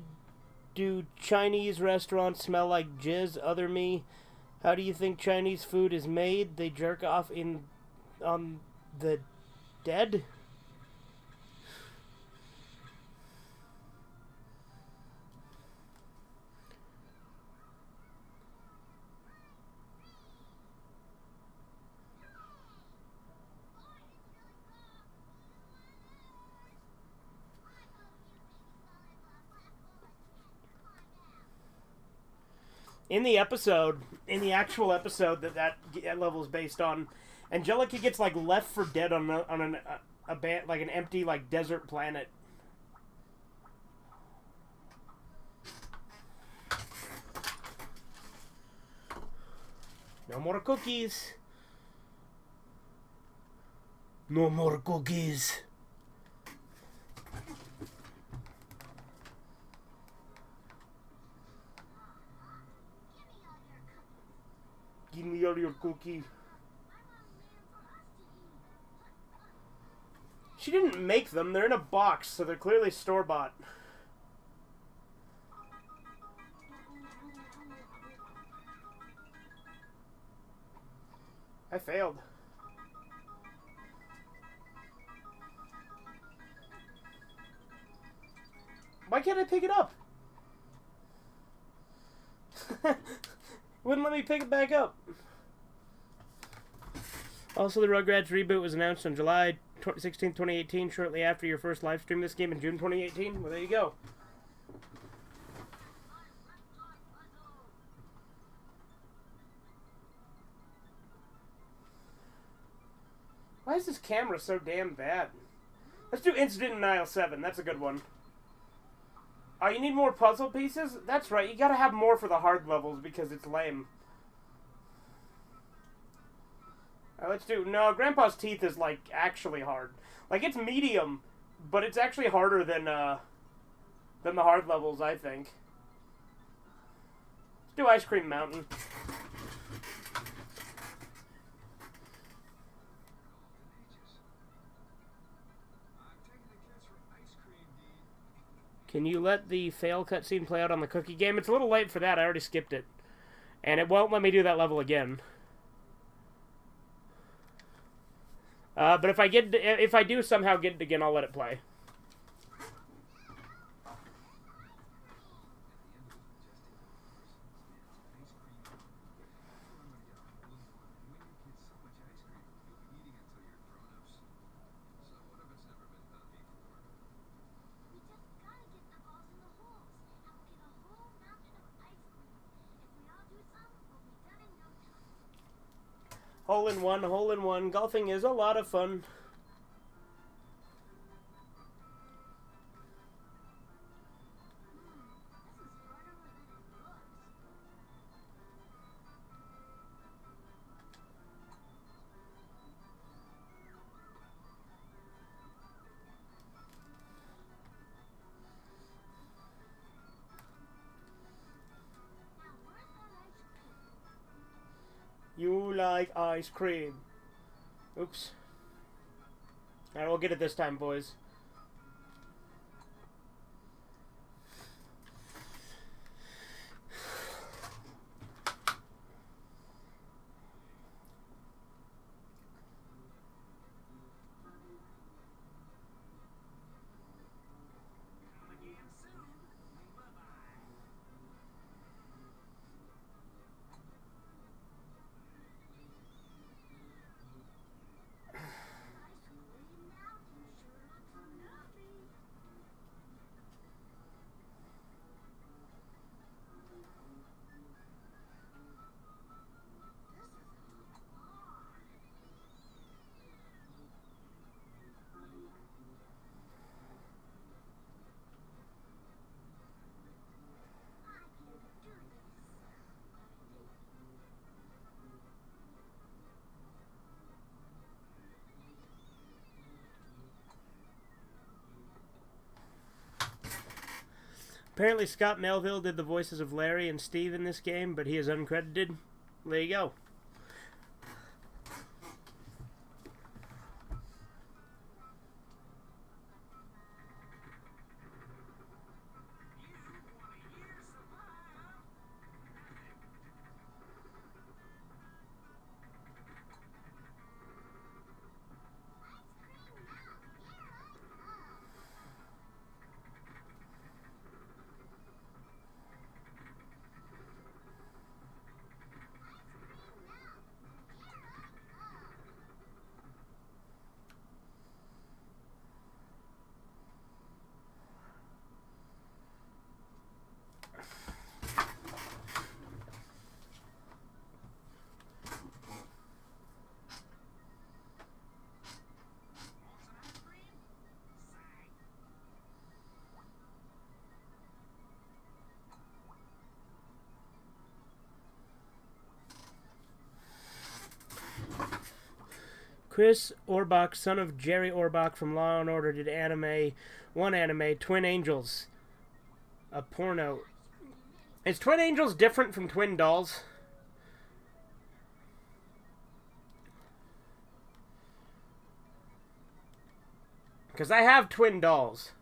do Chinese restaurants smell like jizz? Other me, how do you think Chinese food is made? They jerk off on the dead? In the actual episode that level is based on, Angelica gets like left for dead on an empty like desert planet. No more cookies. No more cookies. Give me all your cookie. She didn't make them. They're in a box, so they're clearly store-bought. I failed. Why can't I pick it up? Wouldn't let me pick it back up. Also, the Rugrats reboot was announced on July 16, 2018, shortly after your first live stream of this game in June 2018. Well, there you go. Why is this camera so damn bad? Let's do Instant Denial 7. That's a good one. Oh, you need more puzzle pieces? That's right. You gotta have more for the hard levels because it's lame. Alright, let's do... No, Grandpa's Teeth is, like, actually hard. Like, it's medium, but it's actually harder than the hard levels, I think. Let's do Ice Cream Mountain. Can you let the fail cutscene play out on the cookie game? It's a little late for that. I already skipped it. And it won't let me do that level again. But if I do somehow get it again, I'll let it play. Hole in one, hole in one. Golfing is a lot of fun. You like ice cream. Oops. Alright, we'll get it this time, boys. Apparently Scott Melville did the voices of Larry and Steve in this game, but he is uncredited. There you go. Chris Orbach, son of Jerry Orbach from Law & Order, did one anime, Twin Angels, a porno. Is Twin Angels different from Twin Dolls? Because I have Twin Dolls.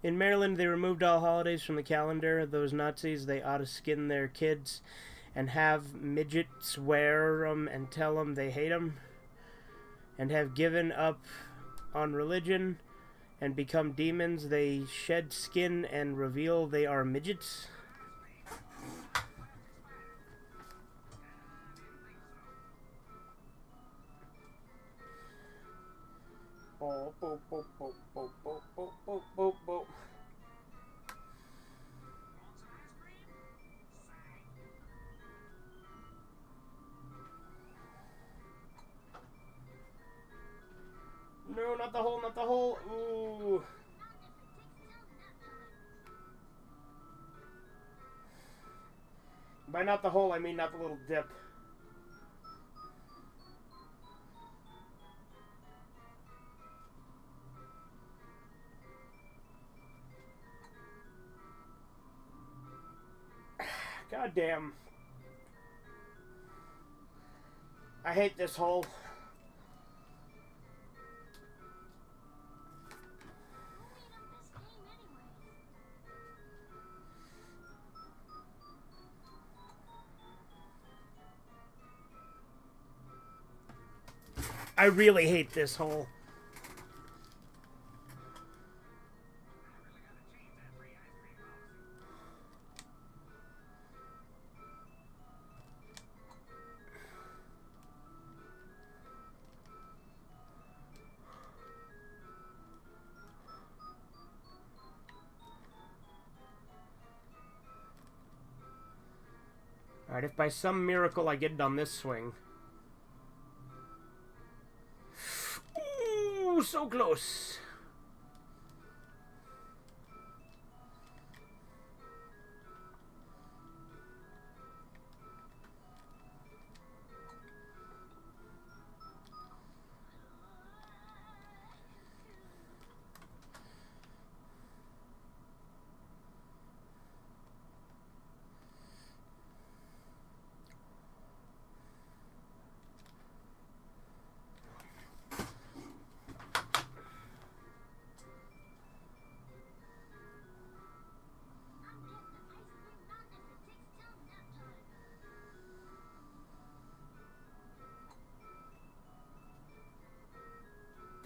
In Maryland, they removed all holidays from the calendar. Those Nazis, they ought to skin their kids and have midgets wear them and tell them they hate them, and have given up on religion and become demons. They shed skin and reveal they are midgets. Boop, boop, boop, boop, boop, boop, boop, boop, boop, boop. No, not the hole, not the hole. Ooh. By not the hole, I mean not the little dip. God damn. I hate this hole. I really hate this hole. Alright, if by some miracle I get it on this swing. Ooh, so close.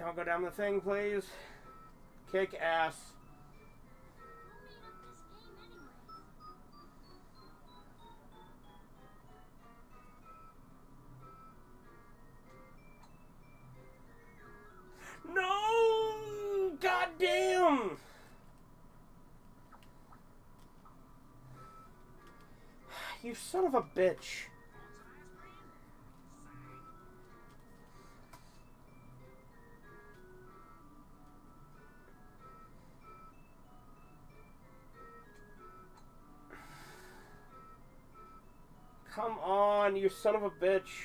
Don't go down the thing, please. Kick ass. No! God damn! You son of a bitch. Come on, you son of a bitch.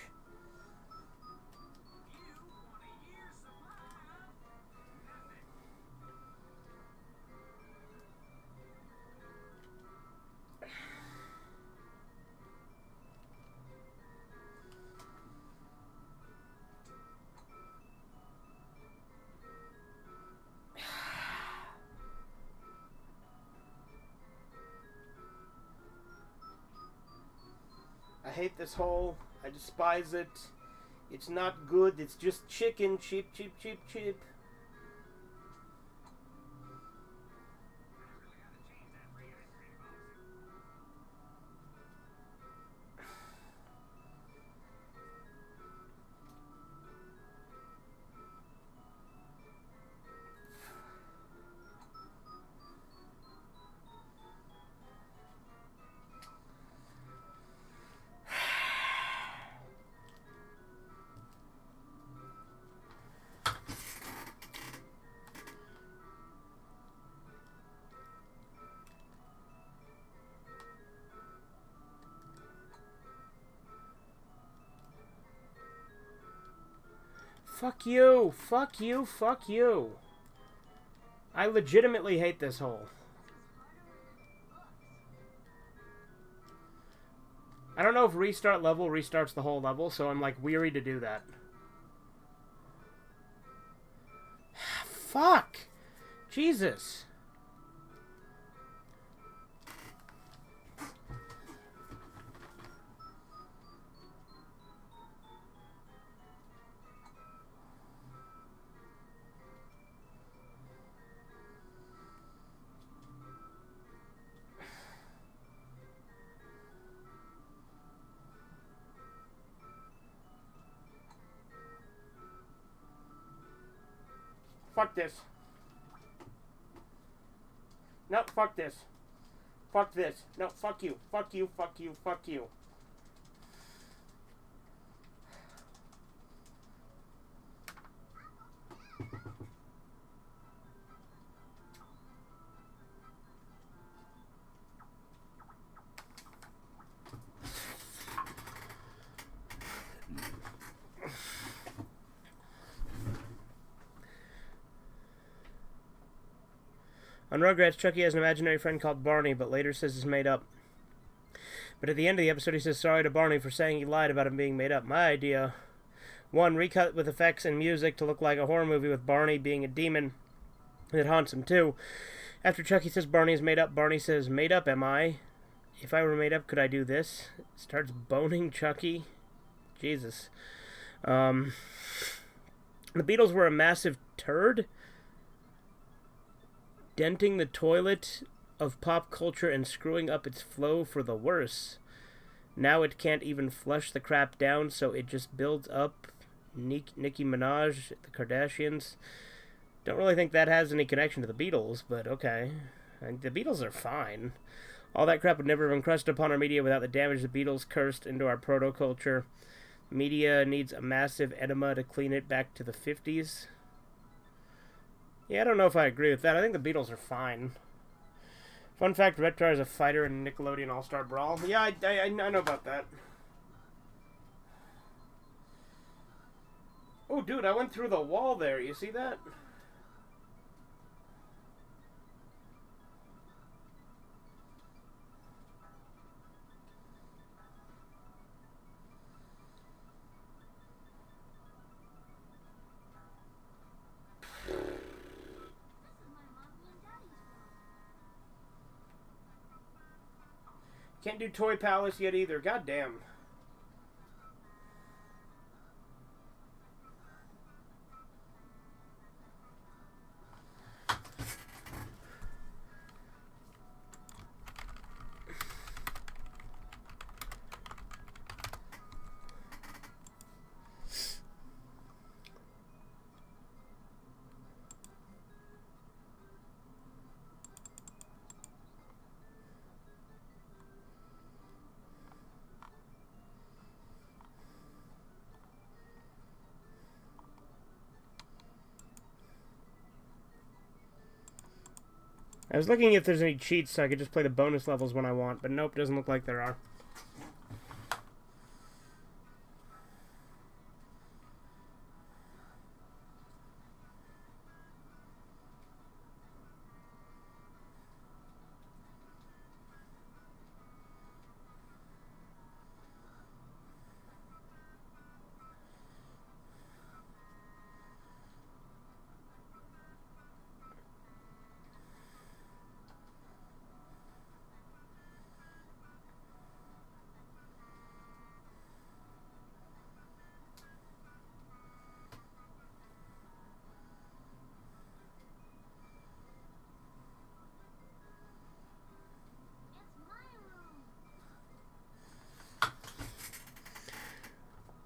I hate this hole. I despise it. It's not good. It's just chicken. Cheap, cheap, cheap, cheap. Fuck you. Fuck you. Fuck you. I legitimately hate this hole. I don't know if restart level restarts the whole level, so I'm like weary to do that. Fuck! Jesus. Fuck this. No, fuck this. Fuck this. No, fuck you. Fuck you, fuck you, fuck you. On Rugrats, Chucky has an imaginary friend called Barney, but later says it's made up. But at the end of the episode, he says sorry to Barney for saying he lied about him being made up. My idea. 1. Recut with effects and music to look like a horror movie with Barney being a demon that haunts him. 2. After Chucky says Barney is made up, Barney says, made up am I? If I were made up, could I do this? Starts boning Chucky. Jesus. The Beatles were a massive turd, denting the toilet of pop culture and screwing up its flow for the worse. Now it can't even flush the crap down, so it just builds up. Nicki Minaj, the Kardashians. Don't really think that has any connection to the Beatles, but okay. The Beatles are fine. All that crap would never have been crushed upon our media without the damage the Beatles cursed into our proto-culture. Media needs a massive enema to clean it back to the 50s. Yeah, I don't know if I agree with that. I think the Beatles are fine. Fun fact, Reptar is a fighter in Nickelodeon All-Star Brawl. Yeah, I know about that. Oh, dude, I went through the wall there. You see that? Can't do Toy Palace yet either. God damn. I was looking if there's any cheats so I could just play the bonus levels when I want, but nope, doesn't look like there are.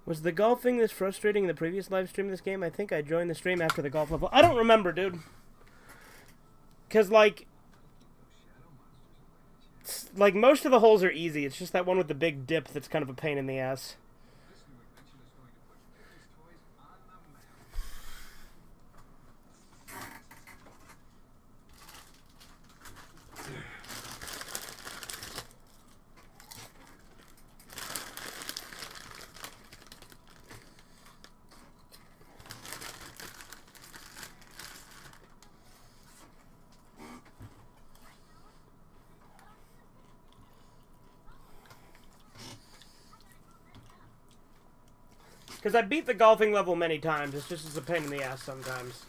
Was the golfing this frustrating in the previous live stream of this game? I think I joined the stream after the golf level. I don't remember, dude. Because, like, most of the holes are easy. It's just that one with the big dip that's kind of a pain in the ass. Because I beat the golfing level many times. It's just a pain in the ass sometimes.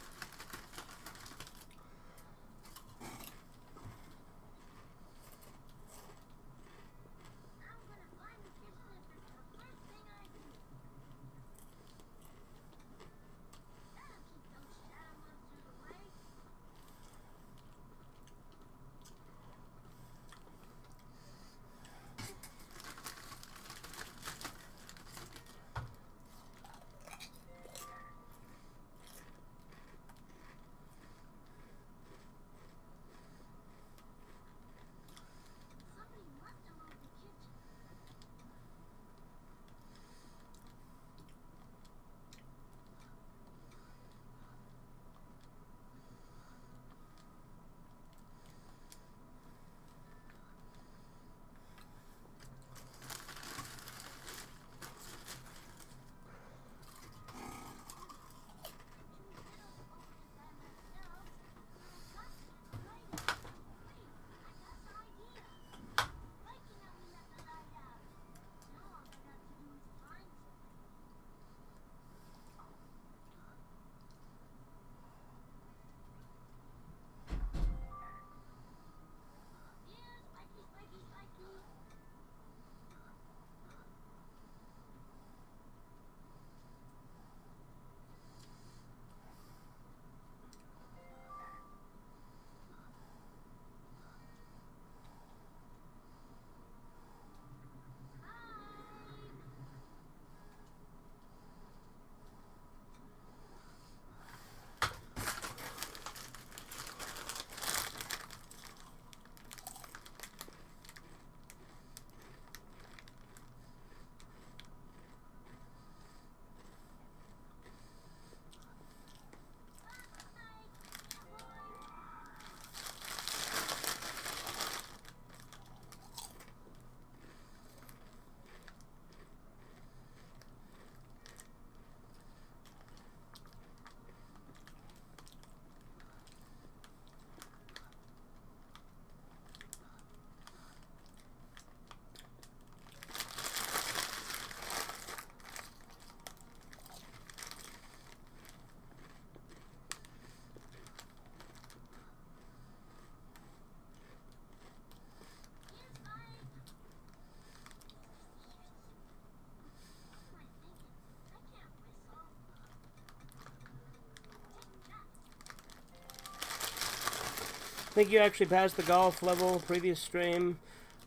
I think you actually passed the golf level previous stream,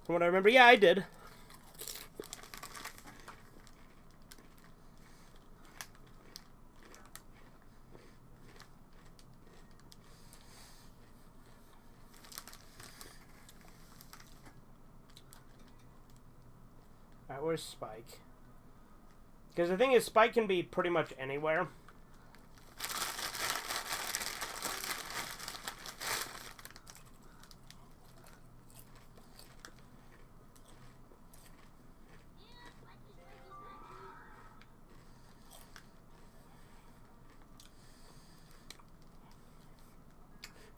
from what I remember. Yeah, I did. Alright, where's Spike? Because the thing is, Spike can be pretty much anywhere.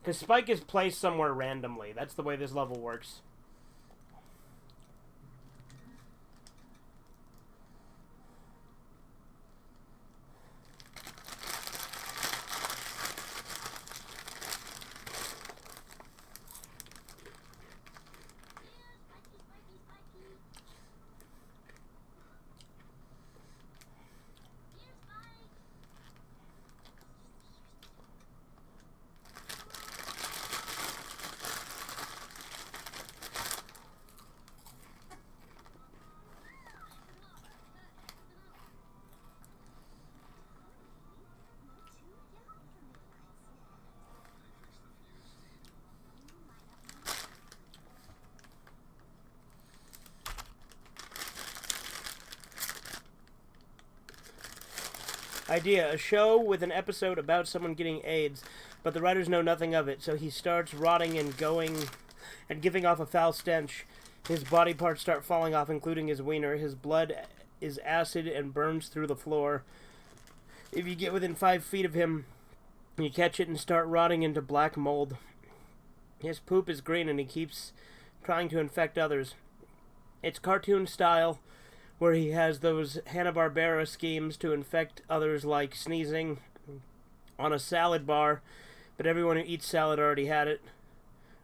Because Spike is placed somewhere randomly. That's the way this level works. Idea: a show with an episode about someone getting AIDS, but the writers know nothing of it, so he starts rotting and giving off a foul stench. His body parts start falling off, including his wiener. His blood is acid and burns through the floor. If you get within 5 feet of him, you catch it and start rotting into black mold. His poop is green and he keeps trying to infect others. It's cartoon style, where he has those Hanna-Barbera schemes to infect others, like sneezing on a salad bar, but everyone who eats salad already had it,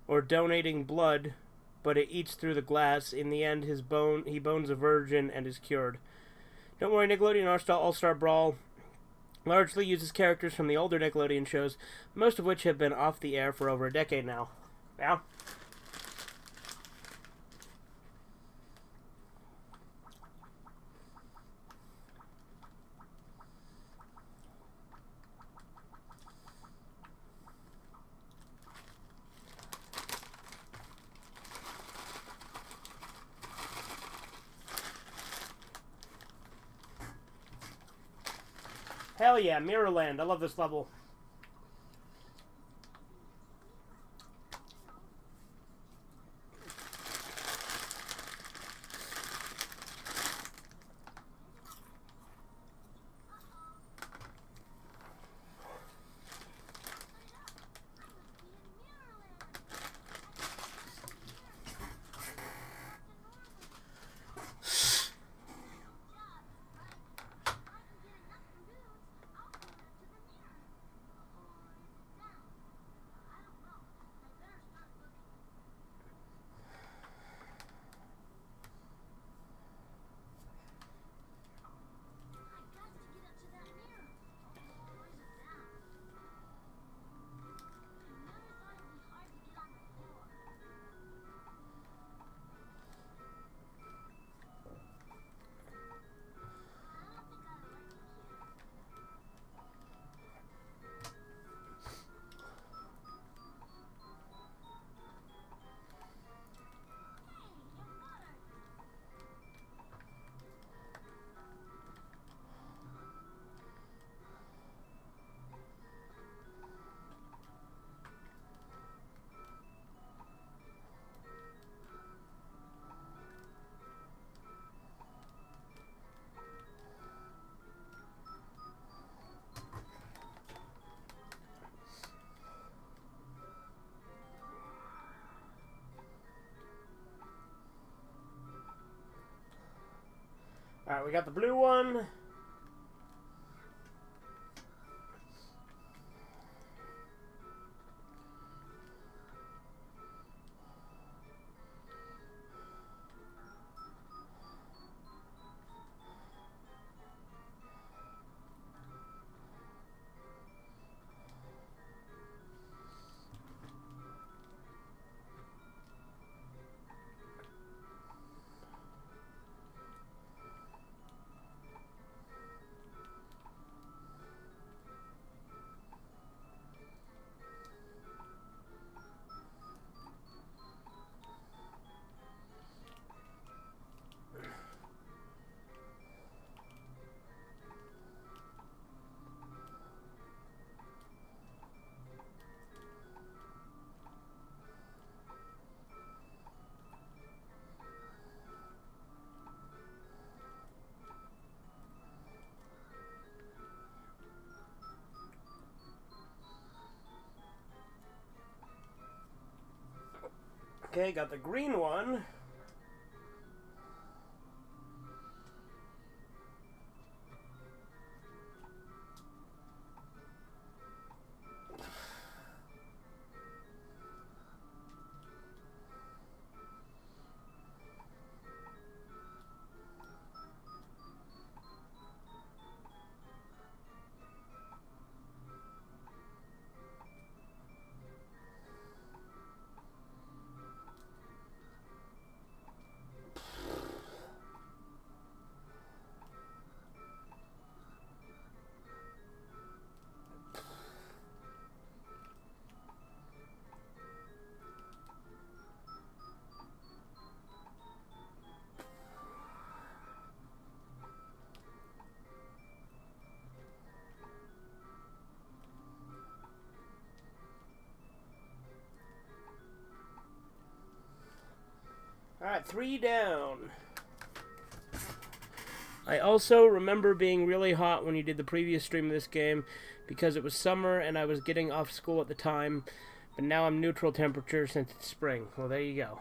or donating blood, but it eats through the glass. In the end, he bones a virgin and is cured. Don't worry, Nickelodeon All-Star Brawl largely uses characters from the older Nickelodeon shows, most of which have been off the air for over a decade now. Yeah? Hell yeah, Mirrorland. I love this level. Alright, we got the blue one. Okay, got the green one. Alright, 3 down. I also remember being really hot when you did the previous stream of this game because it was summer and I was getting off school at the time, but now I'm neutral temperature since it's spring. Well, there you go.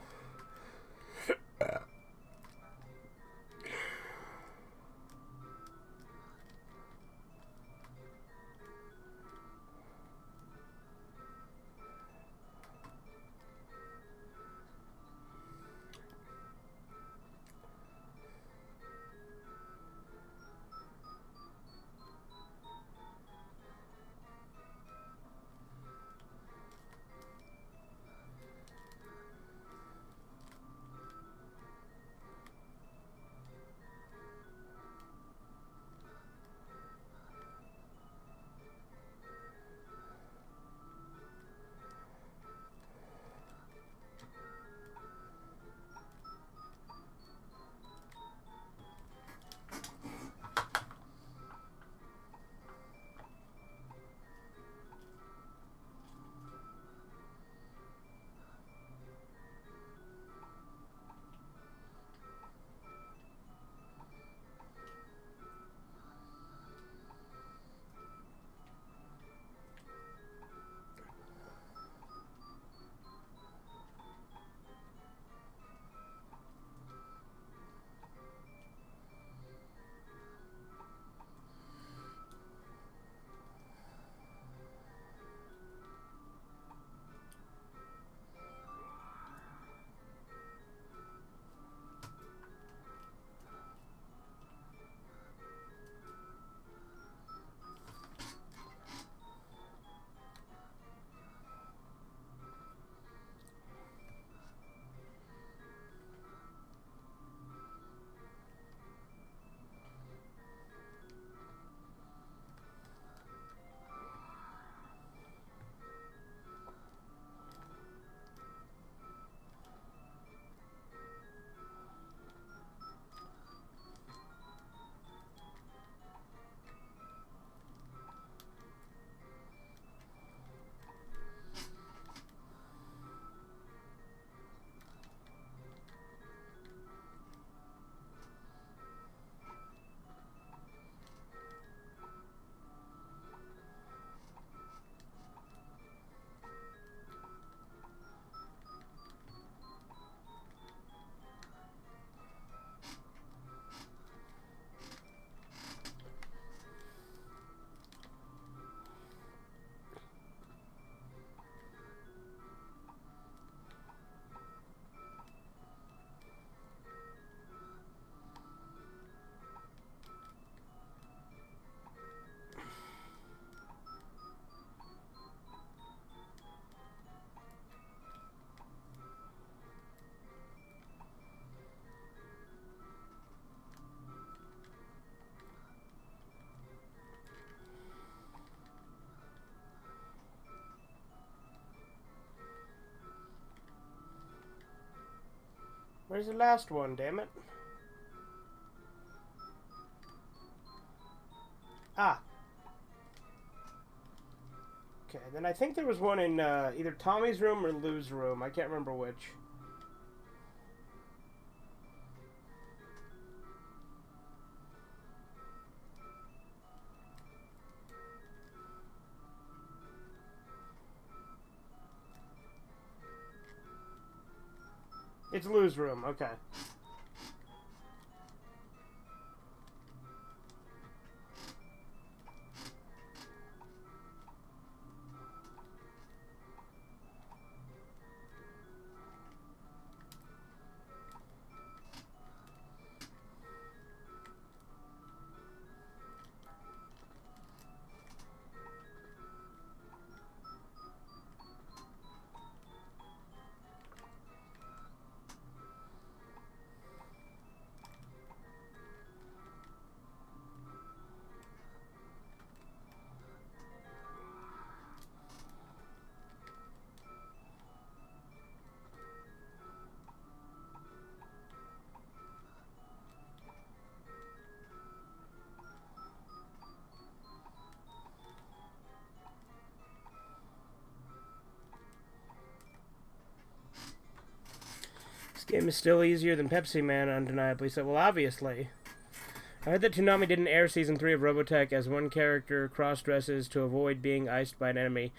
Where's the last one, damn it? Ah. Okay, then I think there was one in either Tommy's room or Lou's room. I can't remember which. It's Lou's room, okay. This game is still easier than Pepsiman, undeniably so. Well, obviously. I heard that Toonami didn't air Season 3 of Robotech as one character cross-dresses to avoid being iced by an enemy.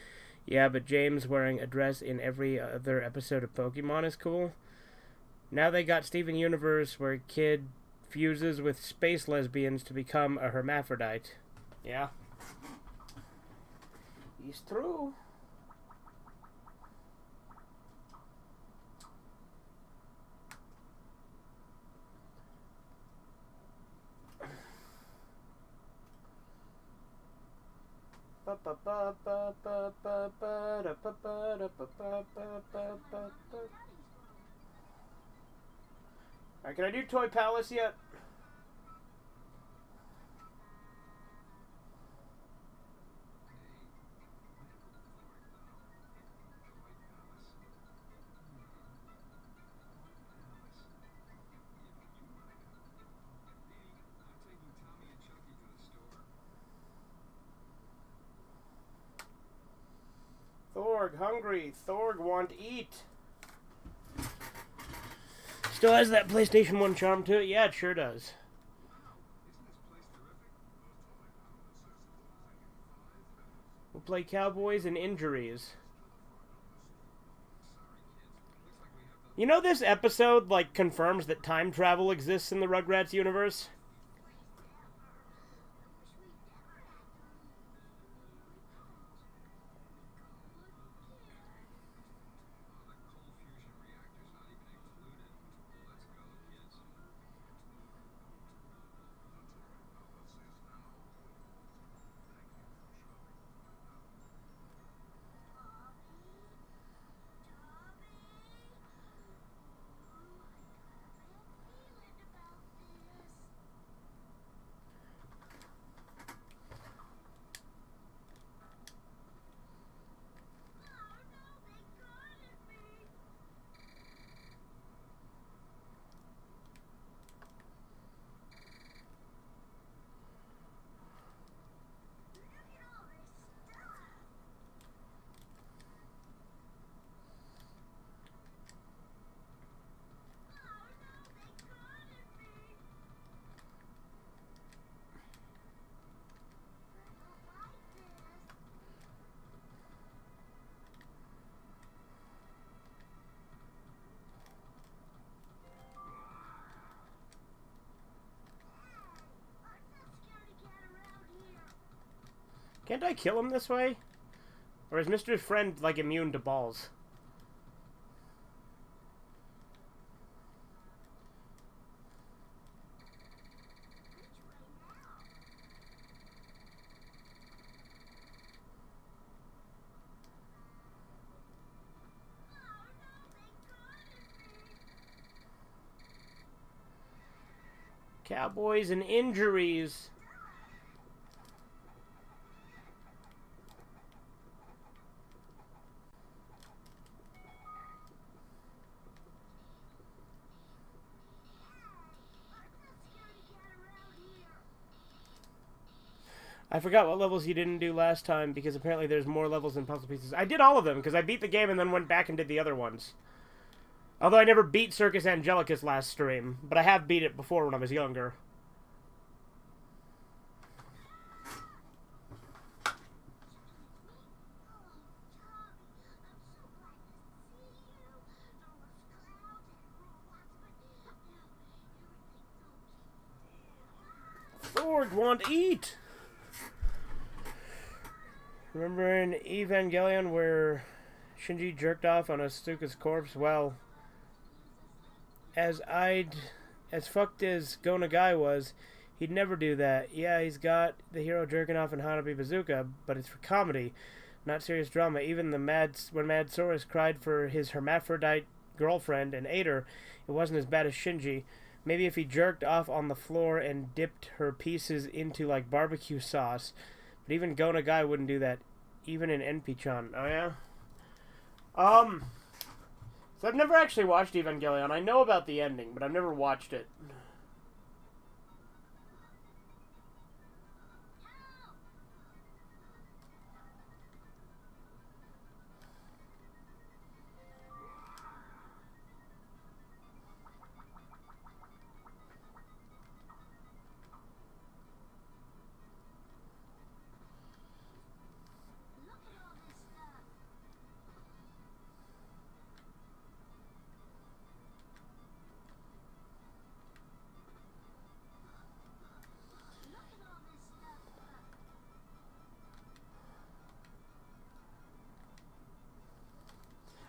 Yeah, but James wearing a dress in every other episode of Pokemon is cool. Now they got Steven Universe, where Kid fuses with space lesbians to become a hermaphrodite. Yeah. It's true. Alright, can I do Toy Palace yet? Thorg, hungry. Thorg, want to eat. Still has that PlayStation 1 charm to it? Yeah, it sure does. We'll play Cowboys and Injuries. You know, this episode, like, confirms that time travel exists in the Rugrats universe? Can't I kill him this way? Or is Mr. Friend, like, immune to balls? Cowboys and Injuries. I forgot what levels you didn't do last time, because apparently there's more levels than puzzle pieces. I did all of them, because I beat the game and then went back and did the other ones. Although I never beat Circus Angelicus last stream, but I have beat it before when I was younger. Thorg want eat! Remember in Evangelion where Shinji jerked off on Asuka's corpse? Well, as fucked as Go Nagai was, he'd never do that. Yeah, he's got the hero jerking off in Hanabi Bazooka, but it's for comedy, not serious drama. Even when Mad Soros cried for his hermaphrodite girlfriend and ate her, it wasn't as bad as Shinji. Maybe if he jerked off on the floor and dipped her pieces into, like, barbecue sauce. But even Go Nagai wouldn't do that, even in NP-chan. Oh, yeah? So I've never actually watched Evangelion. I know about the ending, but I've never watched it.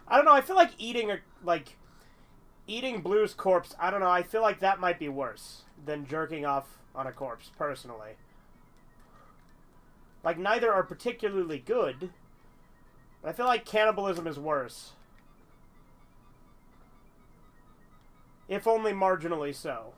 I don't know, I feel like eating Blue's corpse, I don't know, I feel like that might be worse than jerking off on a corpse, personally. Like, neither are particularly good, but I feel like cannibalism is worse. If only marginally so.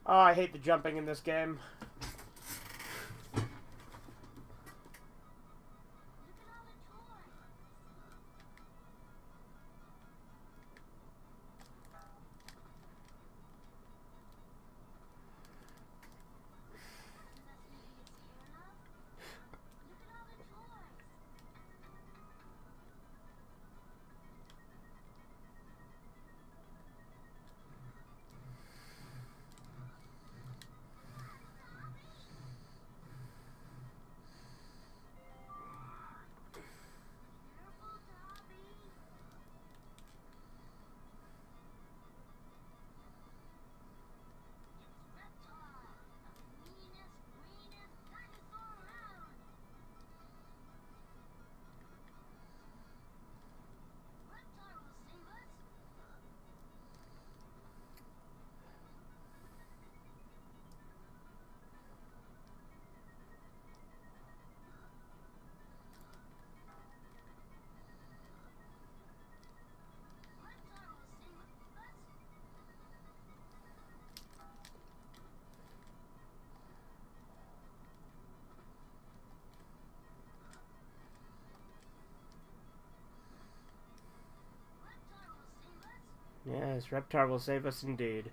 Oh, I hate the jumping in this game. Yes, Reptar will save us indeed.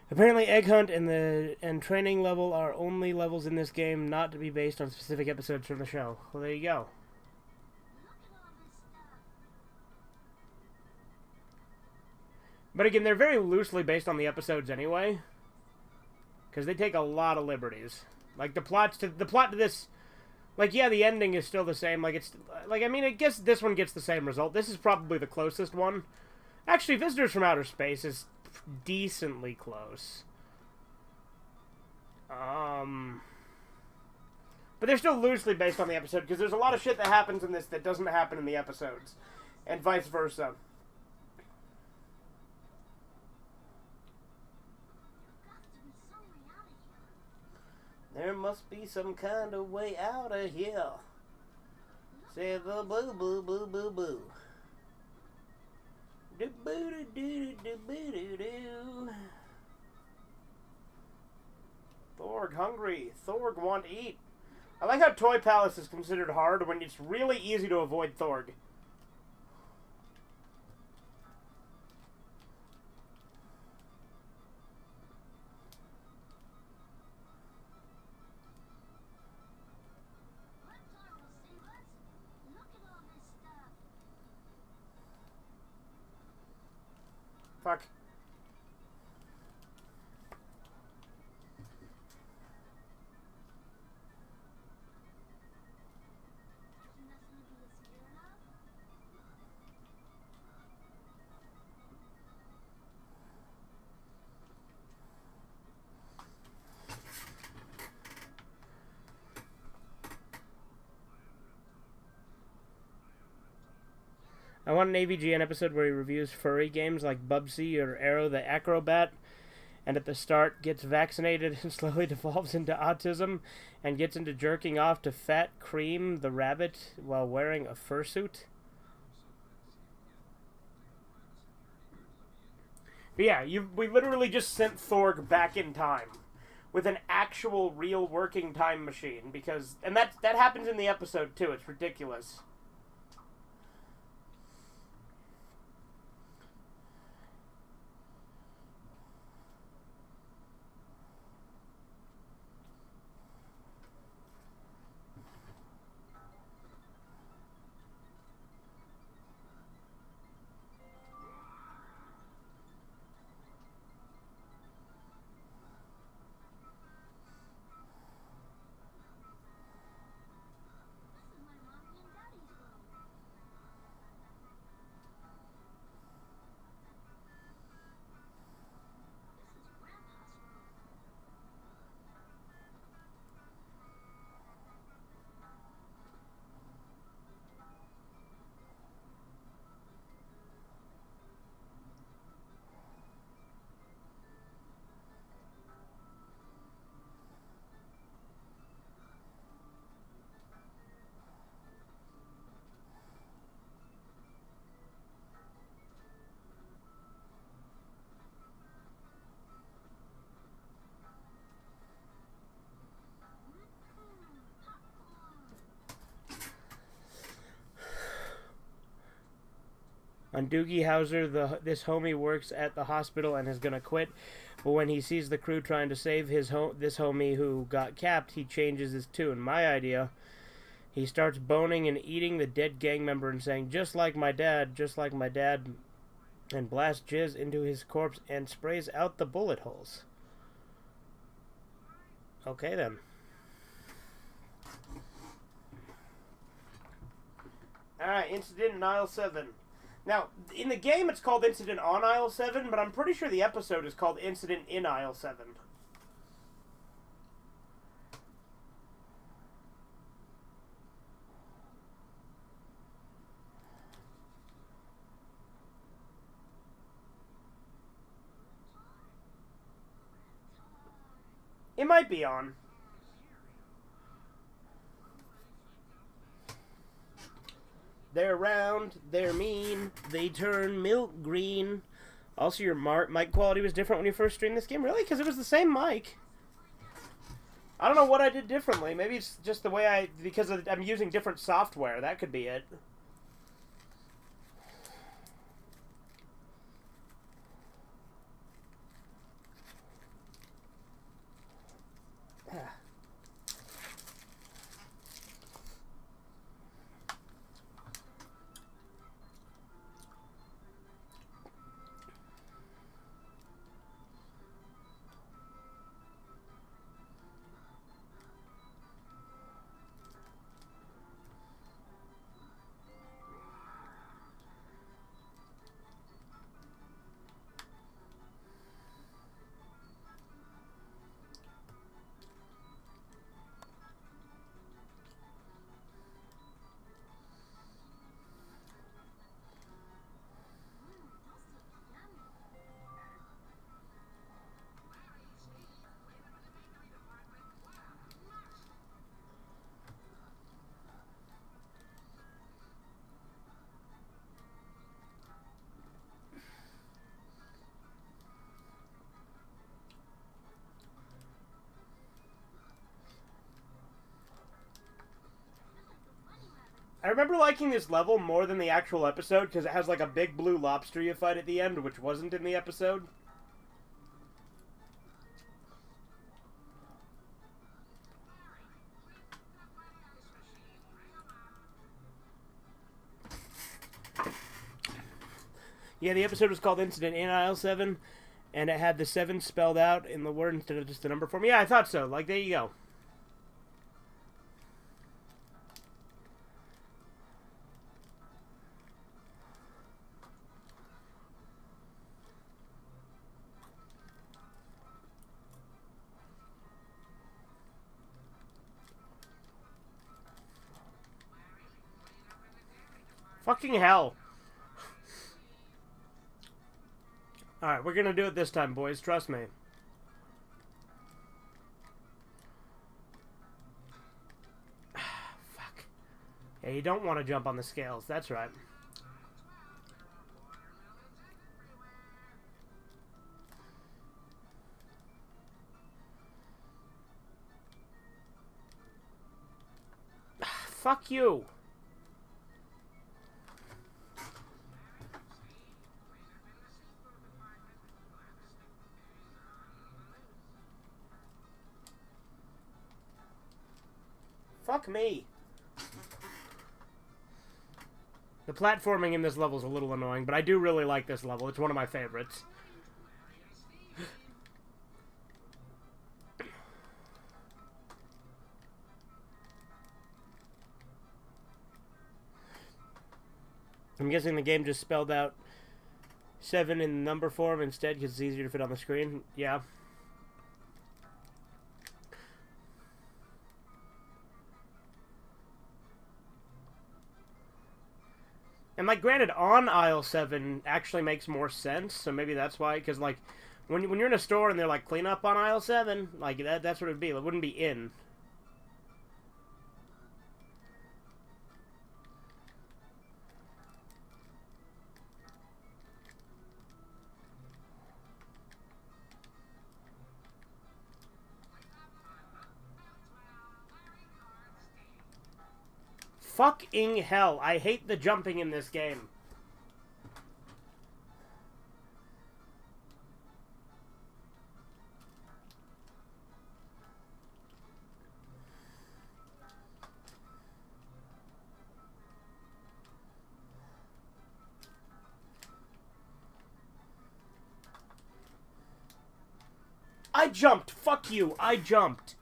Apparently, Egg Hunt and Training Level are only levels in this game not to be based on specific episodes from the show. Well, there you go. But again, they're very loosely based on the episodes anyway, because they take a lot of liberties. Like the plot to this, like, yeah, the ending is still the same. Like, it's like, I mean, I guess this one gets the same result. This is probably the closest one. Actually, Visitors from Outer Space is decently close. But they're still loosely based on the episode, because there's a lot of shit that happens in this that doesn't happen in the episodes, and vice versa. There must be some kind of way out of here. Say the boo boo boo boo boo. Do boo doo doo doo boo doo doo. Thorg hungry. Thorg want to eat. I like how Toy Palace is considered hard when it's really easy to avoid Thorg. Fuck. I want an AVGN episode where he reviews furry games like Bubsy or Arrow the Acrobat, and at the start gets vaccinated and slowly devolves into autism and gets into jerking off to Fat Cream the rabbit while wearing a fursuit. But yeah, we literally just sent Thorg back in time with an actual real working time machine, because and that happens in the episode too. It's ridiculous. On Doogie Howser, this homie works at the hospital and is gonna quit, but when he sees the crew trying to save this homie who got capped, he changes his tune. My idea: he starts boning and eating the dead gang member and saying, just like my dad, and blasts jizz into his corpse and sprays out the bullet holes. Okay then. Alright, incident in aisle 7. Now, in the game it's called Incident on Aisle 7, but I'm pretty sure the episode is called Incident in Aisle 7. It might be on. They're round, they're mean, they turn milk green. Also, your mic quality was different when you first streamed this game? Really? Because it was the same mic. I don't know what I did differently. Maybe it's just the way because I'm using different software. That could be it. I remember liking this level more than the actual episode because it has like a big blue lobster you fight at the end, which wasn't in the episode. Yeah, the episode was called Incident in Aisle 7, and it had the 7 spelled out in the word instead of just the number form. Yeah, I thought so. Like, there you go. Fucking hell. Alright, we're gonna do it this time, boys. Trust me. Fuck. Yeah, you don't want to jump on the scales. That's right. Fuck you. Fuck me. The platforming in this level is a little annoying, but I do really like this level. It's one of my favorites. I'm guessing the game just spelled out 7 in number form instead because it's easier to fit on the screen. Yeah. And, like, granted, on aisle 7 actually makes more sense, so maybe that's why, because, like, when you're in a store and they're like, clean up on aisle 7, like, that's what it would be. It wouldn't be in. Fucking hell, I hate the jumping in this game. I jumped! Fuck you! I jumped!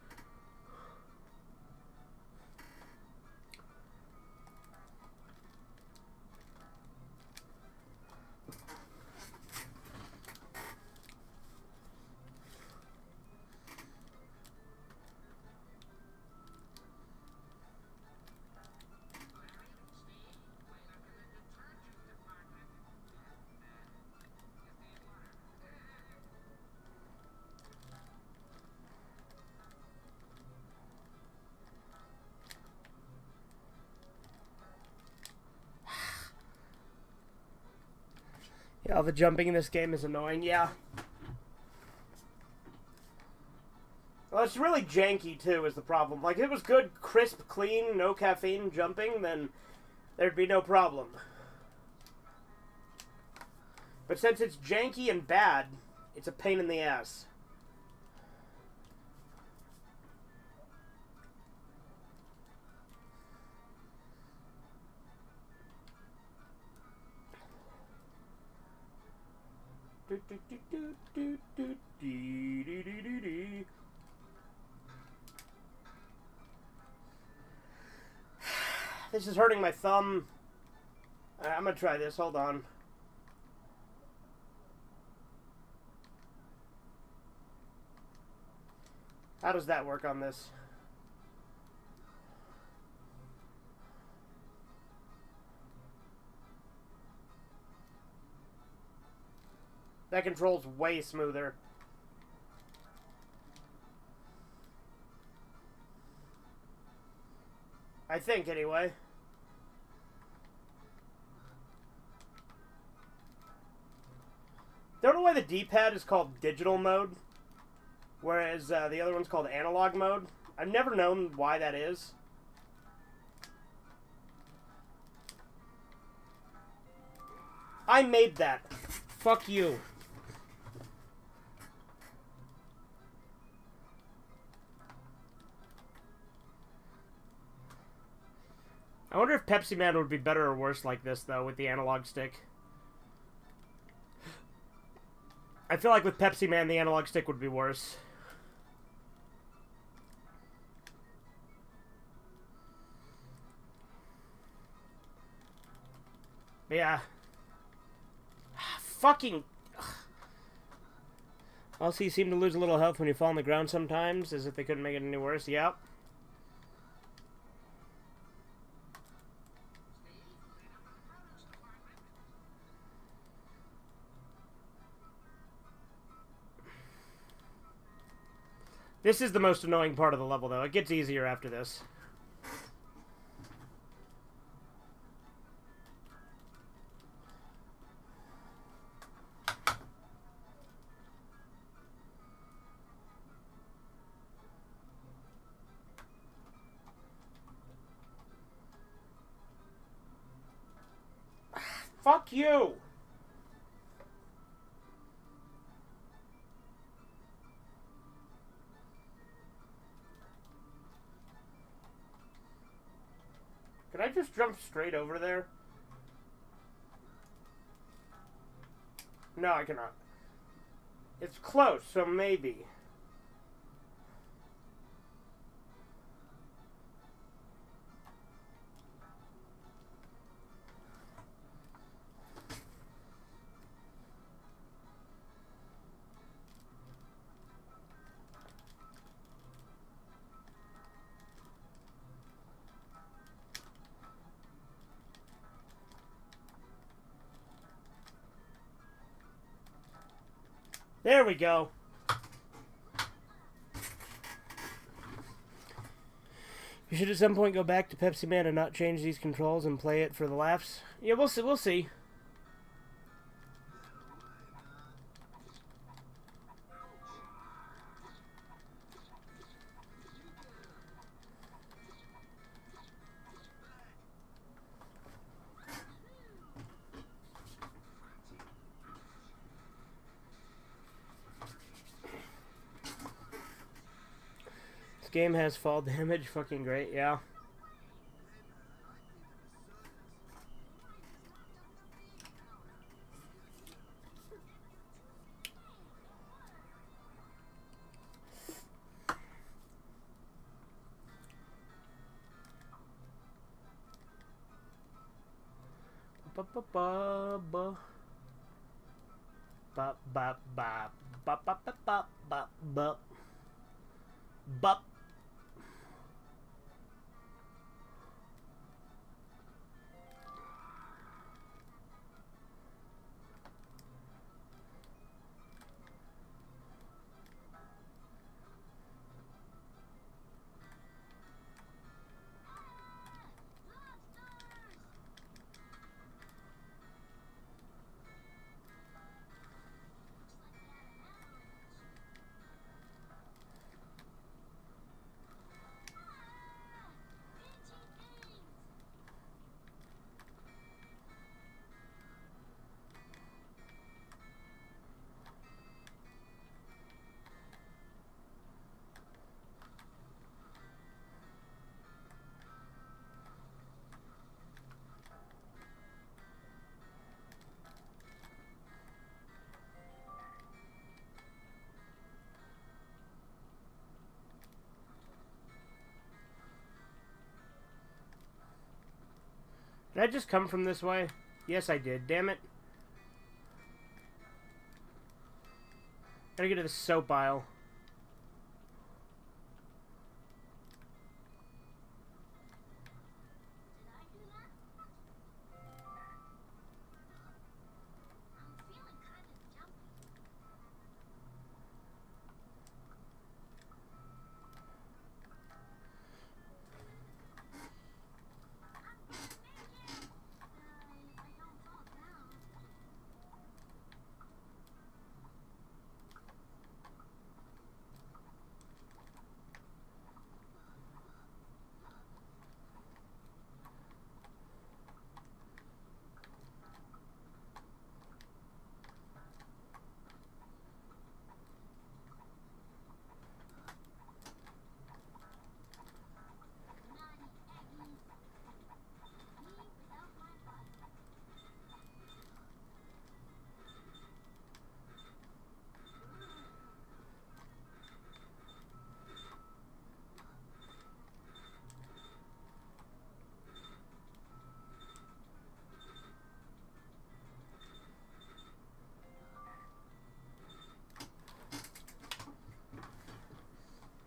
Yeah, all the jumping in this game is annoying, yeah. Well, it's really janky, too, is the problem. Like, if it was good, crisp, clean, no caffeine jumping, then there'd be no problem. But since it's janky and bad, it's a pain in the ass. This is hurting my thumb. I'm gonna try this. Hold on. How does that work on this? That control's way smoother. I think, anyway. Don't know why the D-pad is called digital mode, whereas the other one's called analog mode. I've never known why that is. I made that. Fuck you. I wonder if Pepsiman would be better or worse like this, though, with the analog stick. I feel like with Pepsiman, the analog stick would be worse. But yeah. Fucking... Also, you seem to lose a little health when you fall on the ground sometimes, as if they couldn't make it any worse. Yep. This is the most annoying part of the level, though. It gets easier after this. Fuck you! Can I just jump straight over there? No, I cannot. It's close, so maybe. There we go. You should at some point go back to Pepsiman and not change these controls and play it for the laughs. Yeah, we'll see. We'll see. Game has fall damage. Fucking great, yeah. Ba ba ba ba ba ba ba ba ba ba ba ba ba. Did I just come from this way? Yes, I did. Damn it. Gotta get to the soap aisle.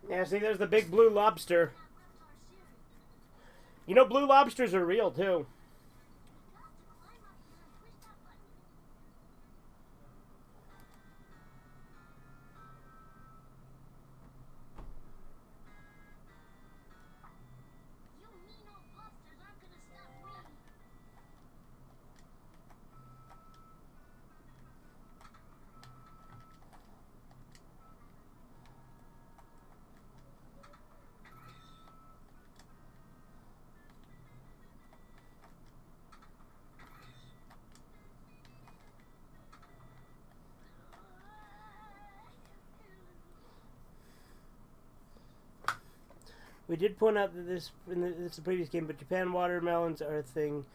Yeah, see, there's the big blue lobster. You know, blue lobsters are real, too. We did point out that this is the previous game, but Japan watermelons are a thing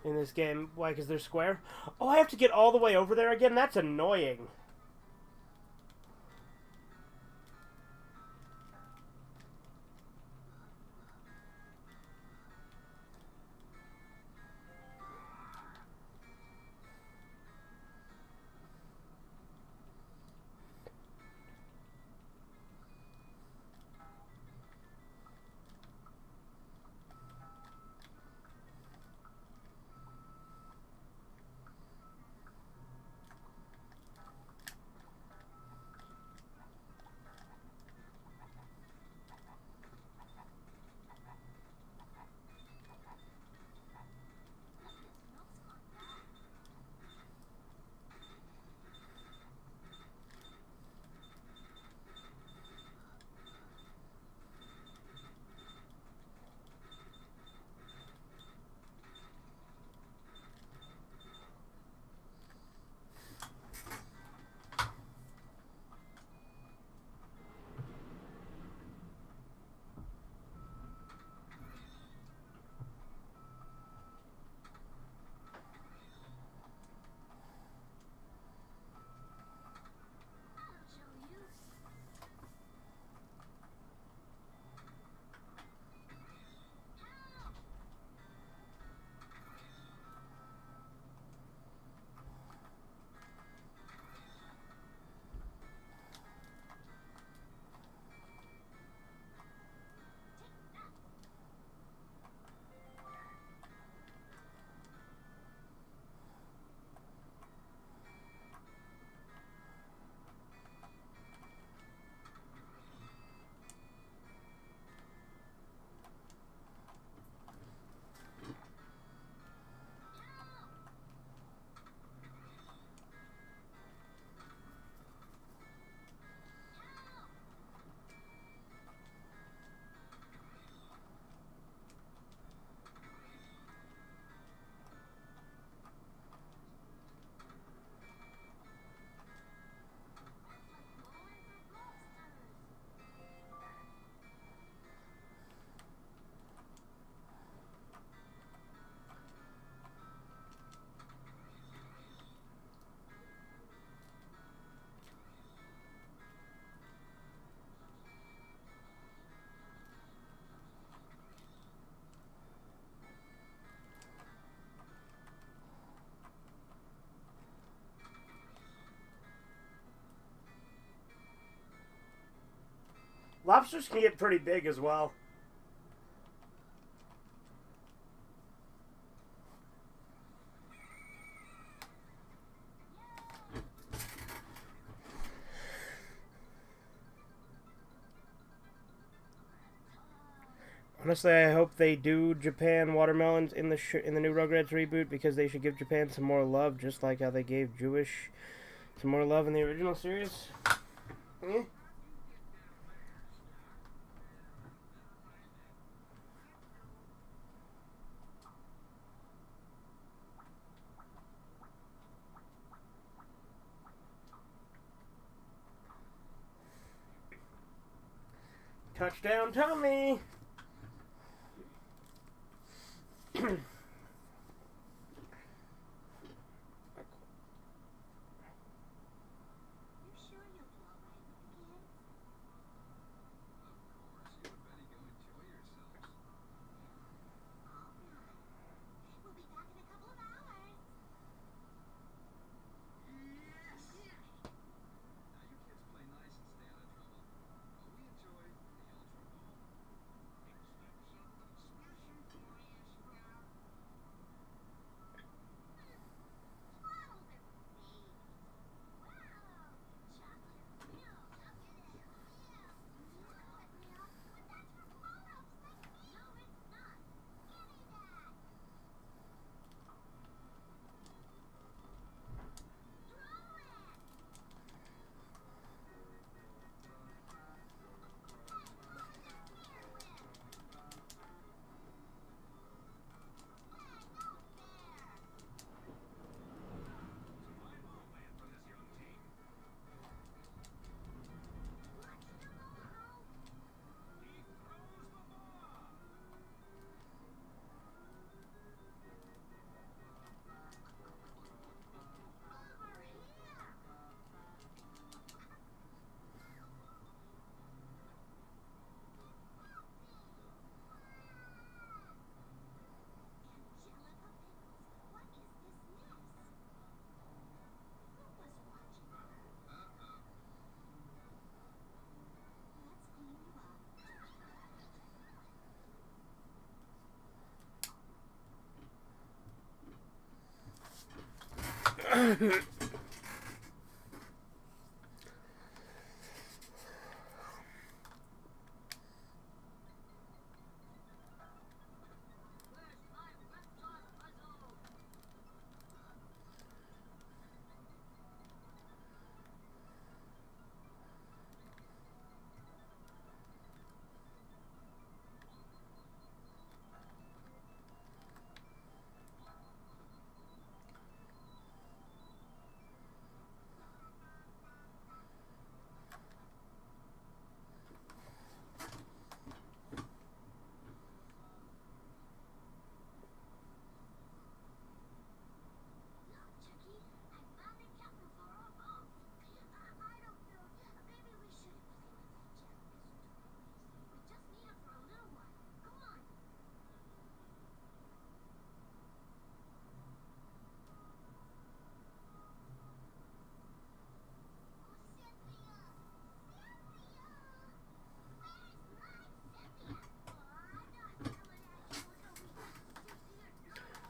in this game. Why? Because they're square? Oh, I have to get all the way over there again? That's annoying. Lobsters can get pretty big as well. Honestly, I hope they do Japan watermelons in the new Rugrats reboot, because they should give Japan some more love, just like how they gave Jewish some more love in the original series. Eh? Touchdown, Tommy!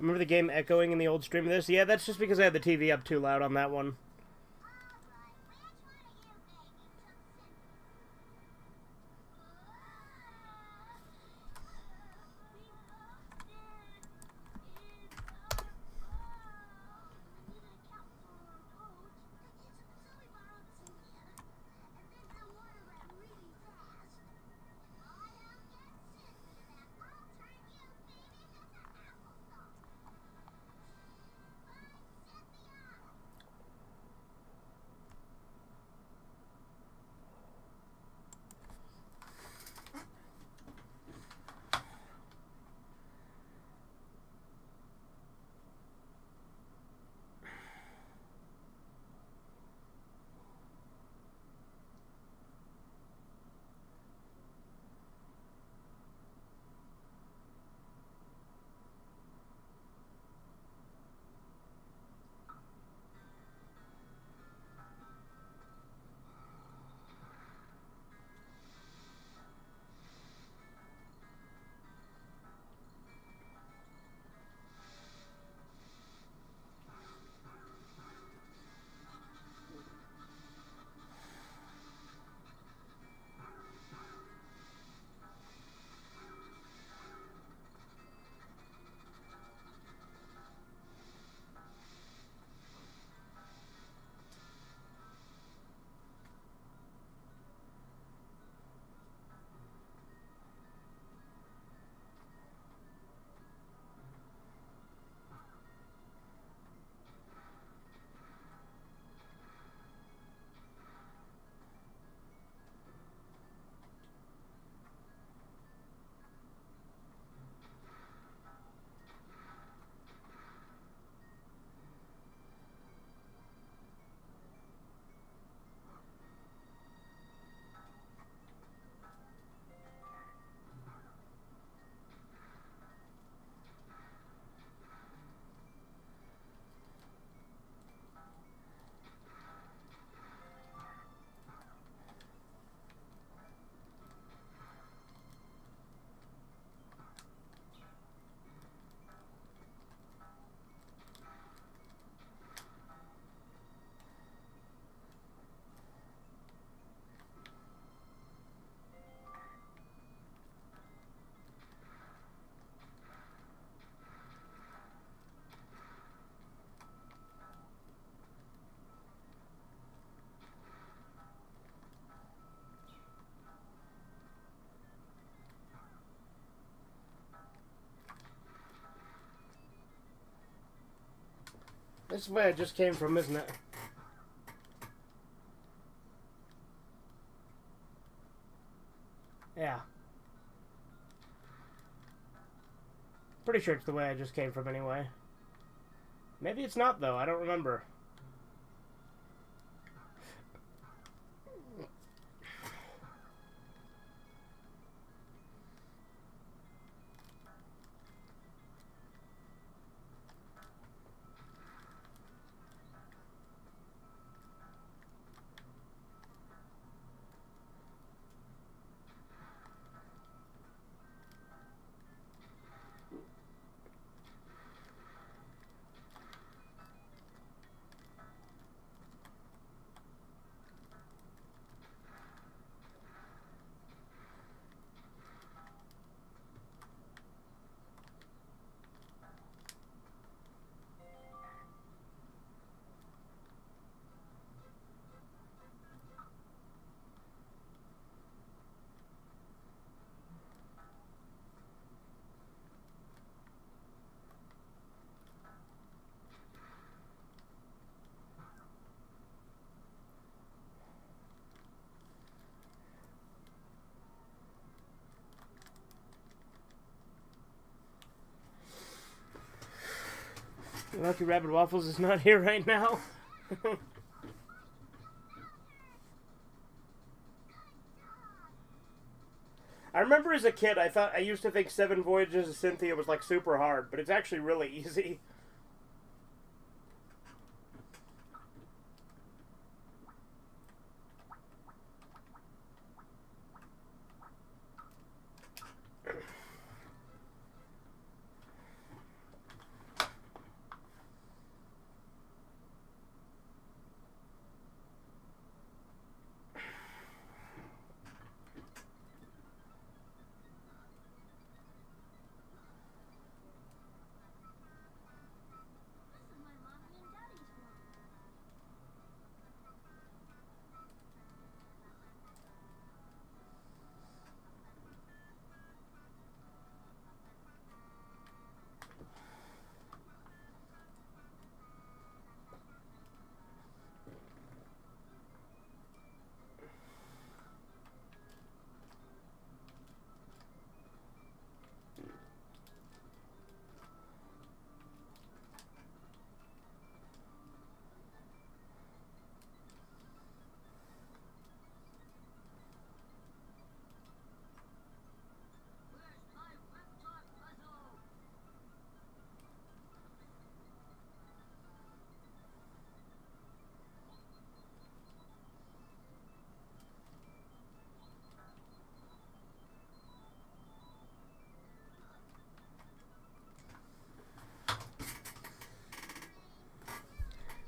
Remember the game echoing in the old stream of this? Yeah, that's just because I had the TV up too loud on that one. This is where it just came from, isn't it? Yeah. Pretty sure it's the way I just came from anyway. Maybe it's not, though. I don't remember. Lucky Rabbit Waffles is not here right now. I remember as a kid, I used to think 7 Voyages of Cynthia was like super hard, but it's actually really easy.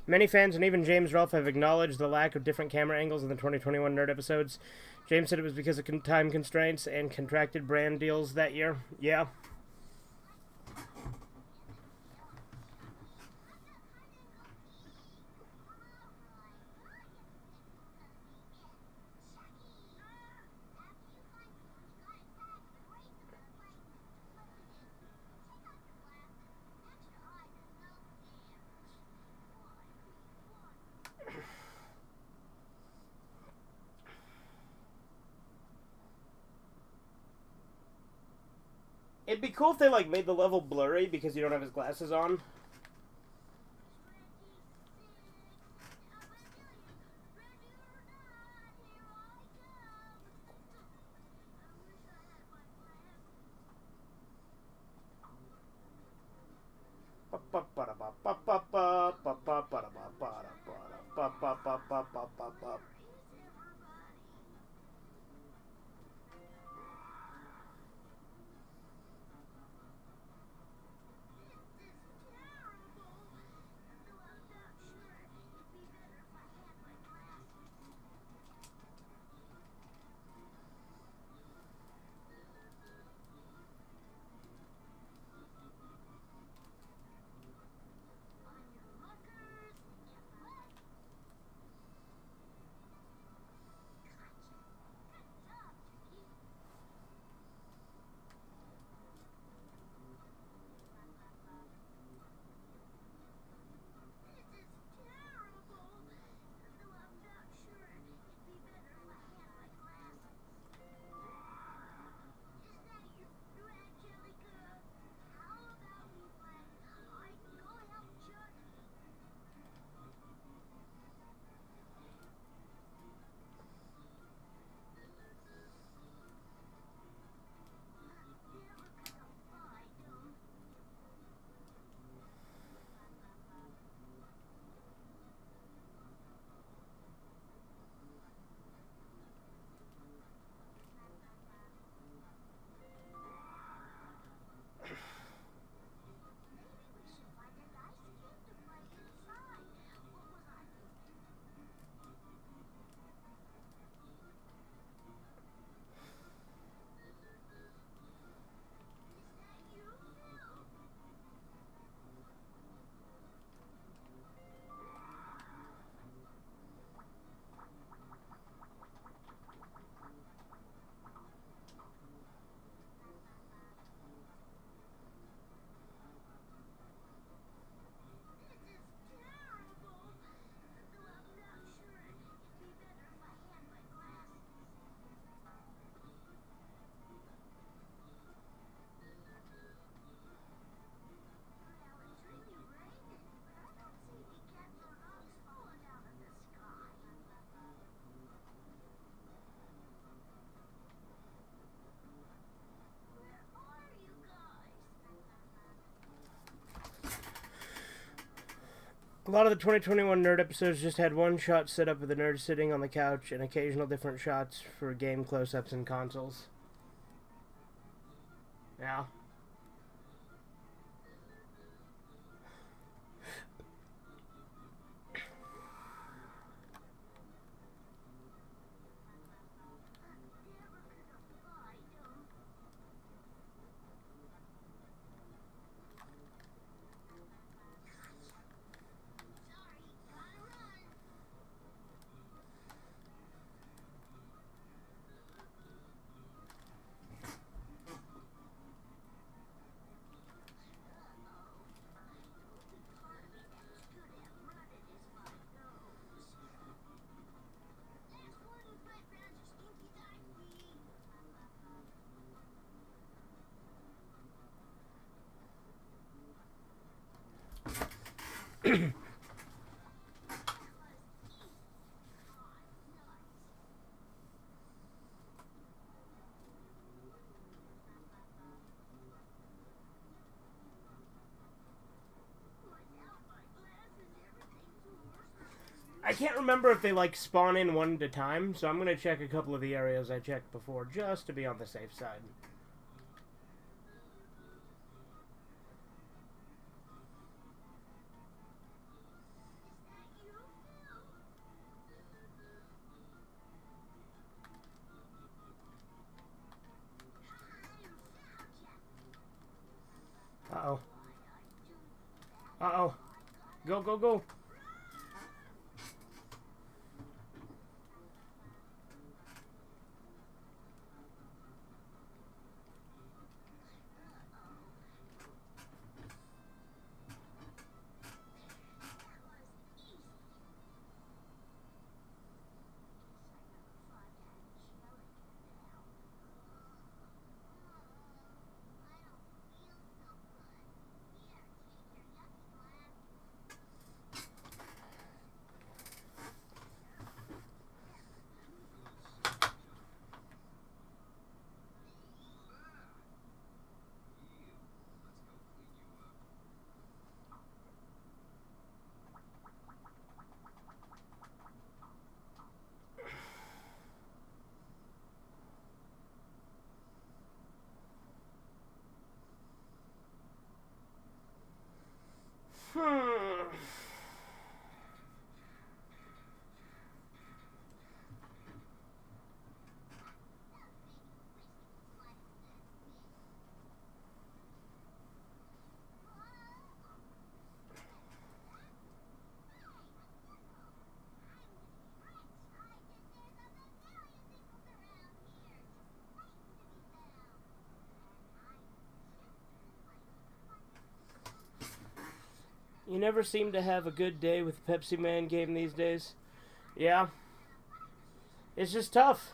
Many fans and even James Rolfe have acknowledged the lack of different camera angles in the 2021 Nerd episodes. James said it was because of time constraints and contracted brand deals that year. Yeah. It'd be cool if they like made the level blurry because you don't have his glasses on. A lot of the 2021 nerd episodes just had one shot set up with the nerd sitting on the couch and occasional different shots for game close-ups and consoles. Yeah. I can't remember if they, like, spawn in one at a time, so I'm going to check a couple of the areas I checked before, just to be on the safe side. Uh-oh. Uh-oh. Go, go, go. You never seem to have a good day with the Pepsiman game these days. Yeah. It's just tough.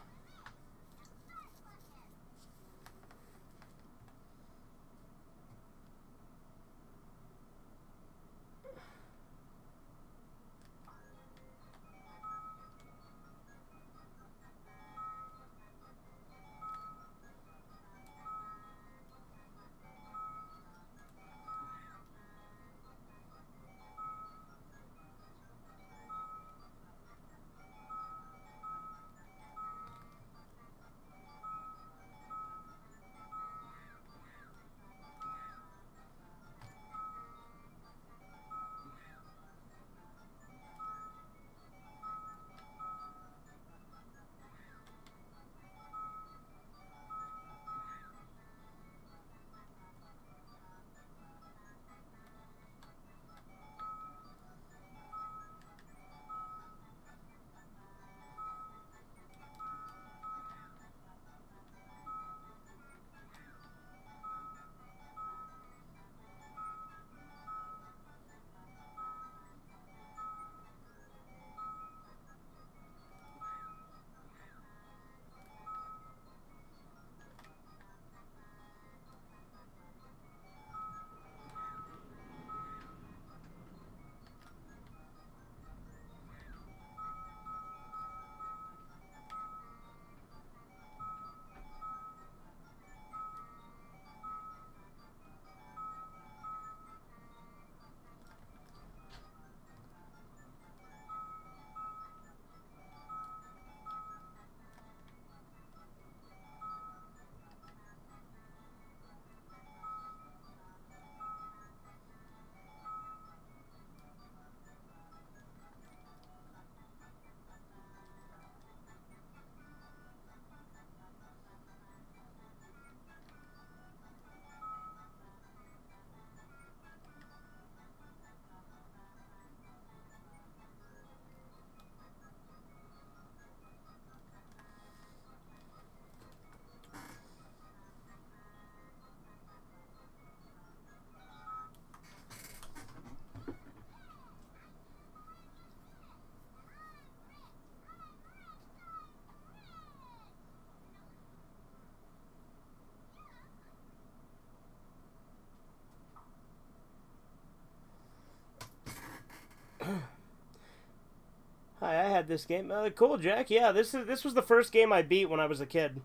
had this game. Cool, Jack. Yeah, this was the first game I beat when I was a kid.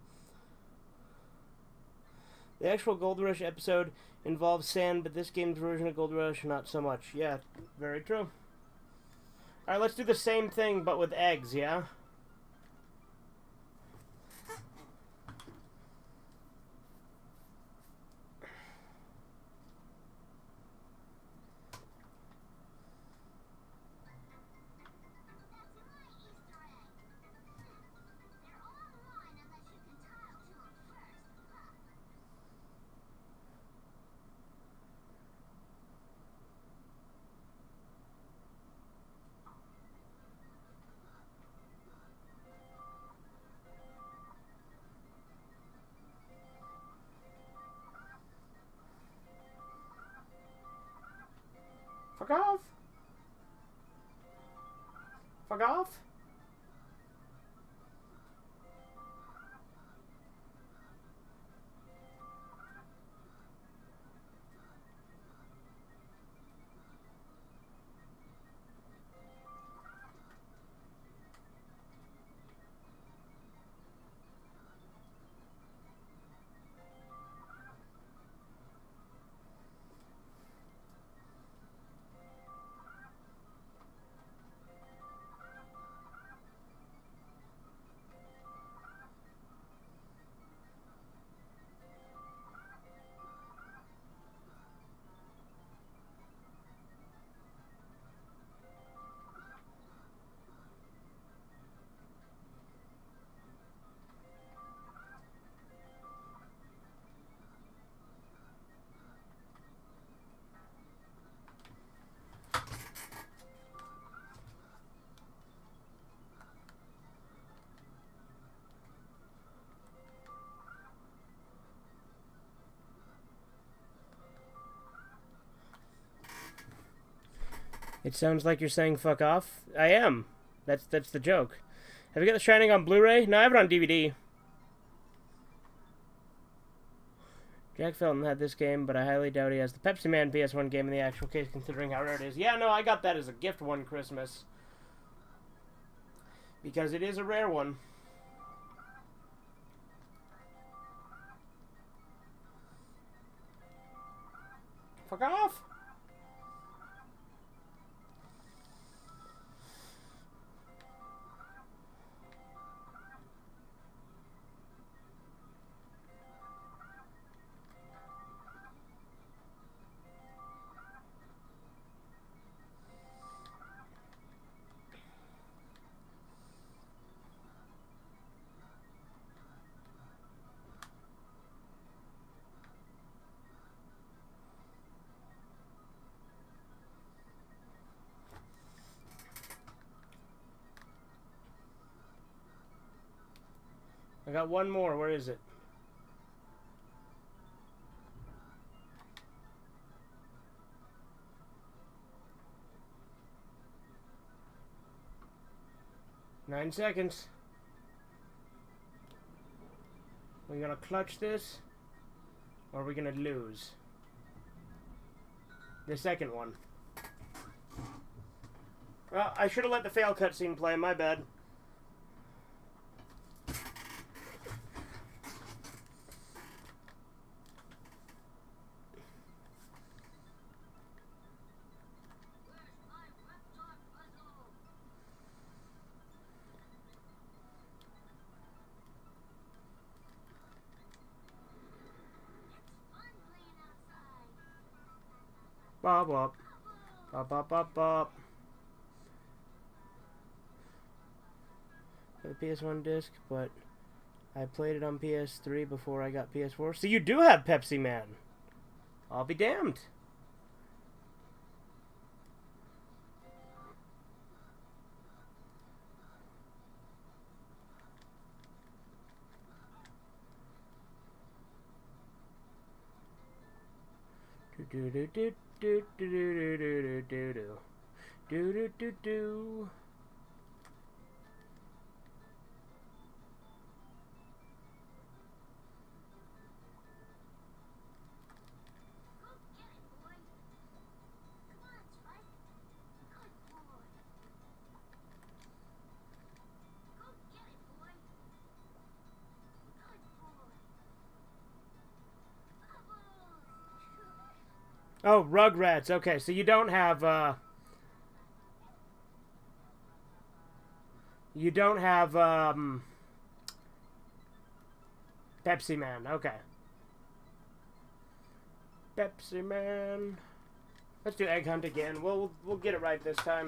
The actual Gold Rush episode involves sand, but this game's version of Gold Rush, not so much. Yeah, very true. Alright, let's do the same thing, but with eggs, yeah? Fuck off! Fuck off! It sounds like you're saying fuck off. I am. That's the joke. Have you got The Shining on Blu-ray? No, I have it on DVD. Jack Felton had this game, but I highly doubt he has the Pepsiman PS1 game in the actual case, considering how rare it is. Yeah, no, I got that as a gift one Christmas. Because it is a rare one. Fuck off! I got one more. Where is it? Nine seconds. Are we gonna clutch this? Or are we gonna lose? The second one. Well, I should have let the fail cutscene play. My bad. Bop bop. Bop bop bop bop. For the PS1 disc, but I played it on PS3 before I got PS4. So you do have Pepsiman. I'll be damned. Do do do do do do do do do do do do do. Oh, Rugrats. Okay, so you don't have Pepsi Man. Okay. Pepsi Man. Let's do Egg Hunt again. We'll get it right this time.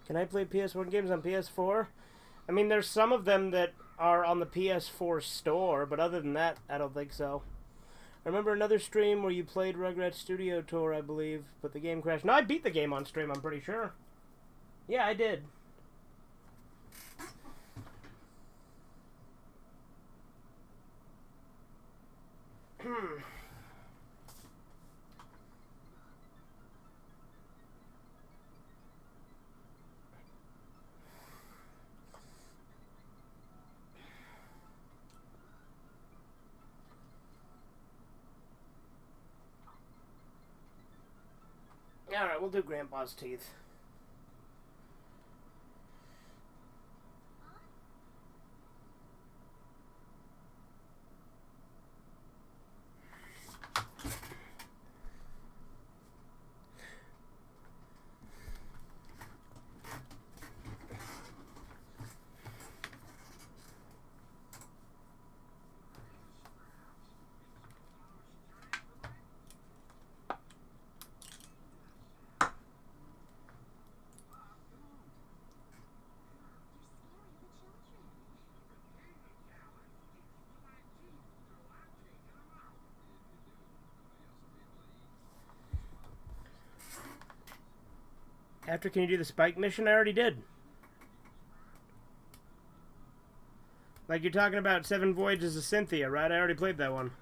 Can I play PS1 games on PS4? I mean, there's some of them that are on the PS4 store, but other than that, I don't think so. I remember another stream where you played Rugrats Studio Tour, I believe, but the game crashed. No, I beat the game on stream, I'm pretty sure. Yeah, I did. Alright, we'll do Grandpa's Teeth. After, can you do the Spike mission? I already did. Like, you're talking about 7 Voyages of Cynthia, right? I already played that one.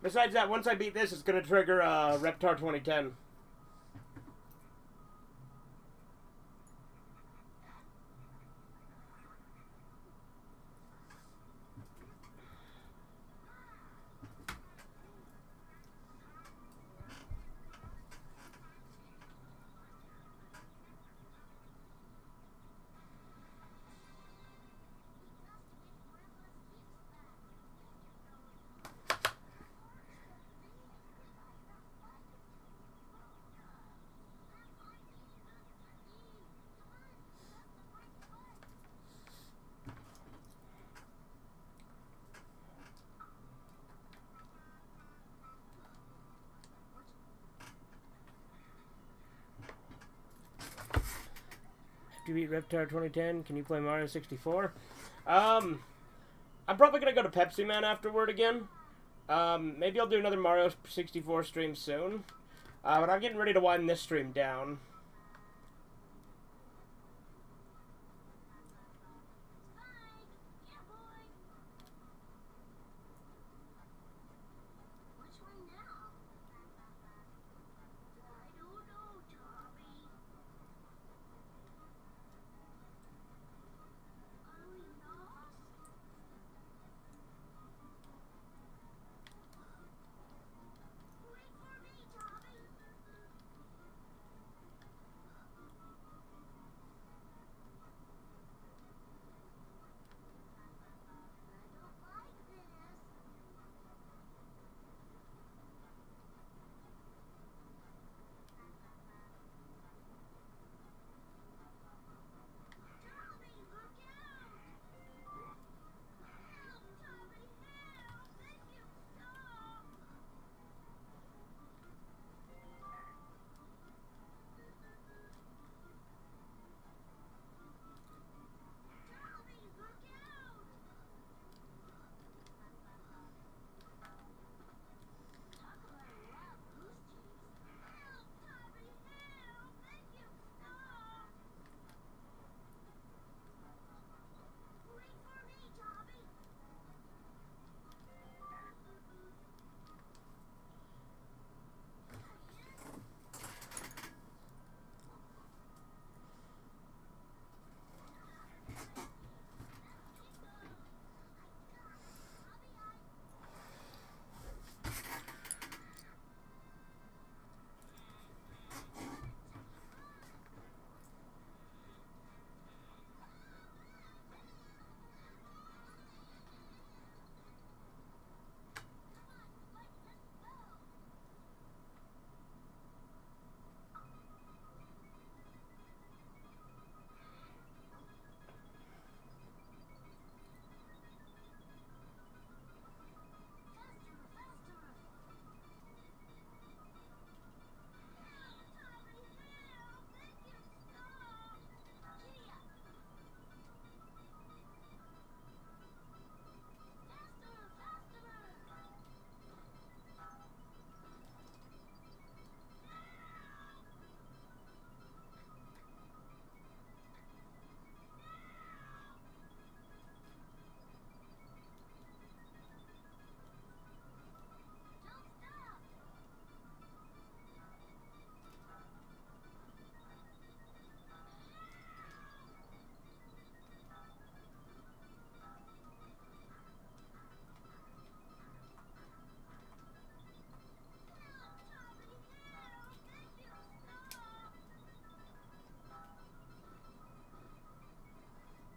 Besides that, once I beat this, it's going to trigger Reptar 2010. After you beat Reptar 2010, can you play Mario 64? I'm probably gonna go to Pepsiman afterward again. Maybe I'll do another Mario 64 stream soon. But I'm getting ready to wind this stream down.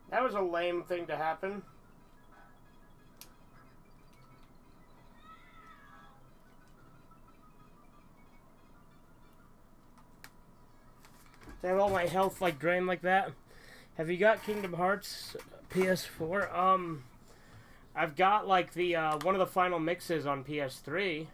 That was a lame thing to happen. To have all my health like drained like that. Have you got Kingdom Hearts PS4? I've got like the one of the final mixes on PS3.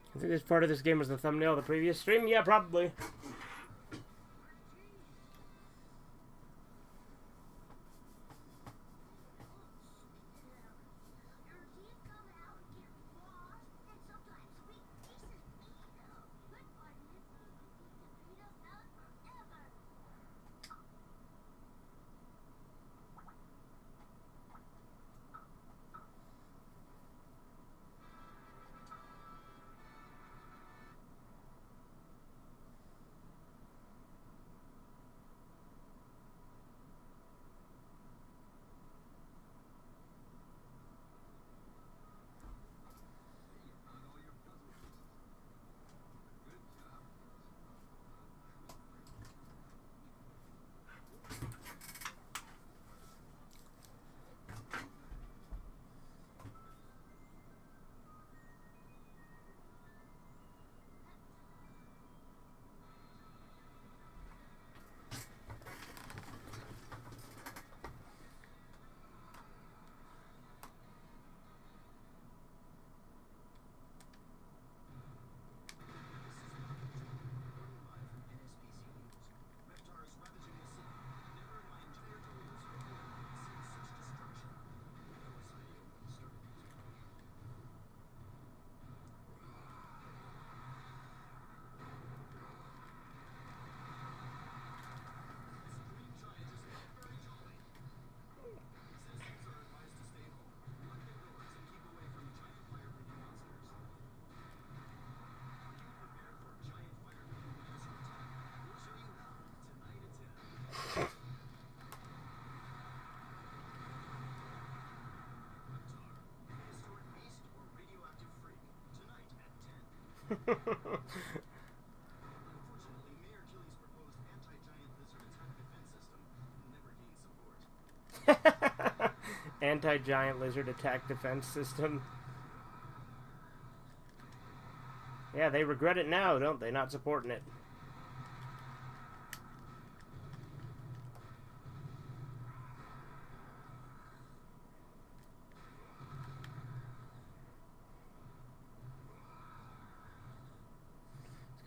I think this part of this game was the thumbnail of the previous stream. Yeah, probably. Anti-giant lizard attack defense system. Yeah, they regret it now, don't they? Not supporting it.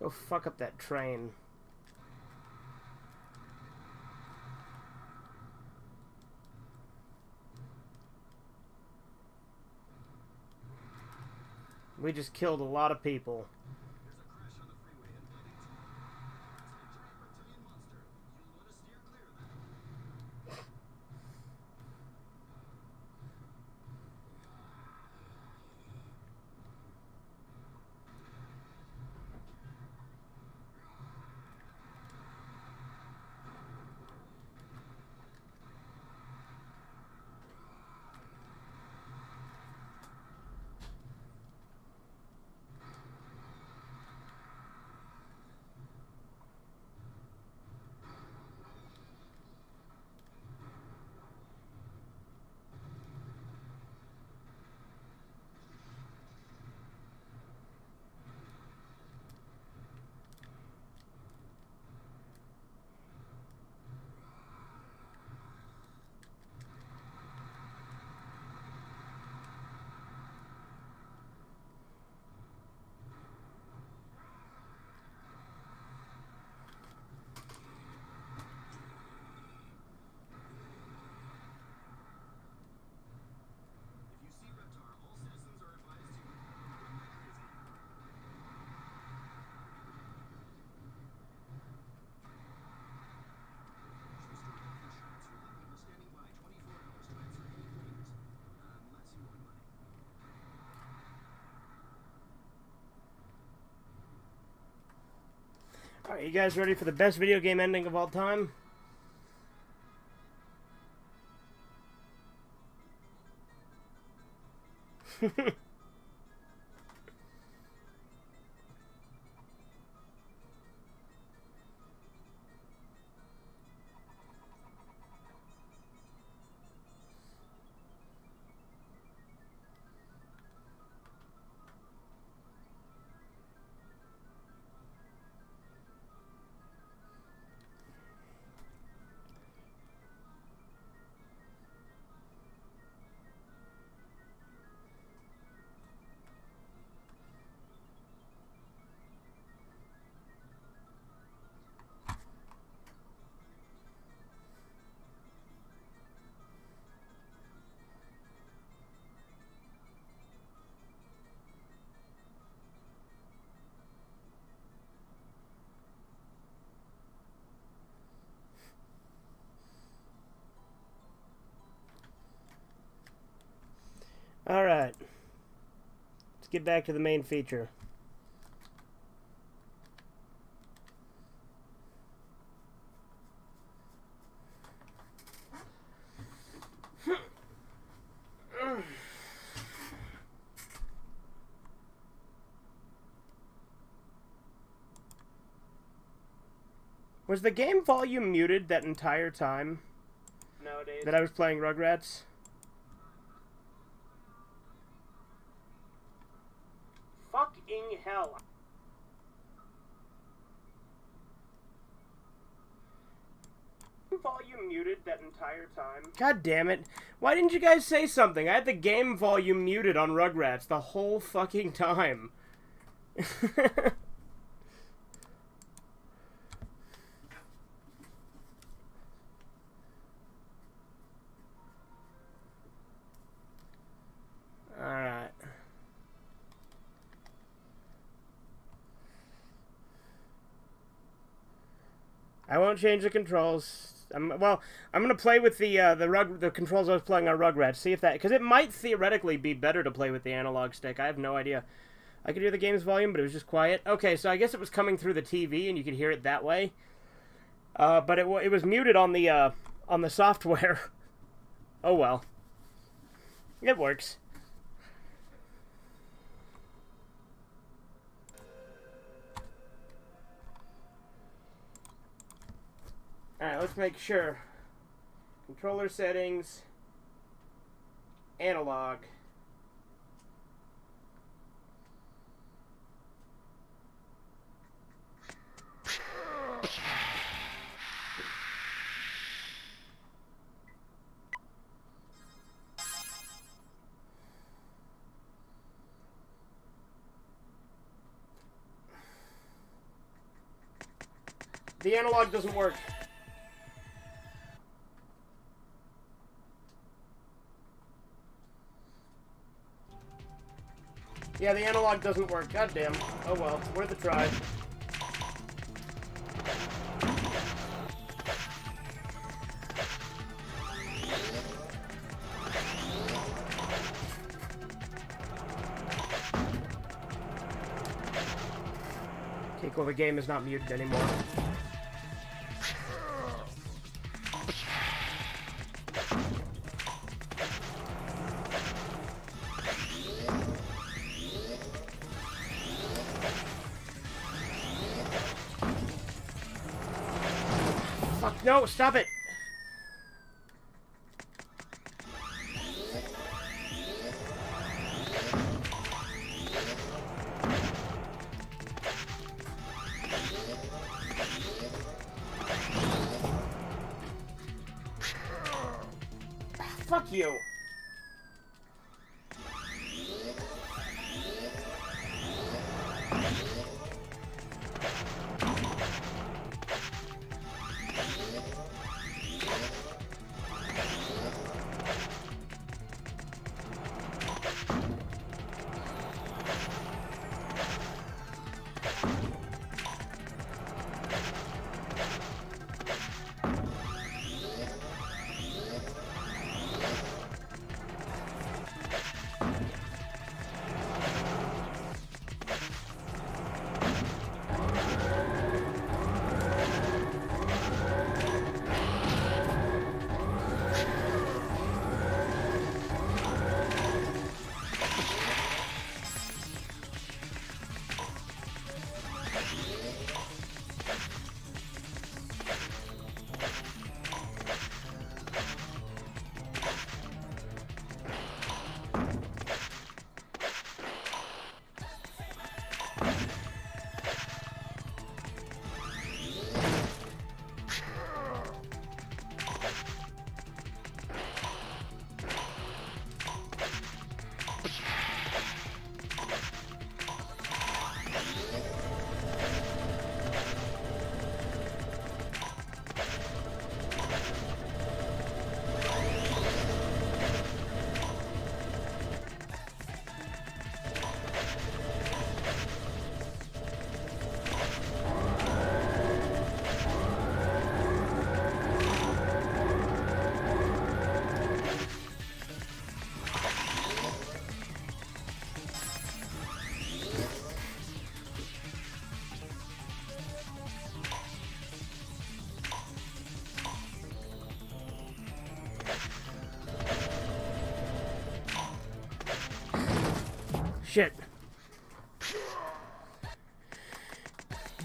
Let's go fuck up that train. We just killed a lot of people. Alright, you guys ready for the best video game ending of all time? Alright. Let's get back to the main feature. Was the game volume muted that entire time? Nowadays. That I was playing Rugrats? Fucking hell. Volume muted that entire time? God damn it. Why didn't you guys say something? I had the game volume muted on Rugrats the whole fucking time. Alright. I won't change the controls. I'm gonna play with the controls I was playing on Rugrats. See if that, because it might theoretically be better to play with the analog stick. I have no idea. I could hear the game's volume, but it was just quiet. Okay, so I guess it was coming through the TV, and you could hear it that way. But it was muted on the software. Oh well. It works. let's make sure. Controller settings. Analog. The analog doesn't work. Yeah, the analog doesn't work. Goddamn. Oh well, worth a try. Okay, cool. The game is not muted anymore. No, stop it! Fuck you! Shit.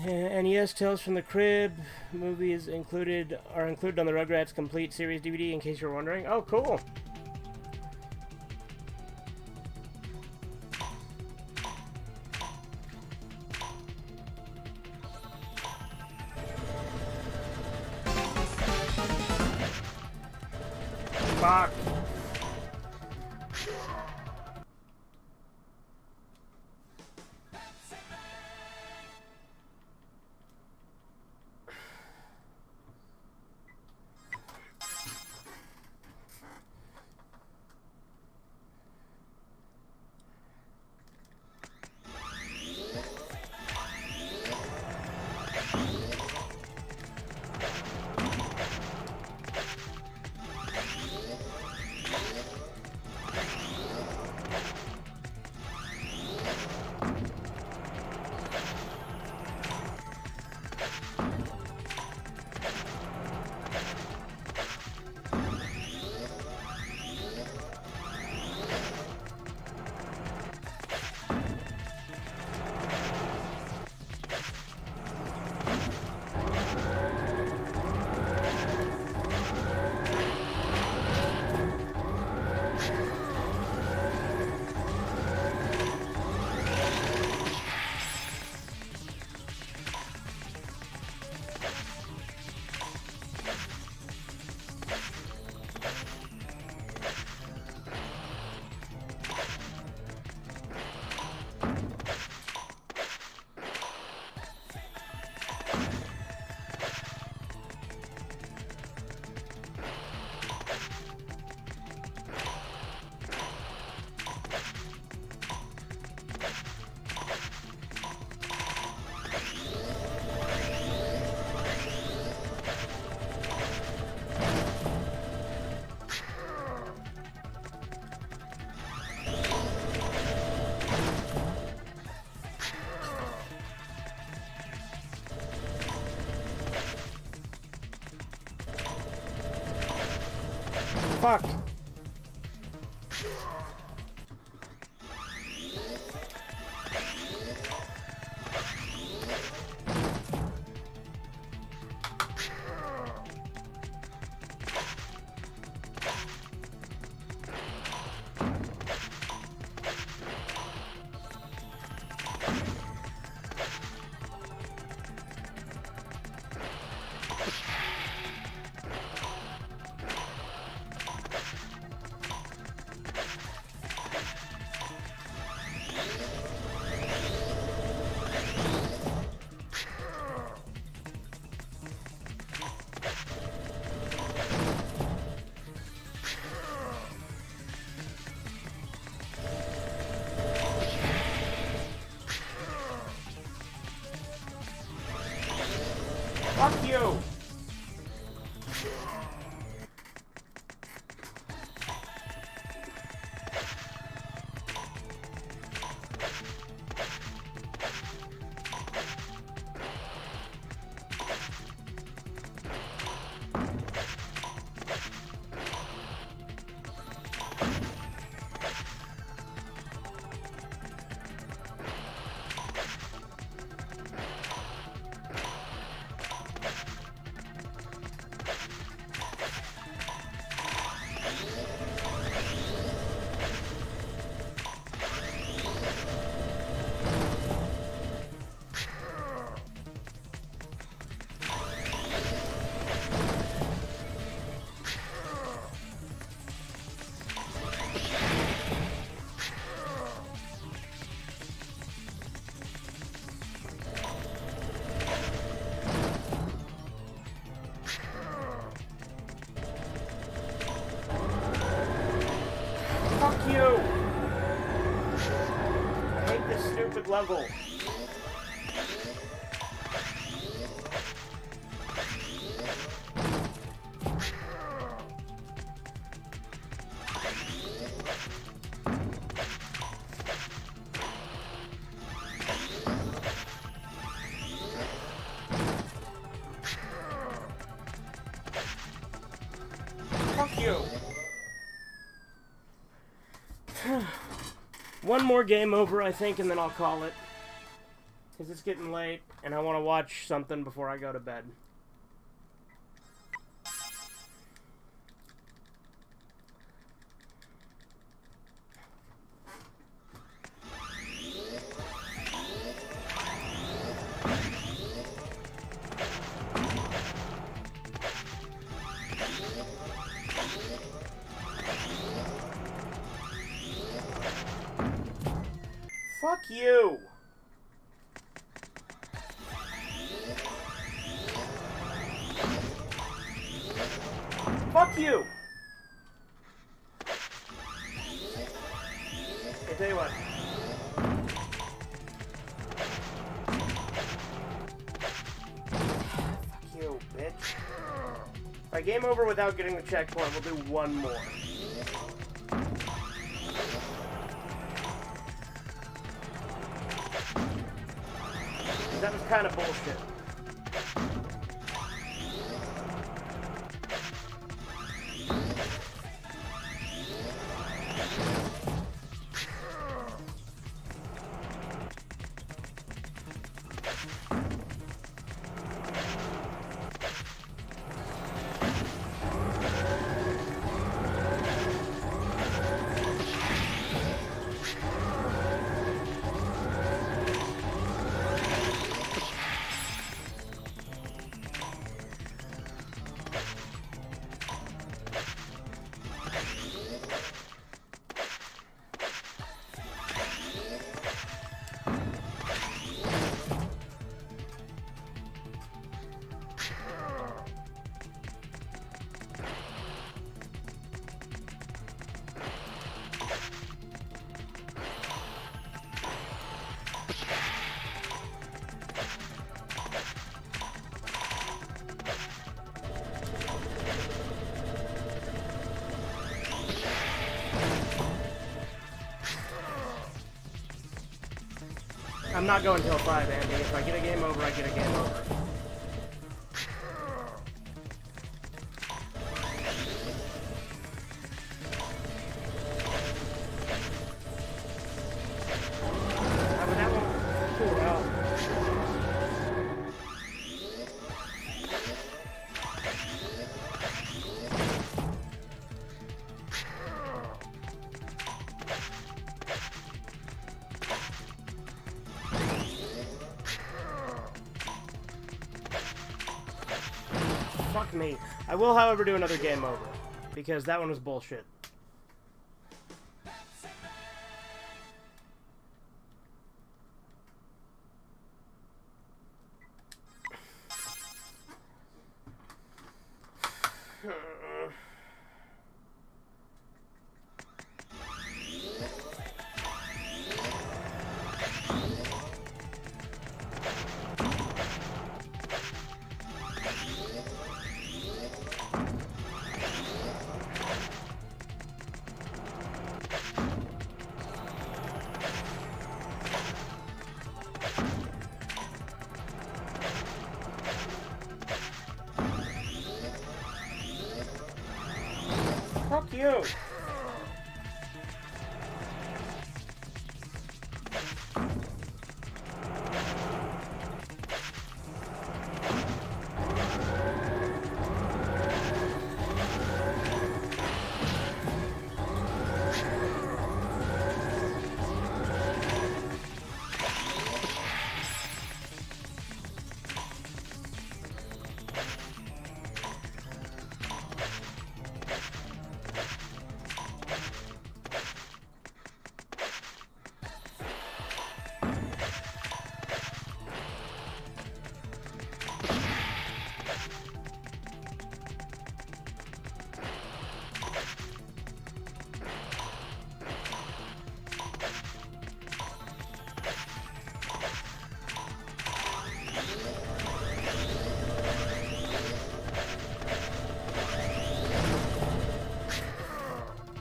NES Tales from the Crib movies are included on the Rugrats Complete Series DVD, in case you're wondering. Oh, cool. Fuck. Fuck. Fuck you! Fuck you! I hate this stupid level. Fuck you! One more game over, I think, and then I'll call it. Because it's getting late, and I want to watch something before I go to bed. Fuck you! Fuck you! I'll tell you what. Fuck you, bitch. If I game over without getting the checkpoint, we'll do one more. That was kind of bullshit. I'm not going till 5, Andy. If I get a game over, I get a game over. Fuck me. I will, however, do another game over. Because that one was bullshit. Fuck you!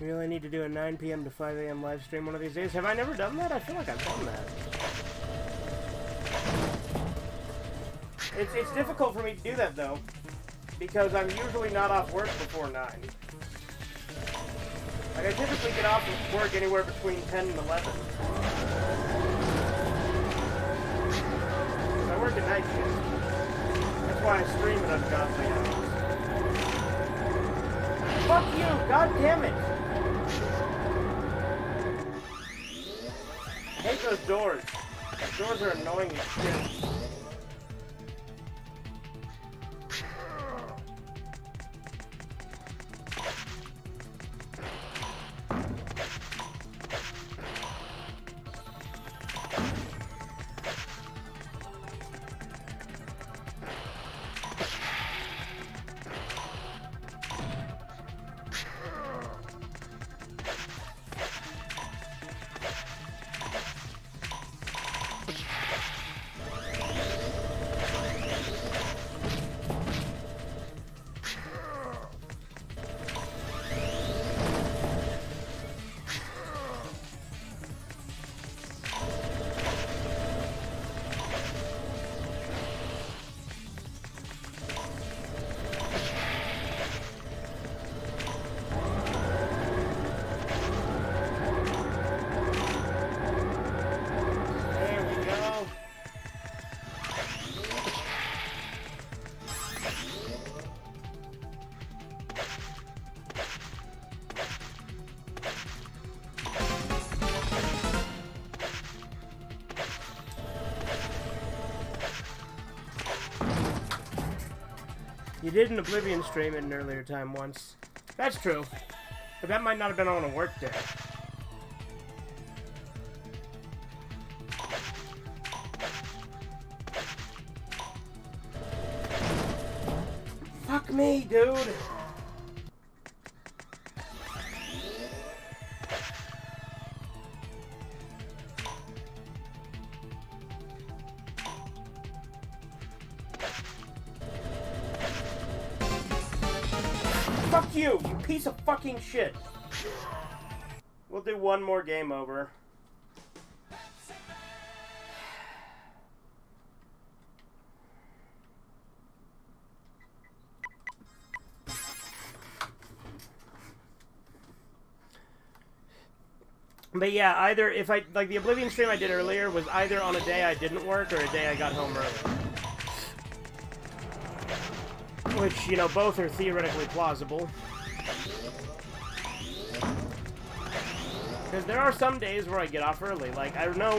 We really need to do a 9 p.m. to 5 a.m. live stream one of these days. Have I never done that? I feel like I've done that. It's difficult for me to do that, though, because I'm usually not off work before 9. Like, I typically get off of work anywhere between 10 and 11. I work at night shift. That's why I stream at ungodly hours. Fuck you! God damn it! I hate those doors. Those doors are annoying as shit. You did an Oblivion stream at an earlier time once. That's true. But that might not have been on a work day. Fuck me, dude! Fuck you, you piece of fucking shit. We'll do one more game over. But yeah, either if I, like the Oblivion stream I did earlier was either on a day I didn't work or a day I got home early. Which, you know, both are theoretically plausible. Because there are some days where I get off early. Like, I know,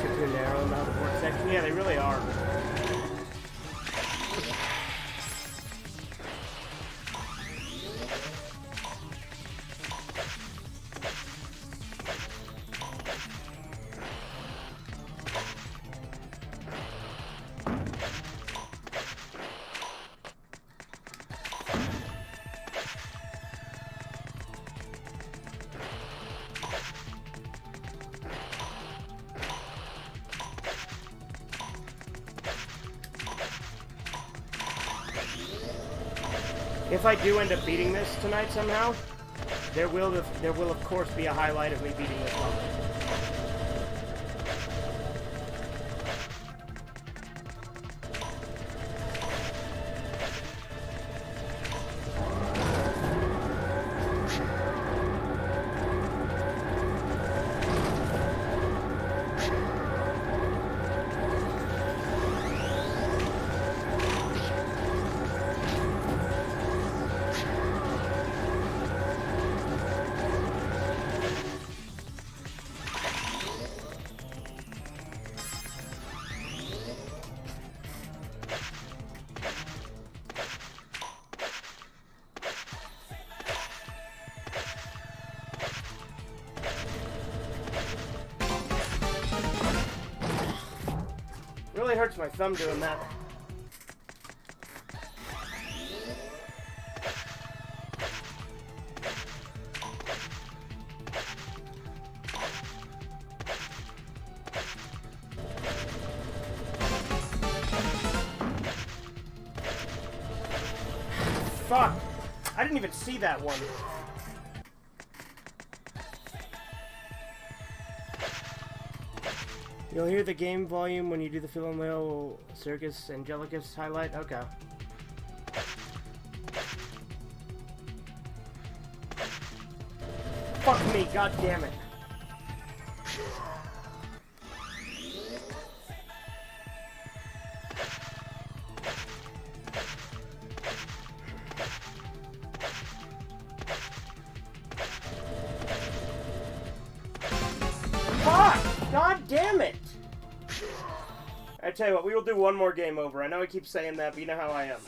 tracks are too narrow in the hoverboard section. Yeah, they really are. If I do end up beating this tonight somehow, there will of course be a highlight of me beating this level. Really hurts my thumb doing that. Fuck! I didn't even see that one. You'll hear the game volume when you do the Phil and Leo Circus Angelicus highlight? Okay. Fuck me, god damn it. Fuck! God damn it! I tell you what, we will do one more game over. I know I keep saying that, but you know how I am.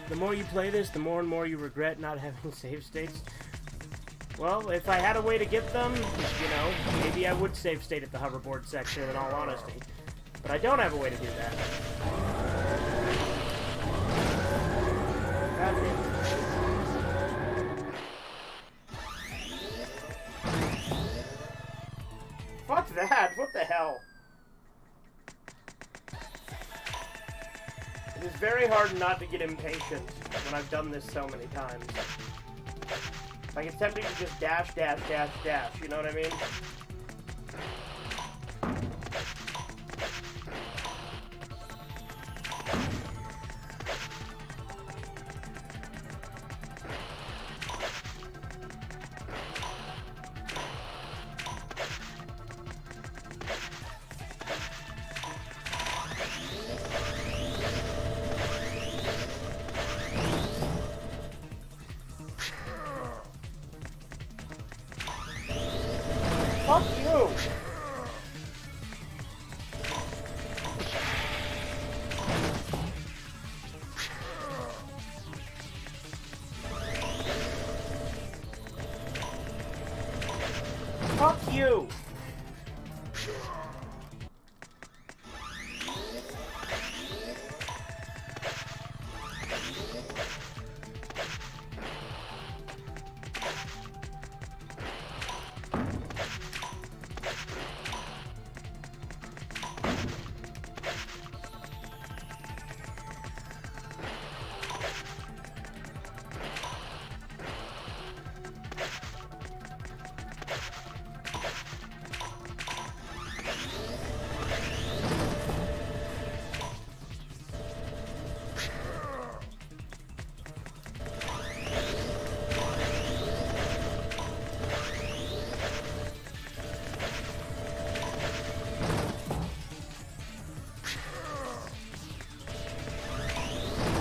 The more you play this, the more and more you regret not having save states. Well, if I had a way to get them, you know, maybe I would save state at the hoverboard section, in all honesty. But I don't have a way to do that. God damn it. Fuck that! What the hell? It is very hard not to get impatient when I've done this so many times. Like, it's tempting to just dash, dash, dash, dash, you know what I mean? you!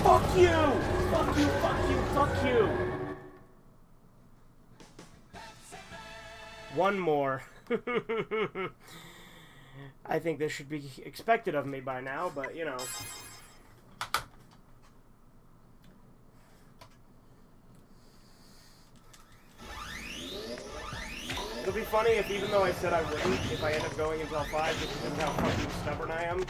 Fuck you! Fuck you, fuck you, fuck you! One more. I think this should be expected of me by now, but, you know. It'll be funny if, even though I said I wouldn't, if I end up going until 5, just because of how fucking stubborn I am.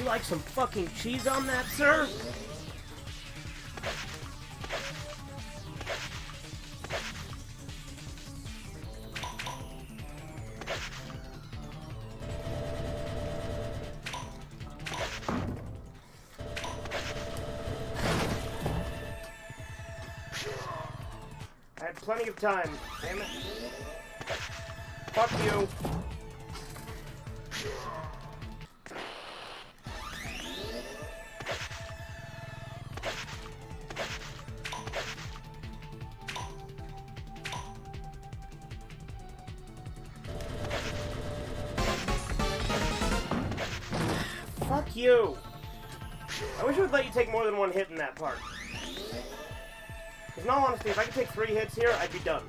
Like some fucking cheese on that, sir? I had plenty of time, damn it. Fuck you. Fuck you! I wish it would let you take more than one hit in that part. Because in all honesty, if I could take 3 hits here, I'd be done.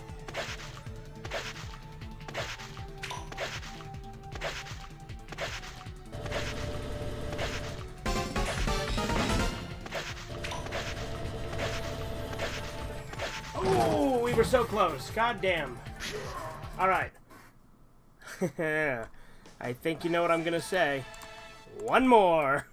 Ooh, we were so close. God damn. Alright. I think you know what I'm gonna say. One more!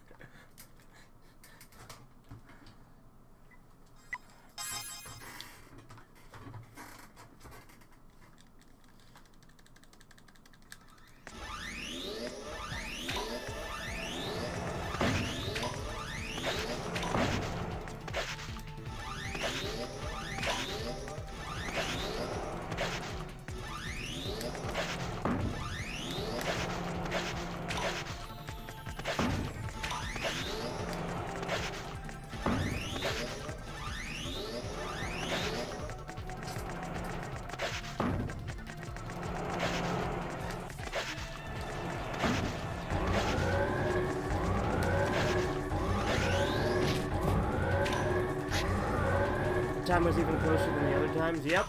time was even closer than the other times. Yep.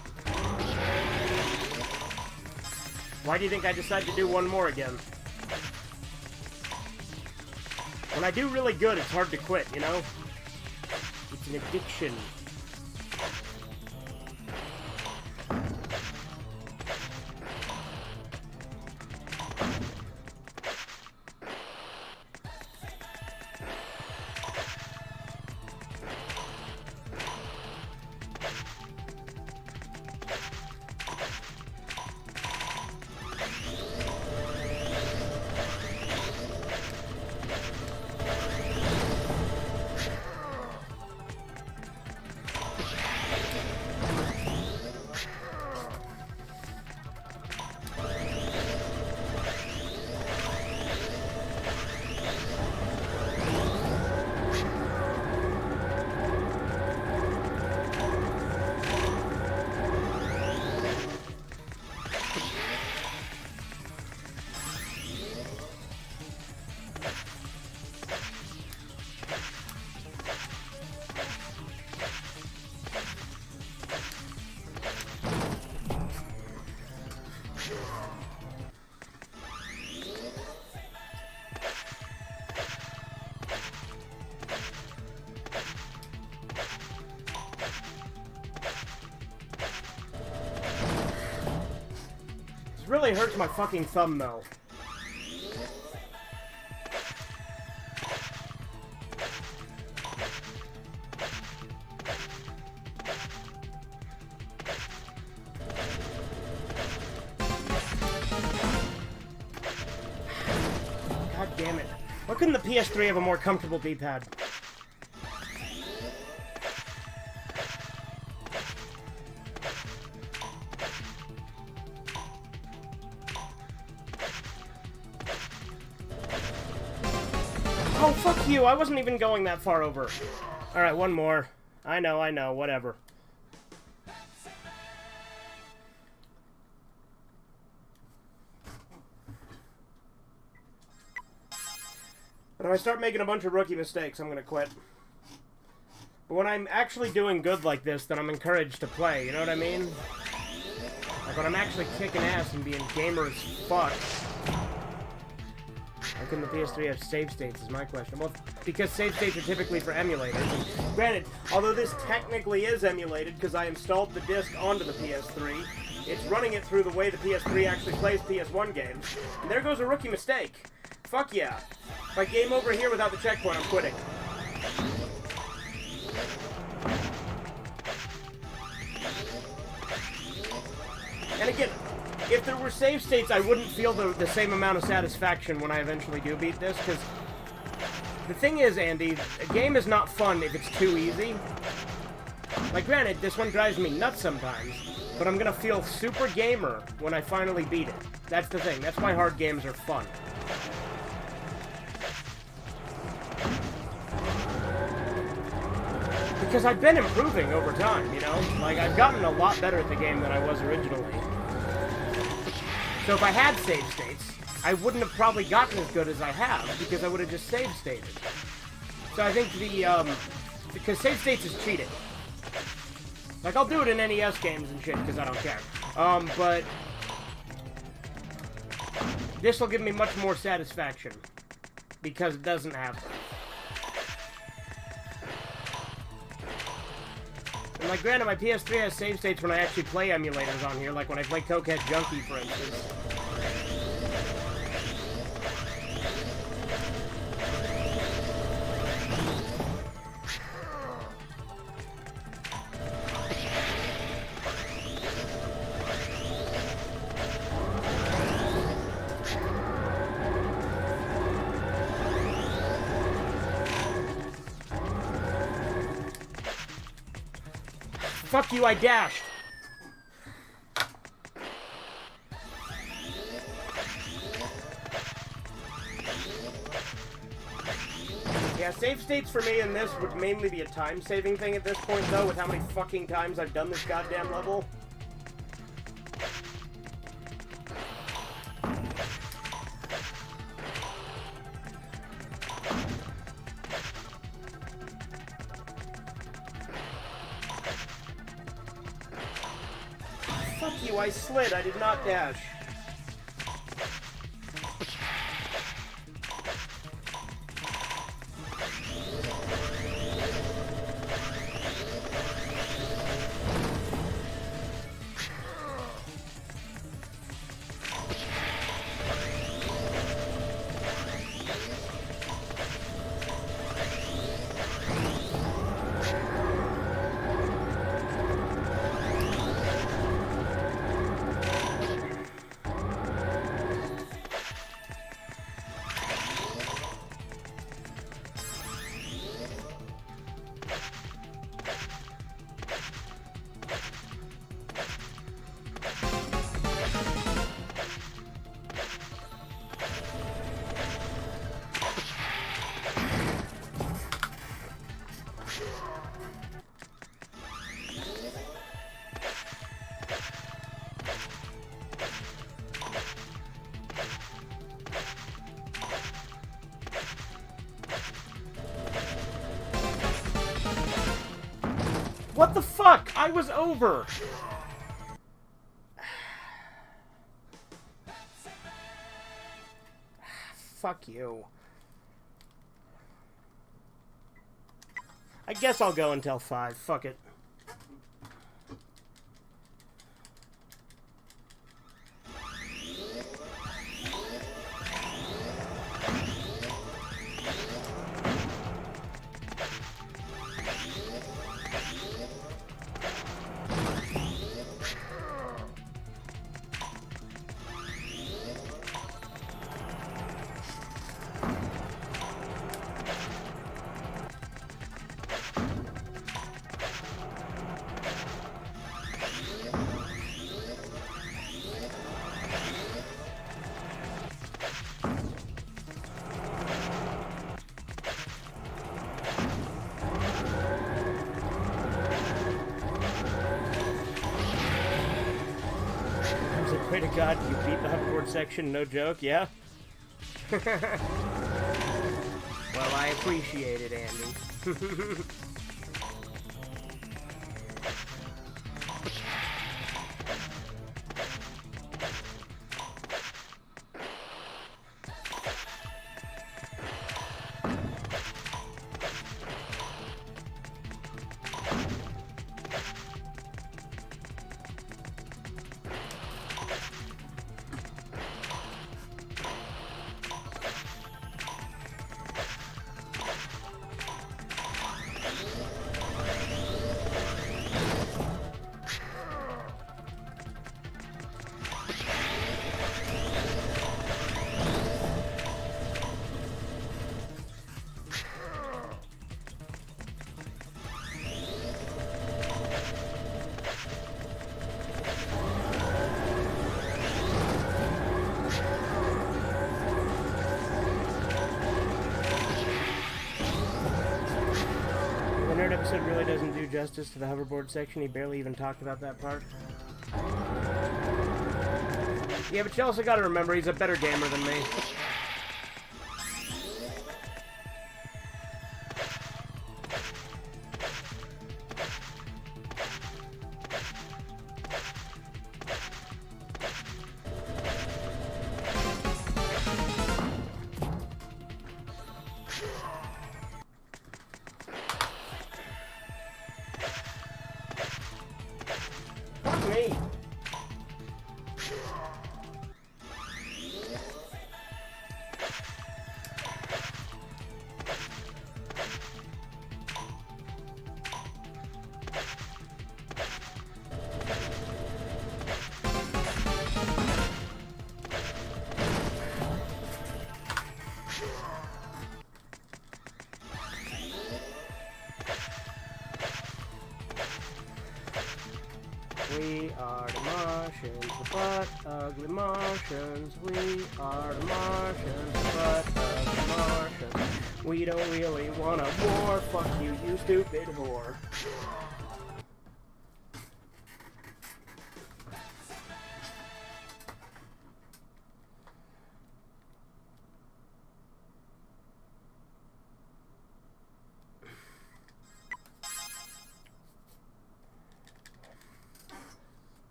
Why do you think I decided to do one more again? When I do really good, it's hard to quit, you know? It's an addiction. Really hurts my fucking thumb, though. God damn it. Why couldn't the PS3 have a more comfortable D-pad? Oh, fuck you! I wasn't even going that far over. Alright, one more. I know, whatever. But if I start making a bunch of rookie mistakes, I'm gonna quit. But when I'm actually doing good like this, then I'm encouraged to play, you know what I mean? Like when I'm actually kicking ass and being gamer as fuck. How can the PS3 have save states is my question. Well, because save states are typically for emulators. And granted, although this technically is emulated because I installed the disc onto the PS3, it's running it through the way the PS3 actually plays PS1 games. And there goes a rookie mistake. Fuck yeah. If I game over here without the checkpoint, I'm quitting. And again, if there were save states, I wouldn't feel the same amount of satisfaction when I eventually do beat this, because the thing is, Andy, a game is not fun if it's too easy. Like, granted, this one drives me nuts sometimes, but I'm gonna feel super gamer when I finally beat it. That's the thing. That's why hard games are fun. Because I've been improving over time, you know? Like, I've gotten a lot better at the game than I was originally. So if I had save states, I wouldn't have probably gotten as good as I have, because I would have just save stated. So I think because save states is cheating. Like, I'll do it in NES games and shit, because I don't care. But this will give me much more satisfaction, because it doesn't have them. And like, granted, my PS3 has save states when I actually play emulators on here, like when I play Cokehead Junkie, for instance. Fuck you, I dashed! Yeah, save states for me in this would mainly be a time-saving thing at this point, though, with how many fucking times I've done this goddamn level. you. I slid. I did not dash. What the fuck? I was over! Fuck you. I guess I'll go until 5. Fuck it. Pray to God you beat the hoverboard section, no joke, yeah? Well, I appreciate it, Andy. Episode really doesn't do justice to the hoverboard section. He barely even talked about that part. Yeah, but you also gotta remember he's a better gamer than me. Me. We are the Martians, the butt ugly Martians. We are the Martians, the butt ugly Martians. We don't really want a war. Fuck you, you stupid whore.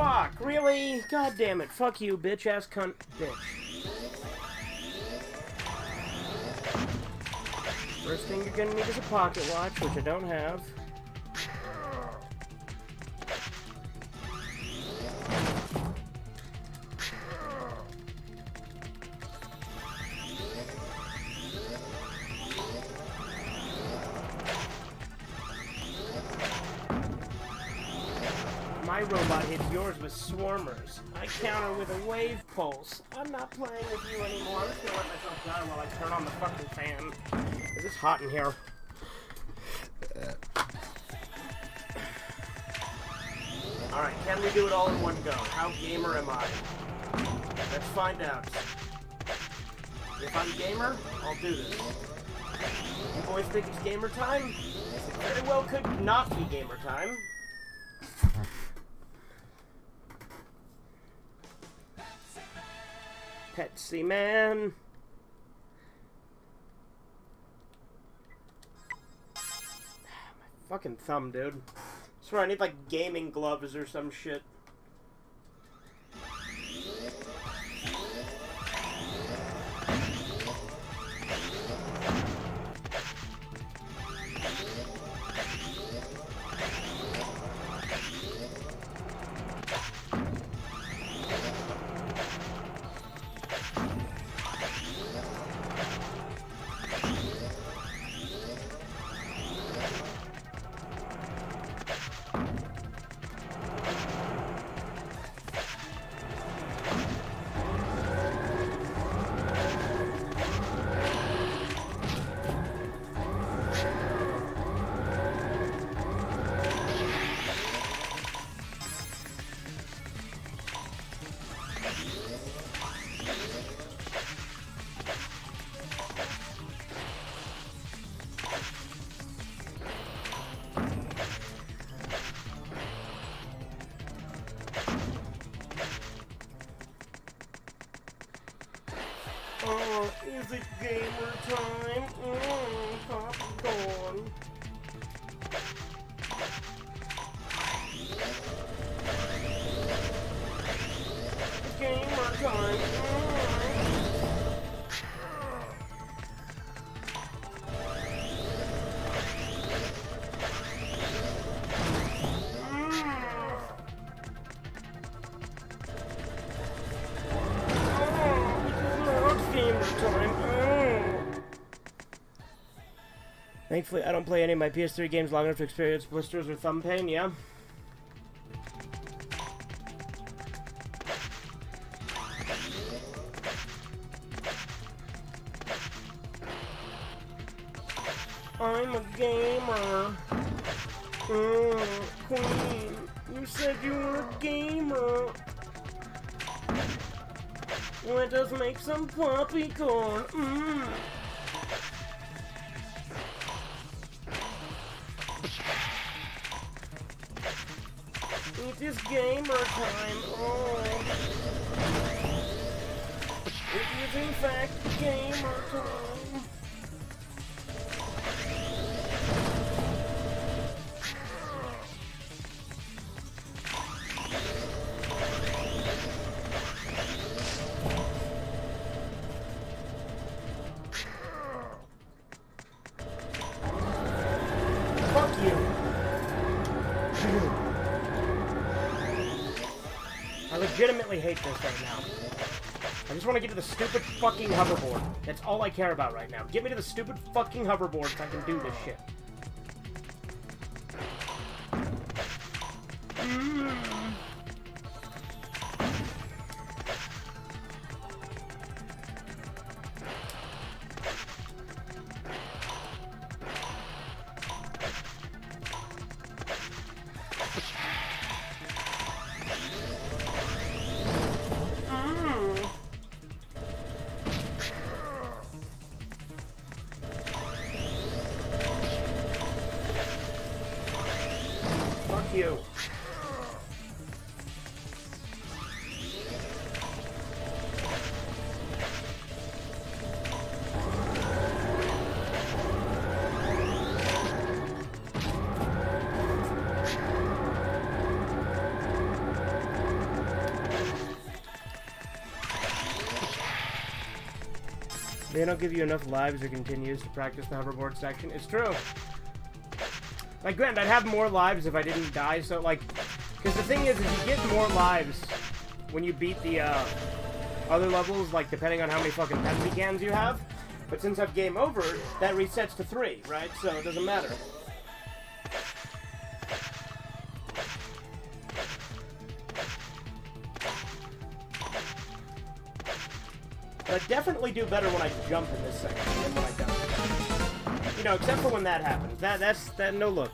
Fuck, really? God damn it. Fuck you, bitch-ass cunt bitch. First thing you're gonna need is a pocket watch, which I don't have. My robot hits yours with swarmers. I counter with a wave pulse. I'm not playing with you anymore. I'm just gonna let myself die while I turn on the fucking fan. It's hot in here. Alright, can we do it all in one go? How gamer am I? Let's find out. If I'm gamer, I'll do this. You boys think it's gamer time? It very well could not be gamer time. Pepsiman. My fucking thumb, dude. I swear I need like gaming gloves or some shit. Oh, is it gamer time? Popcorn. Gamer time. Thankfully, I don't play any of my PS3 games long enough to experience blisters or thumb pain, yeah? I'm a gamer. Queen, you said you were a gamer. Let us make some popcorn. It is gamer time. Oh. It is in fact gamer time. Fuck you. I legitimately hate this right now. I just want to get to the stupid fucking hoverboard. That's all I care about right now. Get me to the stupid fucking hoverboard so I can do this shit. You. They don't give you enough lives or continues to practice the hoverboard section. It's true. Like, granted, I'd have more lives if I didn't die, so, like... Because the thing is you get more lives when you beat the, other levels, like, depending on how many fucking Pepsi cans you have. But since I've game over, that resets to 3, right? So it doesn't matter. But I definitely do better when I jump in this section than when I don't. You know, except for when that happens. That's no look.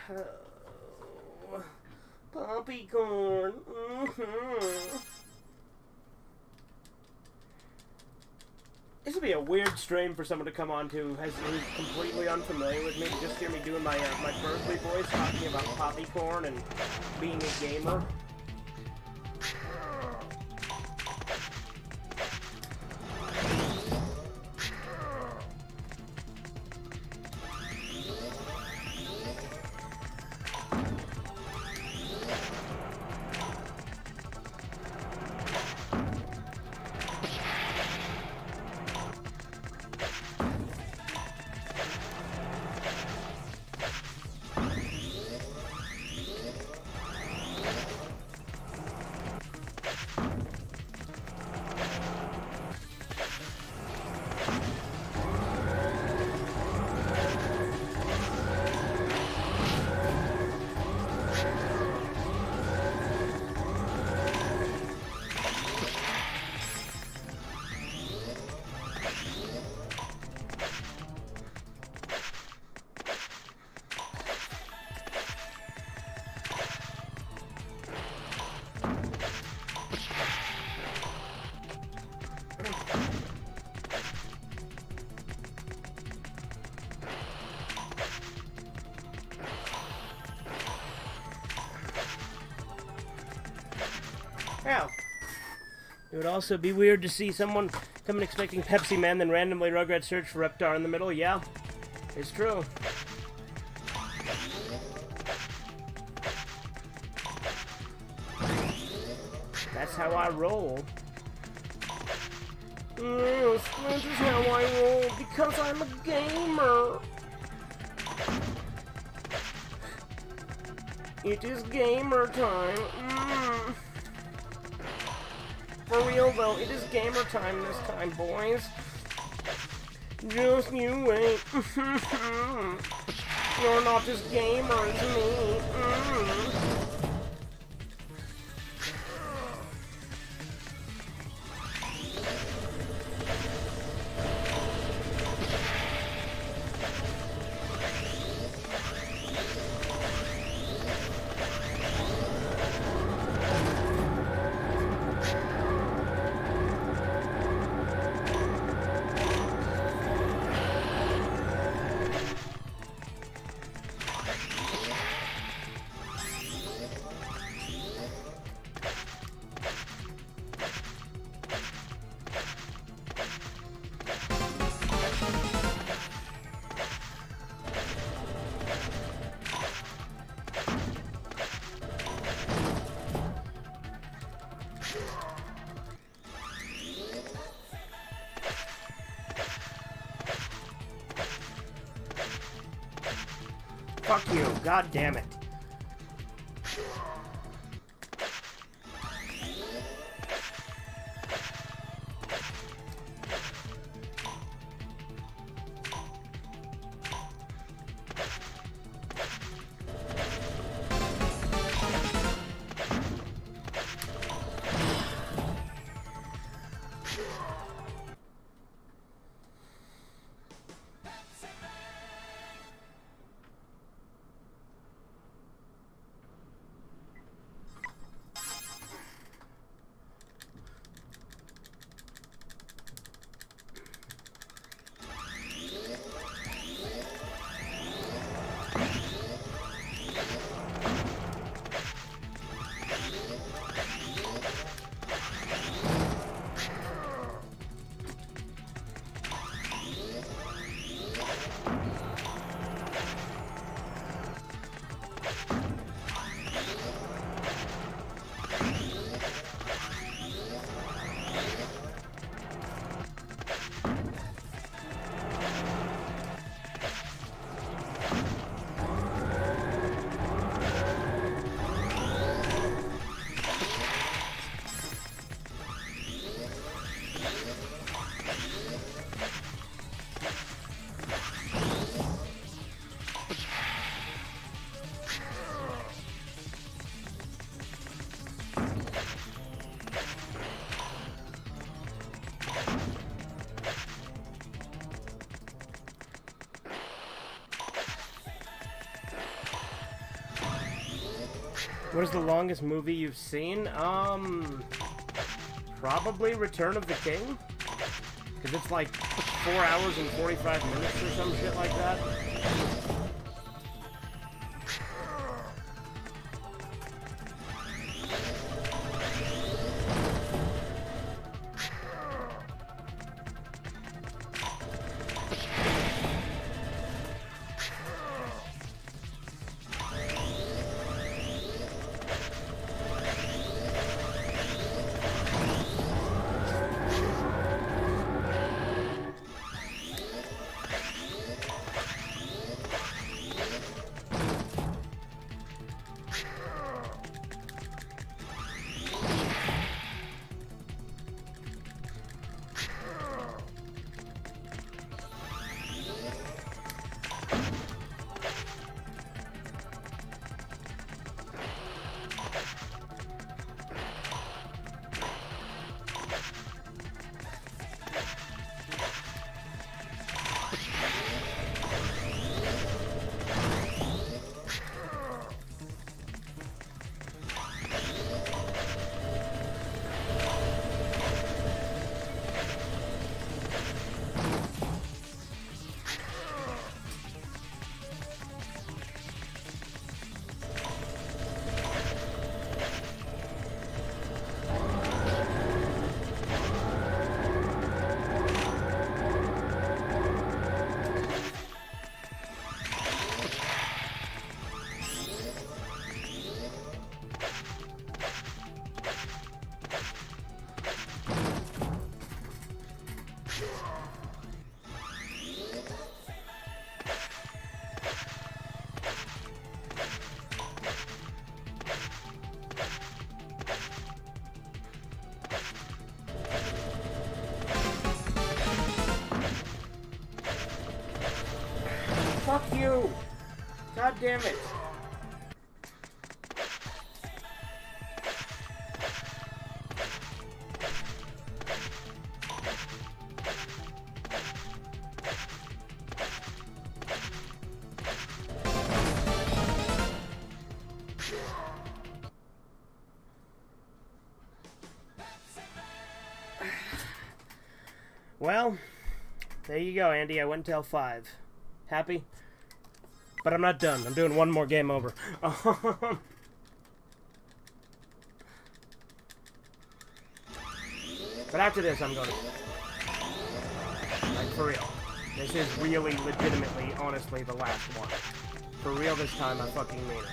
Oh, poppycorn. This would be a weird stream for someone to come on to who's completely unfamiliar with me to just hear me doing my my Berkeley voice talking about poppycorn and being a gamer. Hell, it would also be weird to see someone coming expecting Pepsiman, then randomly Rugrats search for Reptar in the middle. Yeah, it's true. That's how I roll. Yes, this is how I roll because I'm a gamer. It is gamer time. For real though, it is gamer time this time, boys. Just you wait. You're not as gamer as me. Fuck you, god damn it. What is the longest movie you've seen? Probably Return of the King. Because it's like 4 hours and 45 minutes or some shit like that. Fuck you! God damn it! Well, there you go, Andy. I went till 5. Happy? But I'm not done. I'm doing one more game over. But after this, I'm going to... Like, for real. This is really, legitimately, honestly, the last one. For real this time, I fucking mean it.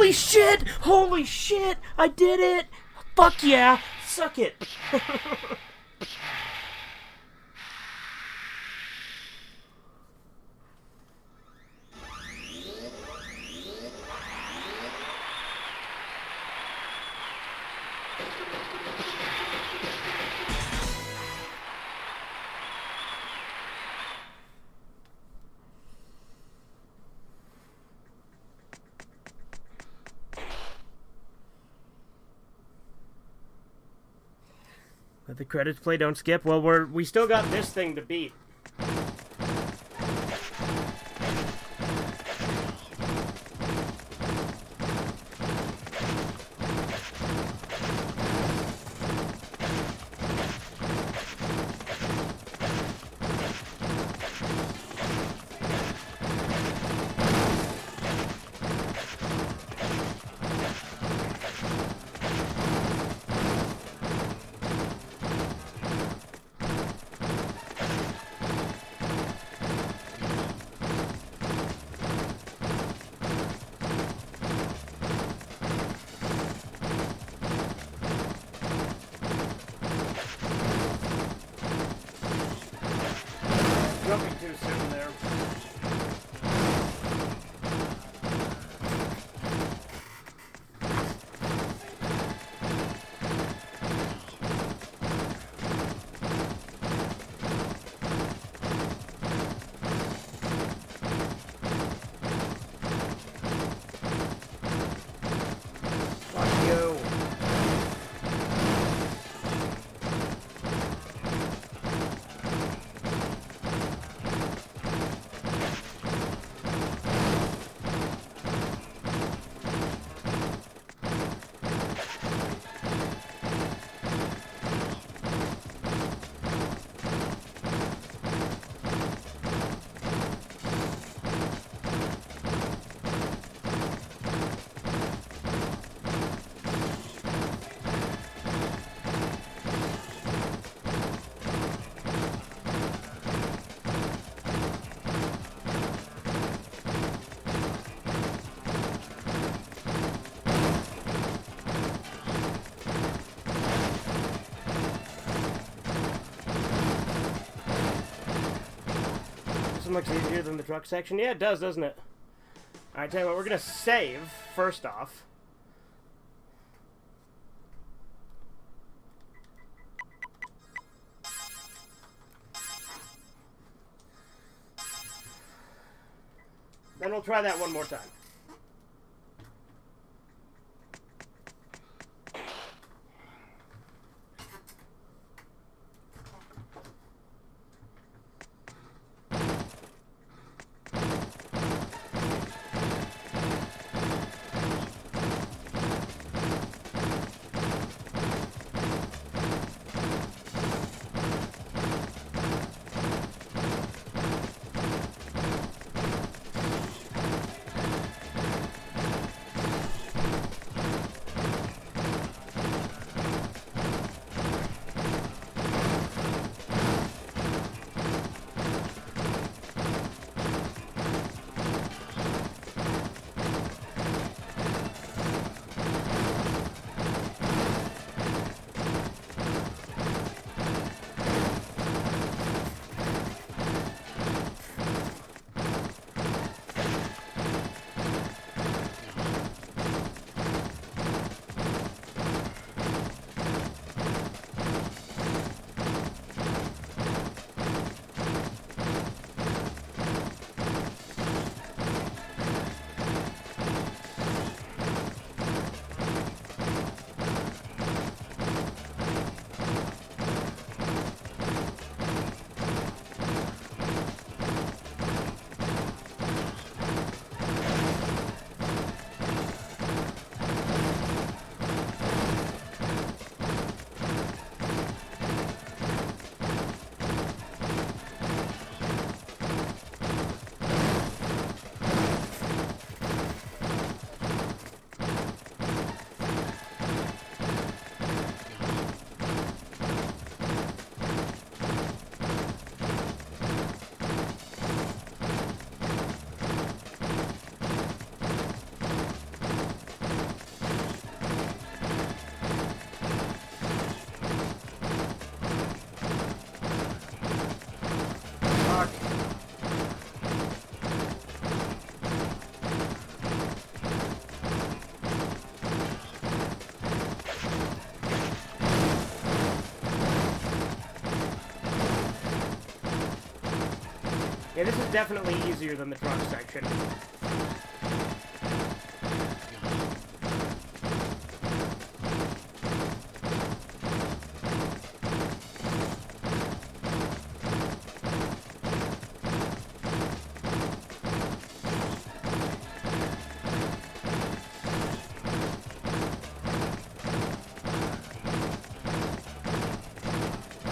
Holy shit! Holy shit! I did it! Fuck yeah! Suck it! Let the credits play, don't skip. Well, we still got this thing to beat. Jumping too soon there. Fuck you. This one looks easier than the truck section. Yeah, it does, doesn't it? Alright, tell you what, we're gonna save, first off. Then we'll try that one more time. Yeah, this is definitely easier than the truck section.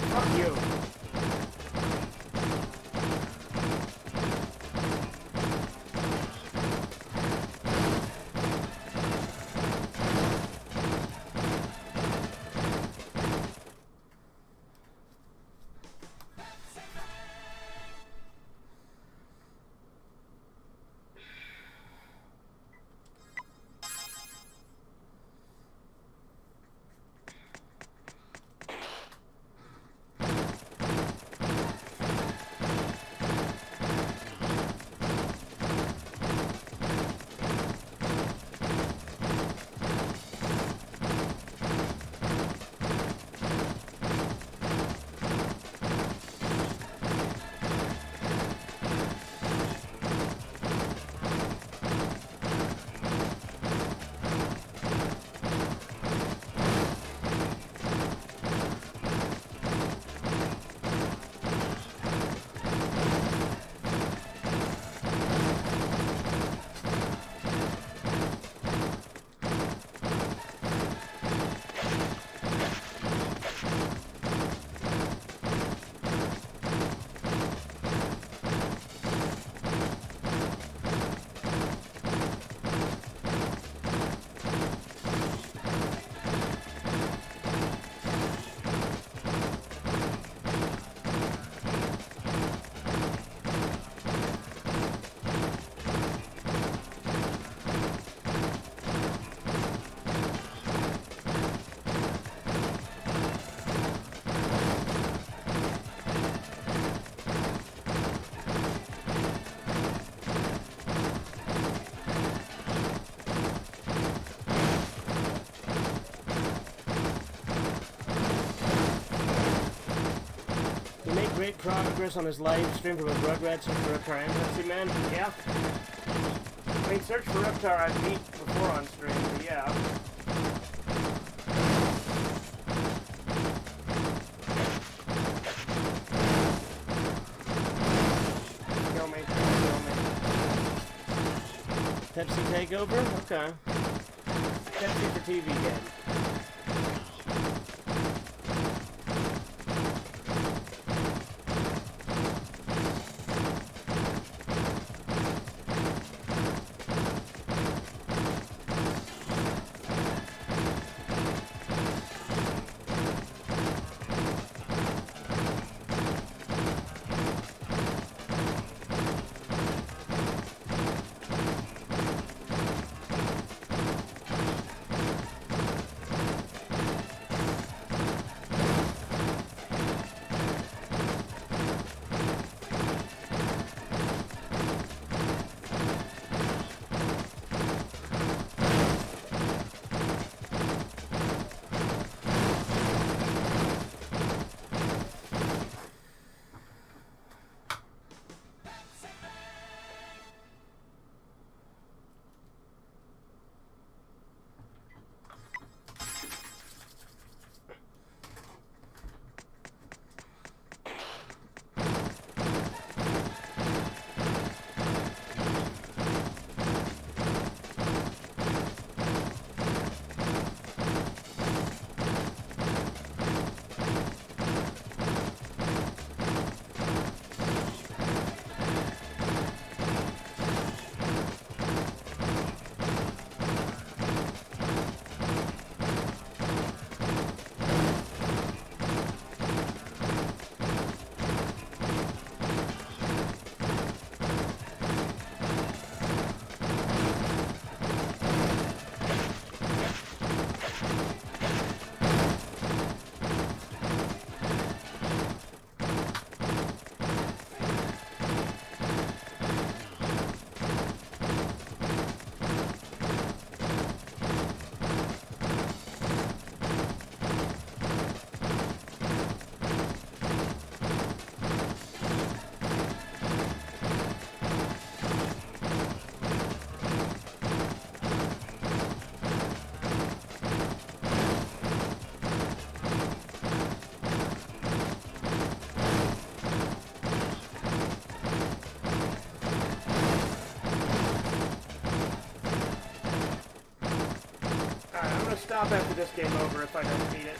Fuck you. Great progress on his live stream from his Rugrats search for Reptar and Pepsiman. Yeah. I mean, search for Reptar I've beat before on stream, but yeah. Kill me. Kill me. Pepsi takeover? Okay. Pepsi for TV game. stop after this game over if I don't beat it.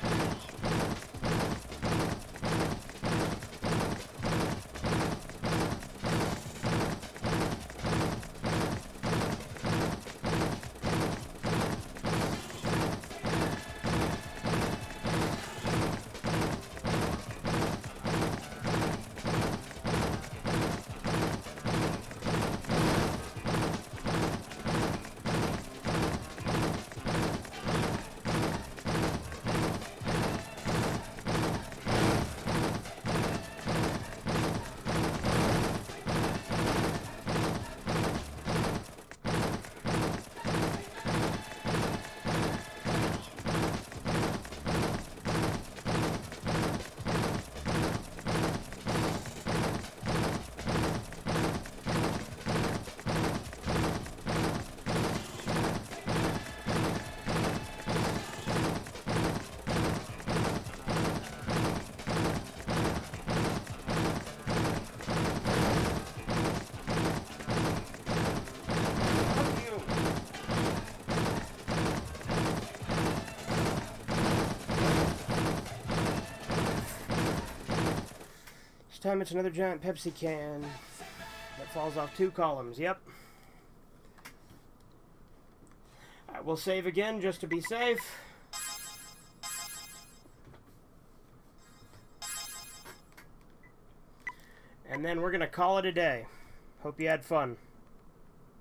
Time it's another giant Pepsi can that falls off 2 columns. Yep. Alright, we'll save again just to be safe. And then we're going to call it a day. Hope you had fun.